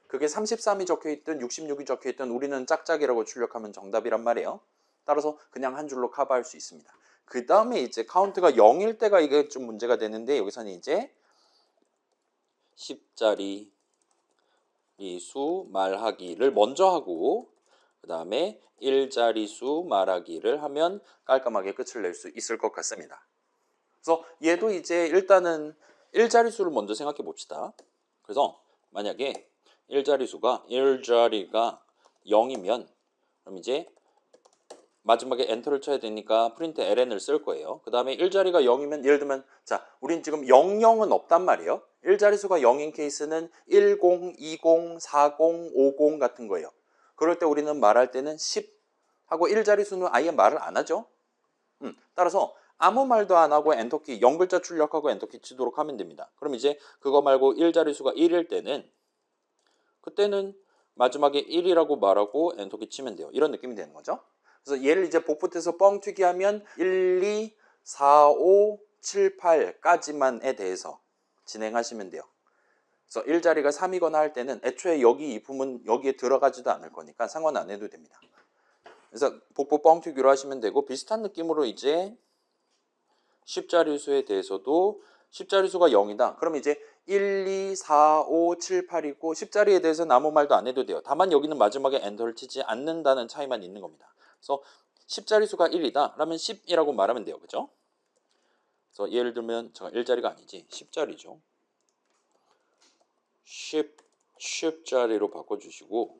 그게 33이 적혀있든 66이 적혀있든 우리는 짝짝이라고 출력하면 정답이란 말이에요. 따라서 그냥 한 줄로 커버할 수 있습니다. 그 다음에 이제 카운트가 0일 때가 이게 좀 문제가 되는데 여기서는 이제 10자리 수 말하기를 먼저 하고 그 다음에 1자리수 말하기를 하면 깔끔하게 끝을 낼 수 있을 것 같습니다. 그래서 얘도 이제 일단은 1자리수를 먼저 생각해 봅시다. 그래서 만약에 1자리가 0이면 그럼 이제 마지막에 엔터를 쳐야 되니까 프린트 ln을 쓸 거예요. 그 다음에 1자리가 0이면 예를 들면 자 우린 지금 00은 없단 말이에요. 1자리수가 0인 케이스는 10, 20, 40, 50 같은 거예요. 그럴 때 우리는 말할 때는 10 하고 1자리수는 아예 말을 안 하죠. 따라서 아무 말도 안 하고 엔터키 0글자 출력하고 엔터키 치도록 하면 됩니다. 그럼 이제 그거 말고 1자리수가 1일 때는 그때는 마지막에 1이라고 말하고 엔터키 치면 돼요. 이런 느낌이 되는 거죠. 그래서 얘를 이제 복붙해서 뻥튀기 하면 1, 2, 4, 5, 7, 8까지만에 대해서 진행하시면 돼요. 그래서 1자리가 3이거나 할 때는 애초에 여기 이 부분 여기에 들어가지도 않을 거니까 상관 안 해도 됩니다. 그래서 복부 뻥튀기로 하시면 되고 비슷한 느낌으로 이제 10자리 수에 대해서도 10자리 수가 0이다. 그럼 이제 1, 2, 4, 5, 7, 8이고 10자리에 대해서는 아무 말도 안 해도 돼요. 다만 여기는 마지막에 엔터를 치지 않는다는 차이만 있는 겁니다. 그래서 10자리 수가 1이다. 그러면 10이라고 말하면 돼요. 그죠? 그래서 예를 들면 제가 1자리가 아니지 10자리죠. 10자리로 바꿔주시고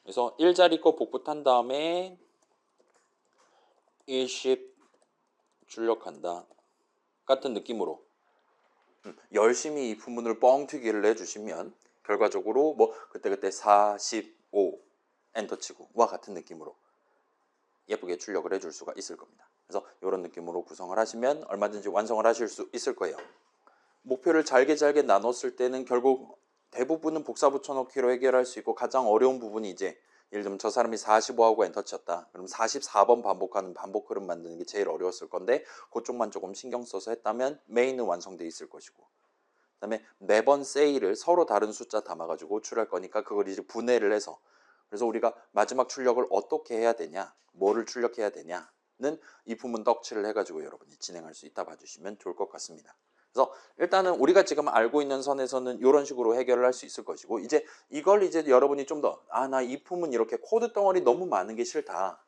그래서 1자리 거 복붙한 다음에 20 출력한다. 같은 느낌으로 열심히 이 부분을 뻥튀기를 해주시면 결과적으로 뭐 그때그때 45 엔터치고 와 같은 느낌으로 예쁘게 출력을 해줄 수가 있을 겁니다. 그래서 이런 느낌으로 구성을 하시면 얼마든지 완성을 하실 수 있을 거예요. 목표를 잘게 나눴을 때는 결국 대부분은 복사 붙여넣기로 해결할 수 있고 가장 어려운 부분이 이제 예를 들면 저 사람이 45하고 엔터 쳤다. 그럼 44번 반복하는 반복 흐름 만드는 게 제일 어려웠을 건데 그쪽만 조금 신경 써서 했다면 메인은 완성돼 있을 것이고 그다음에 매번 세일을 서로 다른 숫자 담아가지고 출할 거니까 그걸 이제 분해를 해서 그래서 우리가 마지막 출력을 어떻게 해야 되냐, 뭐를 출력해야 되냐는 이 부분 덕칠을 해가지고 여러분이 진행할 수 있다 봐주시면 좋을 것 같습니다. 그래서 일단은 우리가 지금 알고 있는 선에서는 이런 식으로 해결을 할 수 있을 것이고 이제 이걸 이제 여러분이 좀 더 나 이 품은 이렇게 코드 덩어리 너무 많은 게 싫다.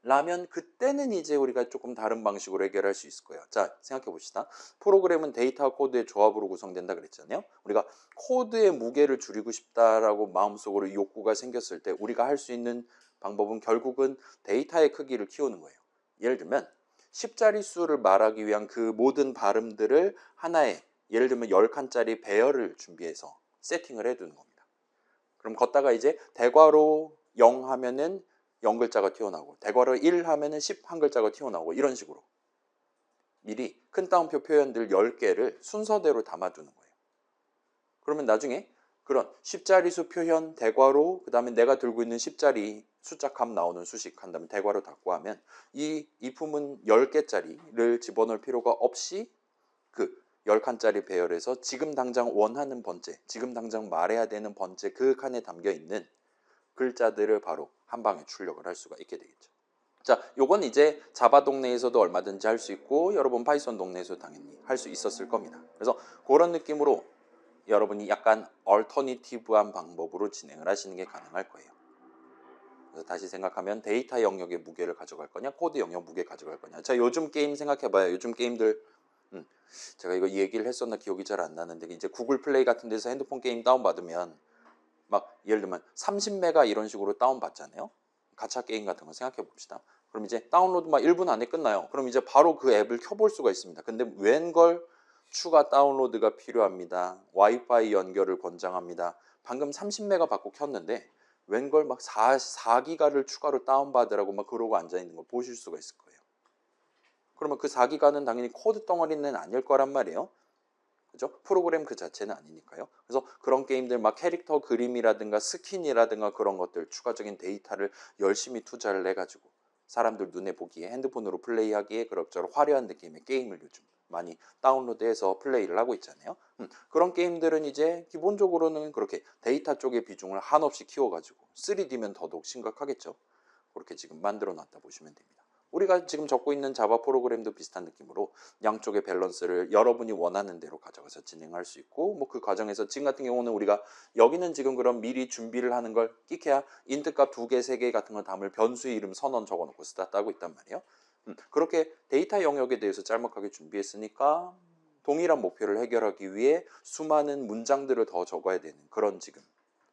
라면 그때는 이제 우리가 조금 다른 방식으로 해결할 수 있을 거예요. 자, 생각해 봅시다. 프로그램은 데이터와 코드의 조합으로 구성된다 그랬잖아요. 우리가 코드의 무게를 줄이고 싶다라고 마음속으로 욕구가 생겼을 때 우리가 할 수 있는 방법은 결국은 데이터의 크기를 키우는 거예요. 예를 들면 10자리 수를 말하기 위한 그 모든 발음들을 하나의 예를 들면 10칸짜리 배열을 준비해서 세팅을 해두는 겁니다. 그럼 걷다가 이제 대괄호 0 하면은 0글자가 튀어나오고 대괄호 1 하면은 10 한글자가 튀어나오고 이런 식으로 미리 큰 따옴표 표현들 10개를 순서대로 담아두는 거예요. 그러면 나중에 그런 10자리수 표현 대괄호 그 다음에 내가 들고 있는 10자리 숫자 값 나오는 수식 한 다음에 대괄호 닫고 하면 이 품은 10개짜리를 집어넣을 필요가 없이 그 10칸짜리 배열에서 지금 당장 원하는 번째, 지금 당장 말해야 되는 번째 그 칸에 담겨 있는 글자들을 바로 한 방에 출력을 할 수가 있게 되겠죠. 자, 요건 이제 자바 동네에서도 얼마든지 할 수 있고 여러분 파이썬 동네에서도 당연히 할 수 있었을 겁니다. 그래서 그런 느낌으로 여러분이 약간 얼터니티브한 방법으로 진행을 하시는 게 가능할 거예요. 그래서 다시 생각하면 데이터 영역의 무게를 가져갈 거냐 코드 영역 무게 가져갈 거냐. 자, 요즘 게임 생각해봐요. 요즘 게임들 제가 이거 얘기를 했었나 기억이 잘 안 나는데 이제 구글 플레이 같은 데서 핸드폰 게임 다운받으면 막 예를 들면 30메가 이런 식으로 다운받잖아요. 가챠 게임 같은 거 생각해 봅시다. 그럼 이제 다운로드 막 1분 안에 끝나요. 그럼 이제 바로 그 앱을 켜볼 수가 있습니다. 근데 웬걸 추가 다운로드가 필요합니다. 와이파이 연결을 권장합니다. 방금 30메가 받고 켰는데 웬걸 막 4기가를 추가로 다운받으라고 막 그러고 앉아있는 걸 보실 수가 있을 거예요. 그러면 그 4기가는 당연히 코드 덩어리는 아닐 거란 말이에요. 그죠? 프로그램 그 자체는 아니니까요. 그래서 그런 게임들 막 캐릭터 그림이라든가 스킨이라든가 그런 것들 추가적인 데이터를 열심히 투자를 해가지고 사람들 눈에 보기에 핸드폰으로 플레이하기에 그럭저럭 화려한 느낌의 게임을 요즘 많이 다운로드해서 플레이를 하고 있잖아요. 그런 게임들은 이제 기본적으로는 그렇게 데이터 쪽의 비중을 한없이 키워가지고 3D면 더더욱 심각하겠죠. 그렇게 지금 만들어 놨다 보시면 됩니다. 우리가 지금 적고 있는 자바 프로그램도 비슷한 느낌으로 양쪽의 밸런스를 여러분이 원하는 대로 가져가서 진행할 수 있고 뭐 그 과정에서 지금 같은 경우는 우리가 여기는 지금 그런 미리 준비를 하는 걸 끼케야 인트값 2개, 3개 같은 거 담을 변수의 이름 선언 적어놓고 스타트 하고 있단 말이에요. 그렇게 데이터 영역에 대해서 짤막하게 준비했으니까 동일한 목표를 해결하기 위해 수많은 문장들을 더 적어야 되는 그런 지금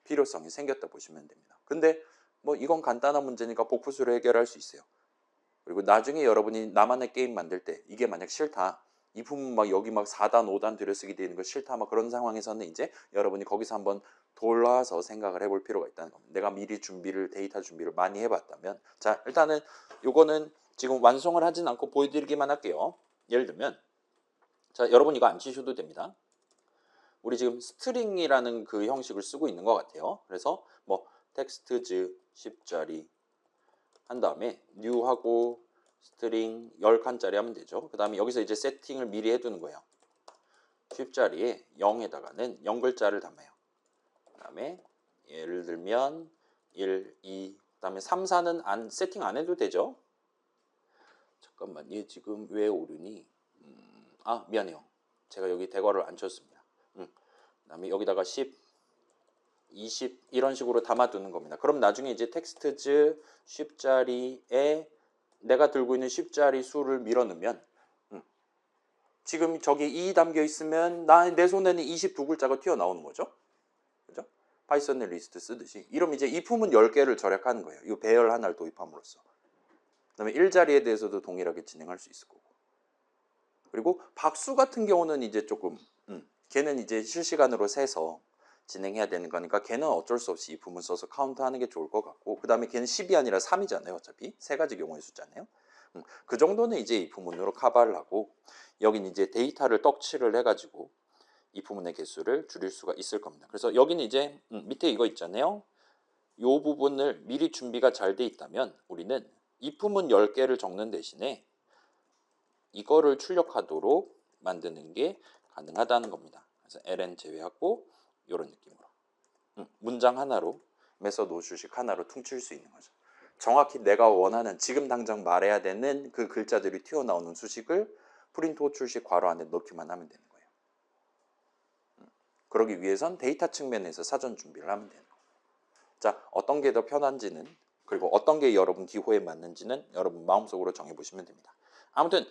필요성이 생겼다 보시면 됩니다. 근데 뭐 이건 간단한 문제니까 복부수로 해결할 수 있어요. 그리고 나중에 여러분이 나만의 게임 만들 때 이게 만약 싫다. 이 부분 막 여기 막 4단 5단 들여쓰기 되는 거 싫다. 막 그런 상황에서는 이제 여러분이 거기서 한번 돌아서 생각을 해볼 필요가 있다는 겁니다. 내가 미리 데이터 준비를 많이 해봤다면 자, 일단은 요거는 지금 완성을 하진 않고 보여드리기만 할게요. 예를 들면 자, 여러분 이거 안 치셔도 됩니다. 우리 지금 스트링이라는 그 형식을 쓰고 있는 것 같아요. 그래서 뭐 텍스트즈 10자리 한 다음에 new하고 스트링 10칸짜리 하면 되죠. 그 다음에 여기서 이제 세팅을 미리 해두는 거예요. 10자리에 0에다가는 0글자를 담아요. 그 다음에 예를 들면 1, 2, 그 다음에 3, 4는 세팅 안 해도 되죠. 잠깐만, 얘 지금 왜 오르니? 미안해요. 제가 여기 대괄호를 안 쳤습니다. 그 다음에 여기다가 10, 20 이런 식으로 담아두는 겁니다. 그럼 나중에 이제 텍스트즈 10자리에 내가 들고 있는 10자리 수를 밀어넣으면 지금 저기 2 담겨 있으면 내 손에는 22글자가 튀어나오는 거죠. 그죠? 파이썬의 리스트 쓰듯이. 이러면 이제 이 품은 10개를 절약하는 거예요. 이 배열 하나를 도입함으로써. 그다음에 1자리에 대해서도 동일하게 진행할 수 있을 거고. 그리고 박수 같은 경우는 이제 조금 걔는 이제 실시간으로 세서 진행해야 되는 거니까 걔는 어쩔 수 없이 이 부분 써서 카운트하는 게 좋을 것 같고 그 다음에 걔는 10이 아니라 3이잖아요. 어차피 세 가지 경우의 숫자네요. 그 정도는 이제 이 부분으로 커버를 하고 여긴 이제 데이터를 떡칠을 해가지고 이 부분의 개수를 줄일 수가 있을 겁니다. 그래서 여기는 이제 밑에 이거 있잖아요. 이 부분을 미리 준비가 잘 돼 있다면 우리는 이 부분 10개를 적는 대신에 이거를 출력하도록 만드는 게 가능하다는 겁니다. 그래서 ln 제외하고 이런 느낌으로 문장 하나로 메서드 주식 하나로 퉁칠 수 있는 거죠. 정확히 내가 원하는 지금 당장 말해야 되는 그 글자들이 튀어나오는 수식을 프린트 호출식 괄호 안에 넣기만 하면 되는 거예요. 그러기 위해선 데이터 측면에서 사전 준비를 하면 되는 거예요. 자, 어떤 게 더 편한지는 그리고 어떤 게 여러분 기호에 맞는지는 여러분 마음속으로 정해보시면 됩니다. 아무튼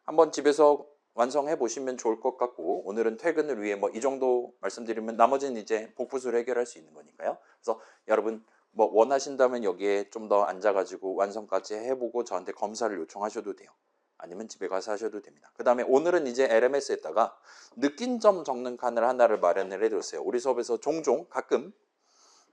한번 집에서 완성해 보시면 좋을 것 같고 오늘은 퇴근을 위해 뭐 이 정도 말씀드리면 나머지는 이제 복붙으로 해결할 수 있는 거니까요. 그래서 여러분 뭐 원하신다면 여기에 좀 더 앉아가지고 완성까지 해보고 저한테 검사를 요청하셔도 돼요. 아니면 집에 가서 하셔도 됩니다. 그 다음에 오늘은 이제 LMS에다가 느낀 점 적는 칸을 하나를 마련을 해뒀어요. 우리 수업에서 종종 가끔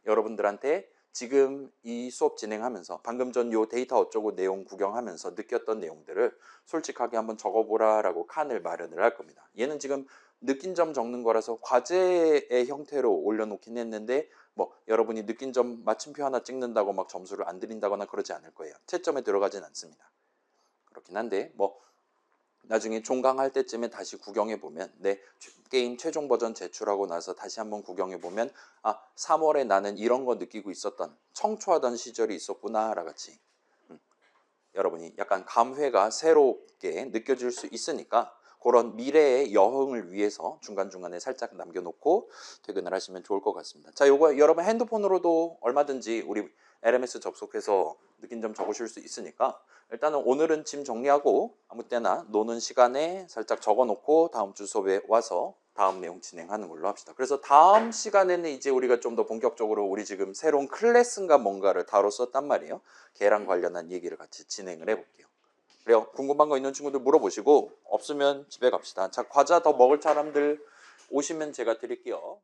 여러분들한테 지금 이 수업 진행하면서 방금 전 요 데이터 어쩌고 내용 구경하면서 느꼈던 내용들을 솔직하게 한번 적어보라라고 칸을 마련을 할 겁니다. 얘는 지금 느낀 점 적는 거라서 과제의 형태로 올려놓긴 했는데 뭐 여러분이 느낀 점 마침표 하나 찍는다고 막 점수를 안 드린다거나 그러지 않을 거예요. 채점에 들어가진 않습니다. 그렇긴 한데 뭐 나중에 종강할 때쯤에 다시 구경해 보면 내 게임 최종 버전 제출하고 나서 다시 한번 구경해 보면 아 3월에 나는 이런 거 느끼고 있었던 청초하던 시절이 있었구나 라 같이 여러분이 약간 감회가 새롭게 느껴질 수 있으니까 그런 미래의 여흥을 위해서 중간중간에 살짝 남겨놓고 퇴근을 하시면 좋을 것 같습니다. 자, 요거 여러분 핸드폰으로도 얼마든지 우리 LMS 접속해서 느낀 점 적으실 수 있으니까 일단은 오늘은 짐 정리하고 아무 때나 노는 시간에 살짝 적어놓고 다음 주 수업에 와서 다음 내용 진행하는 걸로 합시다. 그래서 다음 시간에는 이제 우리가 좀 더 본격적으로 우리 지금 새로운 클래스인가 뭔가를 다뤘었단 말이에요. 걔랑 관련한 얘기를 같이 진행을 해볼게요. 그래요. 궁금한 거 있는 친구들 물어보시고 없으면 집에 갑시다. 자, 과자 더 먹을 사람들 오시면 제가 드릴게요.